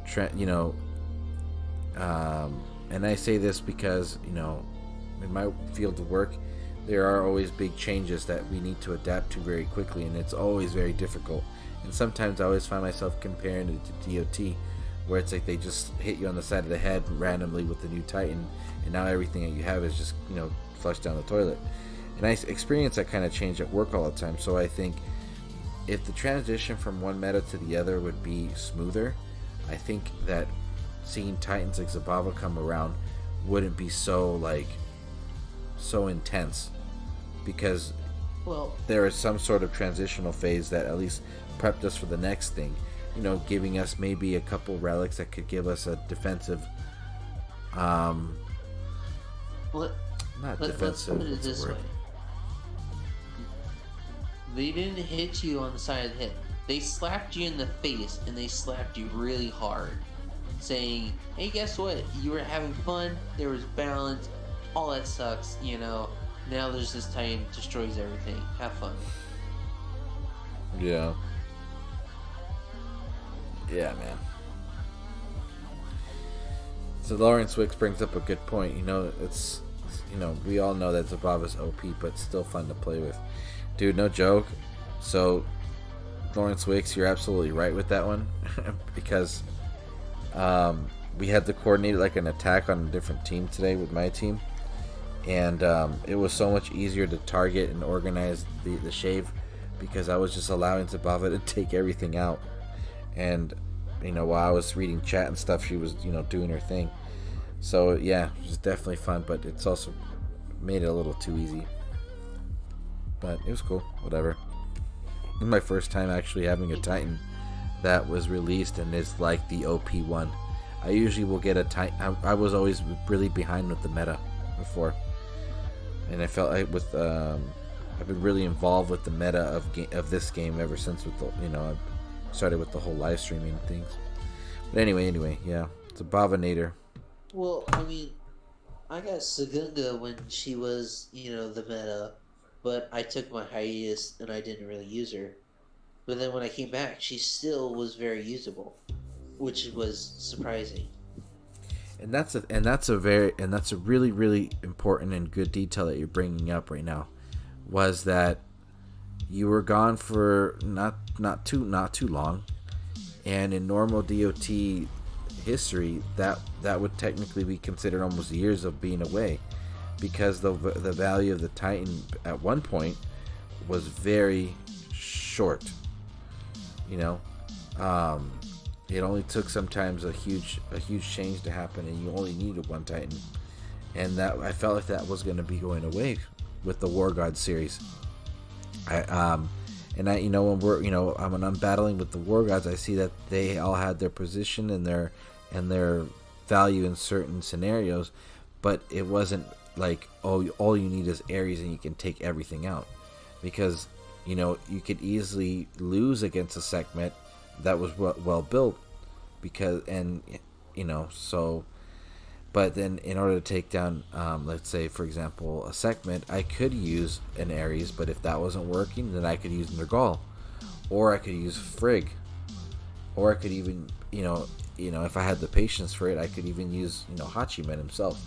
and I say this because, in my field of work, there are always big changes that we need to adapt to very quickly, and it's always very difficult. And sometimes I always find myself comparing it to DOT, where it's like they just hit you on the side of the head randomly with the new Titan, and now everything that you have is just, flushed down the toilet. And I experience that kind of change at work all the time, so I think if the transition from one meta to the other would be smoother, I think that seeing Titans like Zabava come around wouldn't be so intense, because there is some sort of transitional phase that at least prepped us for the next thing, giving us maybe a couple relics that could give us a defensive not defensive, let's put it this way. They didn't hit you on the side of the head. They slapped you in the face, and they slapped you really hard, saying, hey, guess what? You were having fun, there was balance, all that sucks, now there's this Titan, destroys everything, have fun. Yeah, man. So Lawrence Wicks brings up a good point. It's we all know that Zabava's OP, but it's still fun to play with. Dude, no joke. So Lawrence Wicks, you're absolutely right with that one. Because we had to coordinate an attack on a different team today with my team, and it was so much easier to target and organize the shave, because I was just allowing Zabava to take everything out. And while I was reading chat and stuff, she was doing her thing. So yeah, it was definitely fun, but it's also made it a little too easy. But it was cool, whatever. This is my first time actually having a Titan that was released and is like the OP one. I usually will get a Titan. I was always really behind with the meta before, and I felt like with I've been really involved with the meta of this game ever since with the, I started with the whole live streaming things. But anyway, yeah, it's a Bavanator. Well, I mean, I got Sagunga when she was, the meta, but I took my hiatus and I didn't really use her. But then when I came back, she still was very usable, which was surprising. And that's a really, really important and good detail that you're bringing up right now, was that you were gone for not too long, and in normal DOT history, that would technically be considered almost years of being away, because the value of the Titan at one point was very short. It only took sometimes a huge change to happen, and you only needed one Titan, and that I felt like that was going to be going away with the War God series. When I'm battling with the War Gods, I see that they all had their position and their value in certain scenarios, but it wasn't like, oh, all you need is Ares and you can take everything out, because you could easily lose against a Sekhmet that was well built, but then in order to take down, let's say for example a Sekhmet, I could use an Ares, but if that wasn't working, then I could use Nergal, or I could use Frigg, or I could even, if I had the patience for it, I could even use, Hachiman himself.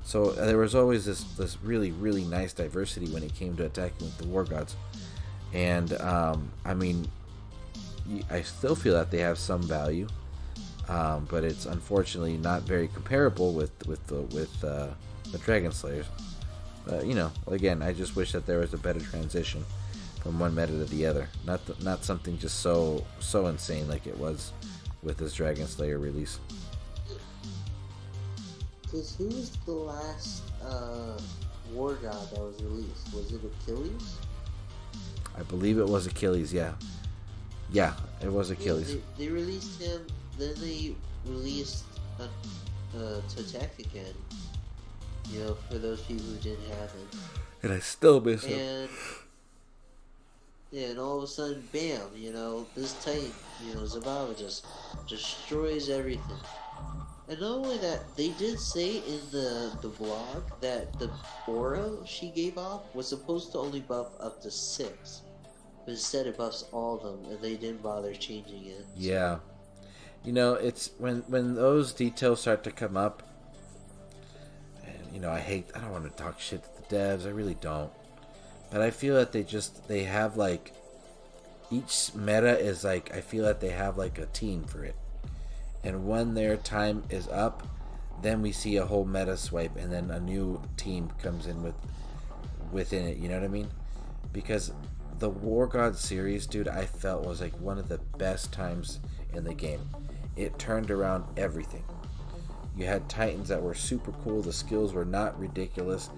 So there was always this really, really nice diversity when it came to attacking with the War Gods. And I still feel that they have some value, but it's unfortunately not very comparable with the Dragon Slayers. Again, I just wish that there was a better transition from one meta to the other, not something just so insane like it was with this Dragon Slayer release. Because who was the last War God that was released? Was it Achilles? I believe it was Achilles, yeah. Yeah, it was Achilles. Yeah, they released him, then they released Totek again. For those people who didn't have him. And I still miss him. And all of a sudden, bam, this Titan, Zavala just destroys everything. And not only that, they did say in the blog that the aura she gave off was supposed to only buff up to 6. But instead it buffs all of them, and they didn't bother changing it. Yeah. It's when those details start to come up, and I don't want to talk shit to the devs, I really don't. But I feel that they have like, each meta is like, I feel that they have like a team for it. And when their time is up, then we see a whole meta swipe, and then a new team comes in within it, you know what I mean? Because the War God series, dude, I felt was like one of the best times in the game. It turned around everything. You had Titans that were super cool, the skills were not ridiculous,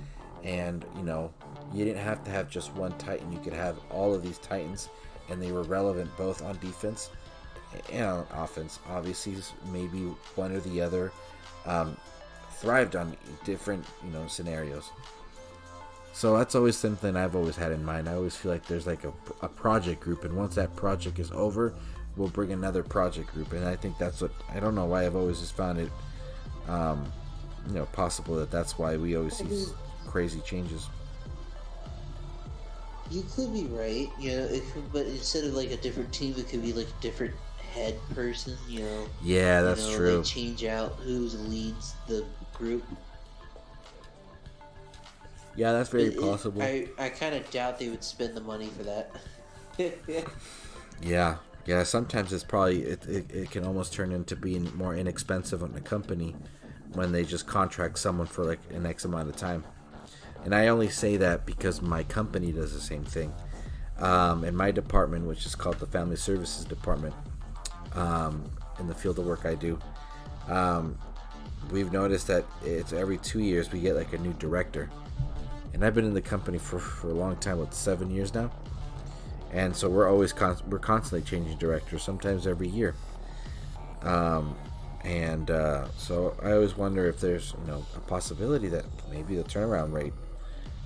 and you didn't have to have just one Titan. You could have all of these Titans, and they were relevant both on defense and on offense. Obviously, maybe one or the other thrived on different scenarios. So that's always something I've always had in mind. I always feel like there's like a project group, and once that project is over, we'll bring another project group. And I think that's what, I don't know why I've always just found it possible that's why we always see crazy changes. You could be right, but instead of like a different team, it could be like a different head person, Yeah, that's true. They change out who leads the group. Yeah, that's very possible. I kind of doubt they would spend the money for that. Yeah, sometimes it's probably, it can almost turn into being more inexpensive on the company when they just contract someone for like an X amount of time. And I only say that because my company does the same thing. In my department, which is called the Family Services Department, in the field of work I do, we've noticed that it's every 2 years we get like a new director. And I've been in the company for a long time, 7 years now. And so we're always we're constantly changing directors, sometimes every year. So I always wonder if there's a possibility that maybe the turnaround rate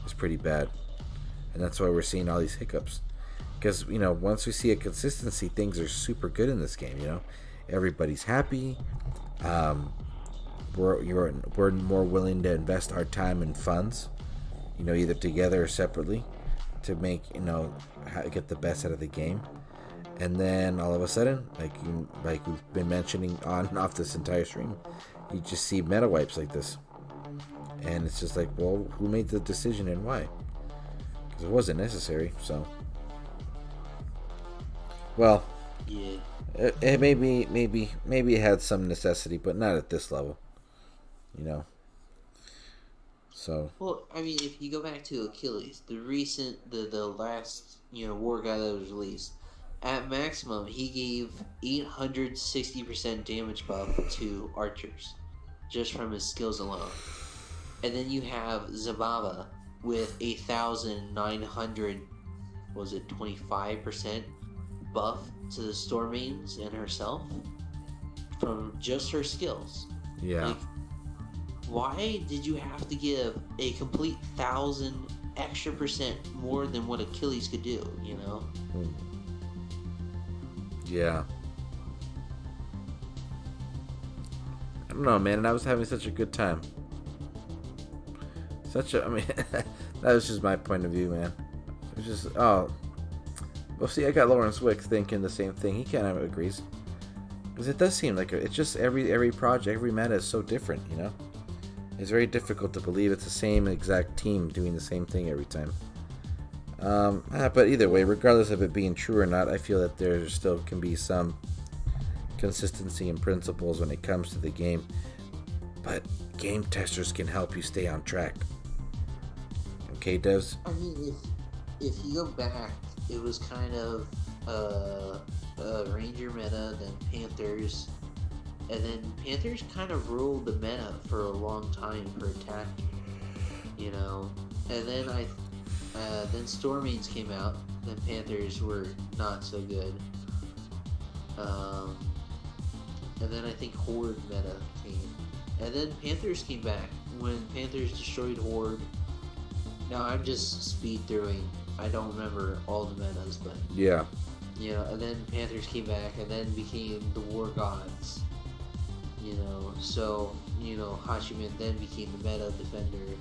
is pretty bad. and that's why we're seeing all these hiccups. Because once we see a consistency, things are super good in this game. Everybody's happy. We're more willing to invest our time and funds, either together or separately, to make get the best out of the game. And then all of a sudden, like we've been mentioning on and off this entire stream, you just see meta wipes like this, and it's just like, well, who made the decision and why? Because it wasn't necessary. So, well, Yeah. it maybe it had some necessity, but not at this level. So. Well, I mean, if you go back to Achilles, the last war guy that was released, at maximum he gave 860% damage buff to archers, just from his skills alone. And then you have Zababa with 1,900, was it 25% buff to the Storm Maidens and herself from just her skills. Yeah. Like, why did you have to give a complete 1,000 extra percent more than what Achilles could do? Yeah. I don't know, man. And I was having such a good time. I mean, that was just my point of view, man. It was just, well, see, I got Lawrence Wick thinking the same thing. He kind of agrees. Because it does seem like it's just every project, every meta is so different, It's very difficult to believe it's the same exact team doing the same thing every time. But either way, regardless of it being true or not, I feel that there still can be some consistency in principles when it comes to the game. But game testers can help you stay on track. Okay, devs? I mean, if you go back, it was kind of Ranger meta, then Panthers, and then Panthers kind of ruled the meta for a long time for attack, and then then Storm Maidens came out, then Panthers were not so good, and then I think Horde meta came, and then Panthers came back when Panthers destroyed Horde. Now I'm just speed throwing. I don't remember all the metas, but yeah, and then Panthers came back and then became the War Gods. So Hachiman then became the meta defender.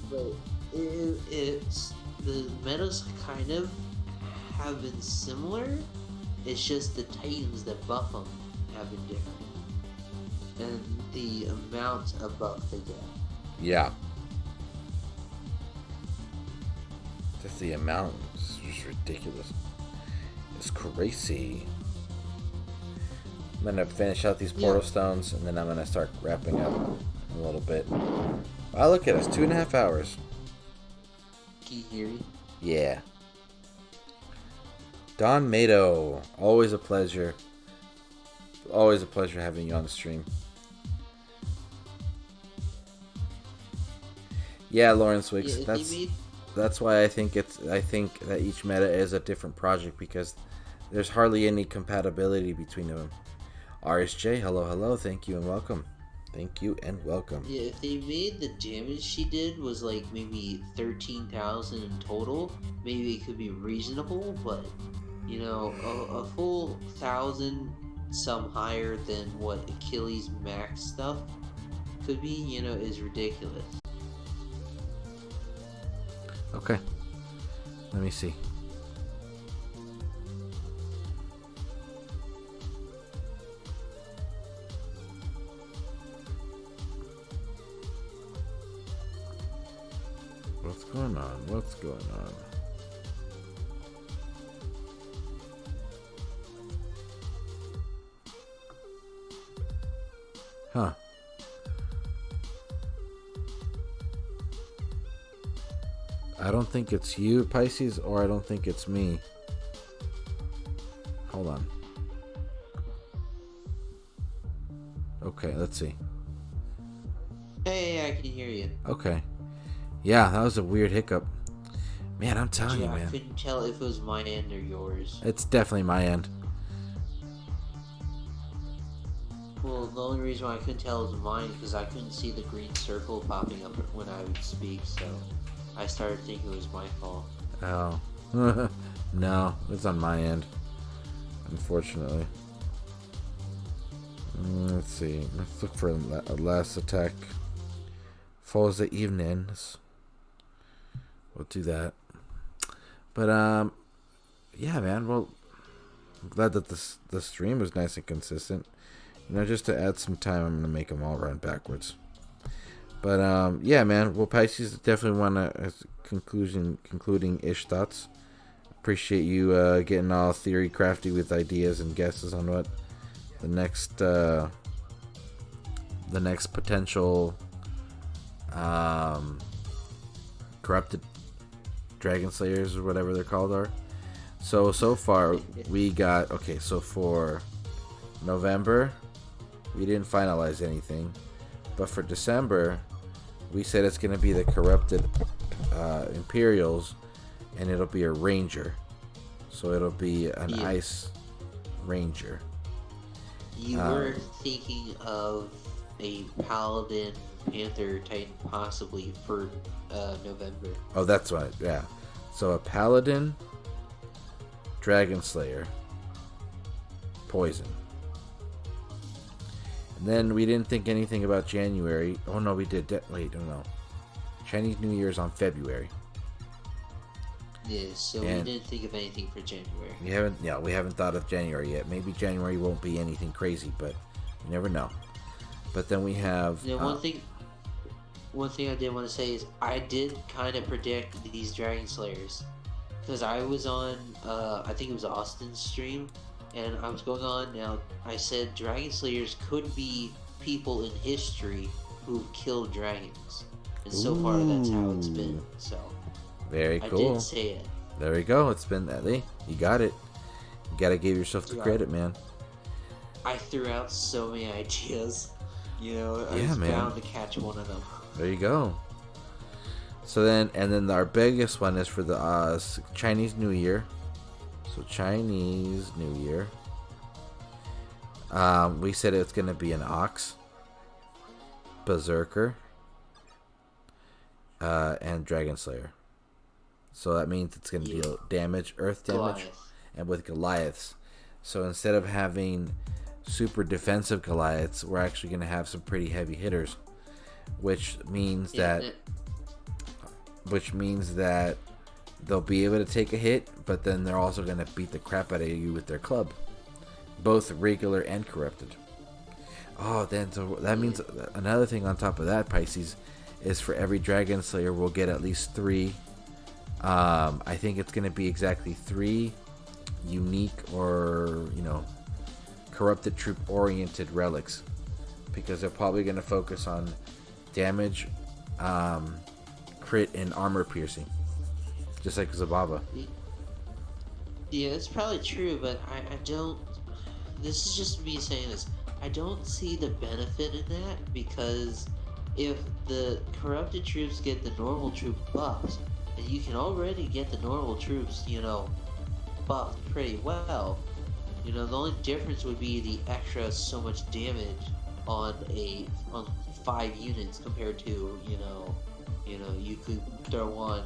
But it's the metas kind of have been similar. It's just the Titans that buff them have been different, and the amount of buff they get. Yeah. Just the amount is just ridiculous. It's crazy. I'm gonna finish out these portal stones, and then I'm gonna start wrapping up a little bit. Wow, look at us, 2.5 hours. Can you hear me? Yeah. Don Mato, always a pleasure. Always a pleasure having you on the stream. Yeah, Lawrence Wicks. That's why I think that each meta is a different project, because there's hardly any compatibility between them. RSJ, hello, thank you and welcome. Thank you and welcome. Yeah, if they made the damage she did was like maybe 13,000 in total, maybe it could be reasonable, but a full 1,000 some higher than what Achilles max stuff could be, is ridiculous. Okay. Let me see. What's going on? What's going on? Huh. I don't think it's you, Pisces, or I don't think it's me. Hold on. Okay, let's see. Hey, I can hear you. Okay. Yeah, that was a weird hiccup. Man, I'm telling you, man. I couldn't tell if it was my end or yours. It's definitely my end. Well, the only reason why I couldn't tell it was mine is because I couldn't see the green circle popping up when I would speak, so... I started thinking it was my fault. Oh. No, it's on my end. Unfortunately. Let's see. Let's look for a last attack. Falls the evenings. We'll do that. But yeah, man. Well, I'm glad that the stream was nice and consistent. You know, just to add some time, I'm gonna make them all run backwards. But yeah, man. Well, Pisces definitely want to concluding ish thoughts. Appreciate you getting all theory crafty with ideas and guesses on what the next potential corrupted dragon slayers or whatever they're called are. So far we got, okay, so for November we didn't finalize anything, but for December we said it's going to be the corrupted Imperials, and it'll be a ranger, so it'll be an ice ranger. You were thinking of a paladin panther titan possibly for November. Oh, that's right. Yeah. So a paladin, dragon slayer, poison. And then we didn't think anything about January. Oh no, we did. Wait, no. Chinese New Year's on February. Yeah, so we didn't think of anything for January. We haven't thought of January yet. Maybe January won't be anything crazy, but you never know. But then we have one thing I did want to say is I did kind of predict these Dragon Slayers, because I was on I think it was Austin's stream, and I was going on. Now I said Dragon Slayers could be people in history who've killed dragons, and so far that's how it's been. So very cool. I did say it. There we go. It's been that. You got it. You gotta give yourself the credit, man. I threw out so many ideas. You know, I was bound to catch one of them. There you go. So then our biggest one is for the Chinese New Year. So Chinese New Year. We said it's gonna be an ox, berserker, and dragon slayer. So that means it's gonna deal damage, earth damage, and with Goliaths. So instead of having super defensive Goliaths, we're actually gonna have some pretty heavy hitters, which means that they'll be able to take a hit, but then they're also gonna beat the crap out of you with their club, both regular and corrupted. Oh, then so that means another thing on top of that, Pisces, is for every Dragon Slayer we'll get at least 3. I think it's gonna be exactly 3 unique or corrupted troop oriented relics, because they're probably gonna focus on damage, crit, and armor piercing, just like Zababa. Yeah, it's probably true, but I don't. This is just me saying this. I don't see the benefit in that, because if the corrupted troops get the normal troop buffs, and you can already get the normal troops, buffed pretty well. The only difference would be the extra so much damage on 5 units compared to you could throw on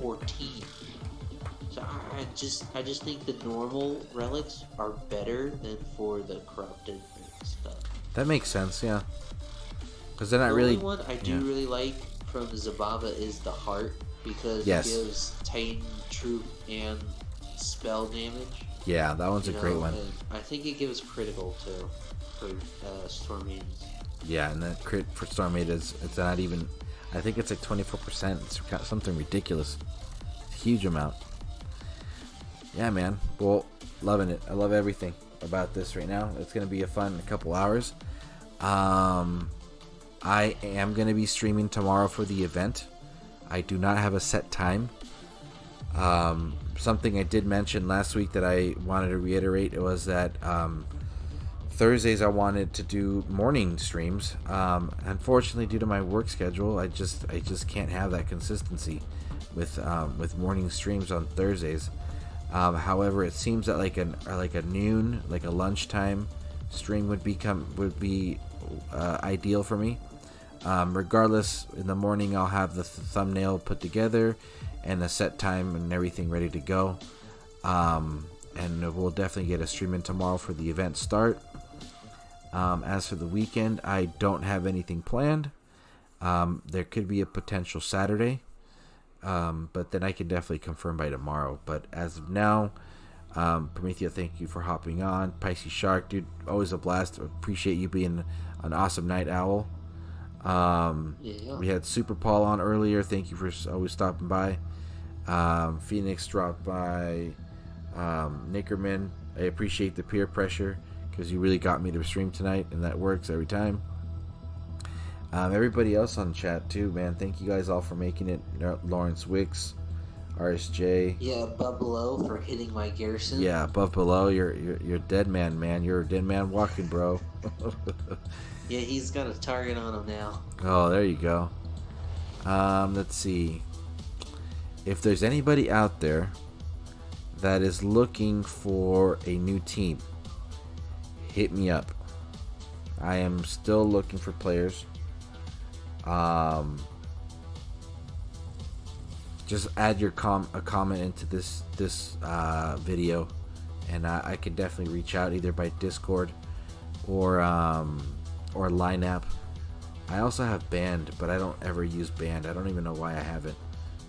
14. So I just think the normal relics are better than for the corrupted stuff. That makes sense, yeah. Because they're not the really. The only one I do really like from Zababa is the heart, because it gives Titan troop and spell damage. Yeah, that one's a great one. I think it gives critical too for Storm Maidens. Yeah, and that crit for Storm Maidens, it's not even. I think it's like 24%. It's something ridiculous. It's a huge amount. Yeah, man. Well, loving it. I love everything about this right now. It's gonna be a fun couple hours. I am gonna be streaming tomorrow for the event. I do not have a set time. Something I did mention last week that I wanted to reiterate was that Thursdays I wanted to do morning streams. Unfortunately, due to my work schedule, I just can't have that consistency with morning streams on Thursdays. However, it seems that like a noon, like a lunchtime stream would be ideal for me. Regardless, in the morning I'll have the thumbnail put together and a set time and everything ready to go. And we'll definitely get a stream in tomorrow for the event start. As for the weekend, I don't have anything planned. There could be a potential Saturday, but then I can definitely confirm by tomorrow. But as of now, Prometheo, thank you for hopping on. Pisces Shark, dude, always a blast. Appreciate you being an awesome night owl. We had Super Paul on earlier. Thank you for always stopping by. Phoenix dropped by. Nickerman, I appreciate the peer pressure because you really got me to stream tonight, and that works every time. Everybody else on chat too, man. Thank you guys all for making it. Lawrence Wicks, RSJ. Yeah, above below for hitting my Garrison. Yeah, above below. You're dead man. You're a dead man walking, bro. Yeah, he's got a target on him now. Oh, there you go. Let's see. If there's anybody out there that is looking for a new team, hit me up. I am still looking for players. Just add your a comment into this video, and I could definitely reach out either by Discord or Line App. I also have Band, but I don't ever use Band. I don't even know why I haven't.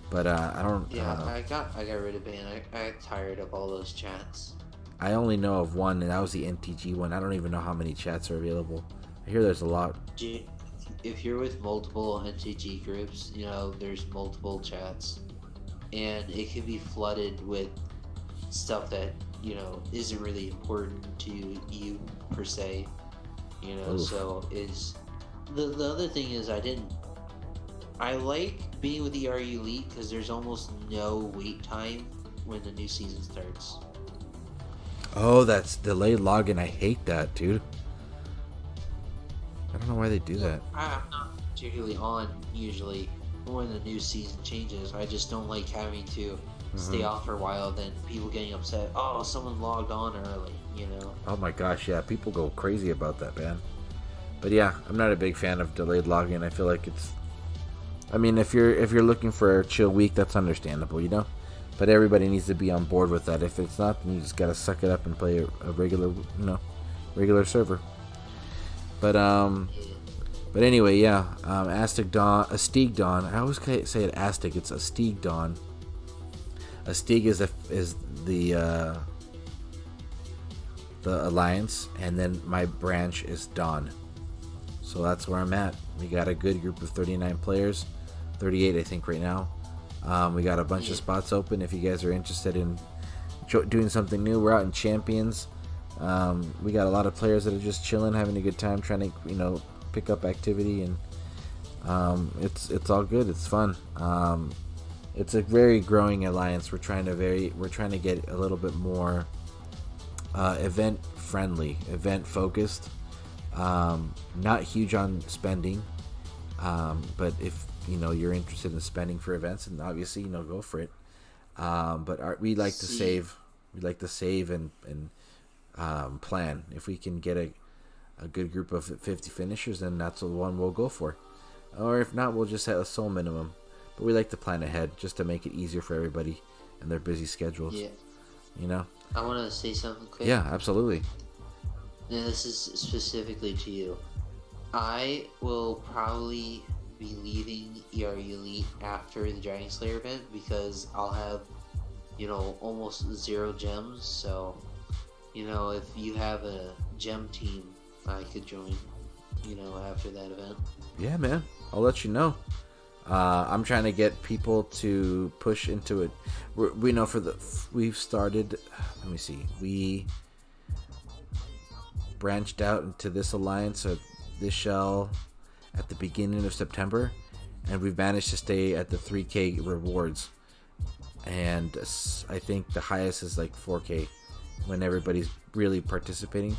But I don't. Yeah, I got rid of Band. I got tired of all those chats. I only know of one, and that was the NTG one. I don't even know how many chats are available. I hear there's a lot. If you're with multiple NTG groups, there's multiple chats, and it can be flooded with stuff that isn't really important to you per se. Oof. So is the other thing is I like being with the RU Elite because there's almost no wait time when the new season starts. Oh, that's delayed login. I hate that, dude. I don't know why they do that. I'm not particularly on usually when the new season changes. I just don't like having to stay off for a while, then people getting upset. Oh, someone logged on early, Oh my gosh, yeah, people go crazy about that, man. But yeah, I'm not a big fan of delayed login. I feel like it's. I mean, if you're looking for a chill week, that's understandable, But everybody needs to be on board with that. If it's not, then you just gotta suck it up and play a regular, regular server. But anyway, yeah. Aztec Dawn, Astig Dawn. I always say it Aztec. It's Astig Dawn. Astig is the alliance, and then my branch is Dawn. So that's where I'm at. We got a good group of 39 players, 38 I think right now. We got a bunch of spots open. If you guys are interested in doing something new, we're out in Champions. We got a lot of players that are just chilling, having a good time, trying to pick up activity, and it's all good. It's fun. It's a very growing alliance. We're trying to get a little bit more event friendly, event focused. Not huge on spending, but if you're interested in spending for events, and obviously go for it. But we like to save. We like to save and plan. If we can get a good group of 50 finishers, then that's the one we'll go for. Or if not, we'll just set a sole minimum. But we like to plan ahead just to make it easier for everybody and their busy schedules. Yeah. I want to say something quick. Yeah, absolutely. Now, this is specifically to you. I will probably be leaving ERU Elite after the Dragon Slayer event because I'll have, almost 0 gems. So, if you have a gem team, I could join, after that event. Yeah, man. I'll let you know. I'm trying to get people to push into it. We've started. Let me see. We branched out into this alliance or this shell at the beginning of September, and we've managed to stay at the 3K rewards. And I think the highest is like 4K when everybody's really participating.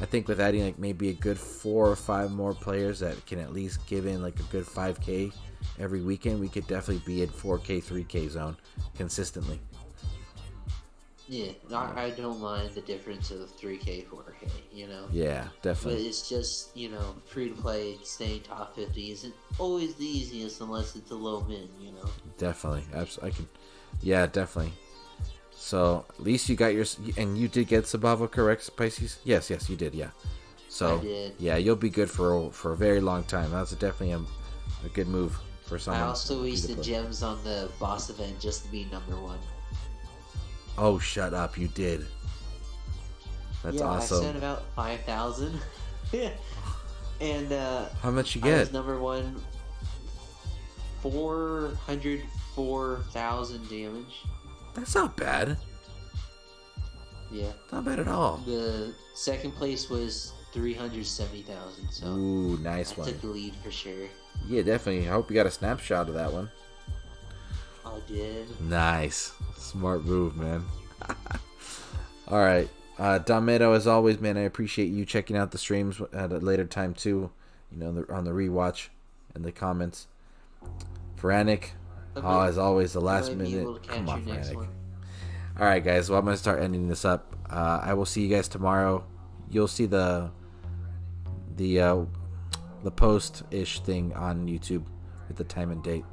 I think with adding maybe a good 4 or 5 more players that can at least give in a good 5K every weekend, we could definitely be in 4K, 3K zone consistently. Yeah, I don't mind the difference of 3K, 4K, you know? Yeah, But definitely. it's just, free to play, staying top 50 isn't always the easiest unless it's a low min, you know? Definitely. I can. Yeah, definitely. So at least you got your, and you did get Sabavo correct, Pisces? Yes, you did. Yeah. So I did. yeah, you'll be good for a very long time. That's definitely a good move for someone. I also free to wasted play. gems on the boss event just to be number 1. Oh, shut up! You did. That's I awesome. spent about 5,000. And How much you I get? was number 1, 404,000 damage. That's not bad. Yeah. Not bad at all. The second place was 370,000. So Ooh, nice I one. took the lead for sure. Yeah, definitely. I hope you got a snapshot of that one. I did. Nice. Smart move, man. All right. Domedo, as always, man, I appreciate you checking out the streams at a later time, too. On the rewatch and the comments. Feranic, as always, the last might be minute. able to catch Come on, your next Feranic. one. All right, guys. Well, I'm going to start ending this up. I will see you guys tomorrow. You'll see the post-ish thing on YouTube with the time and date.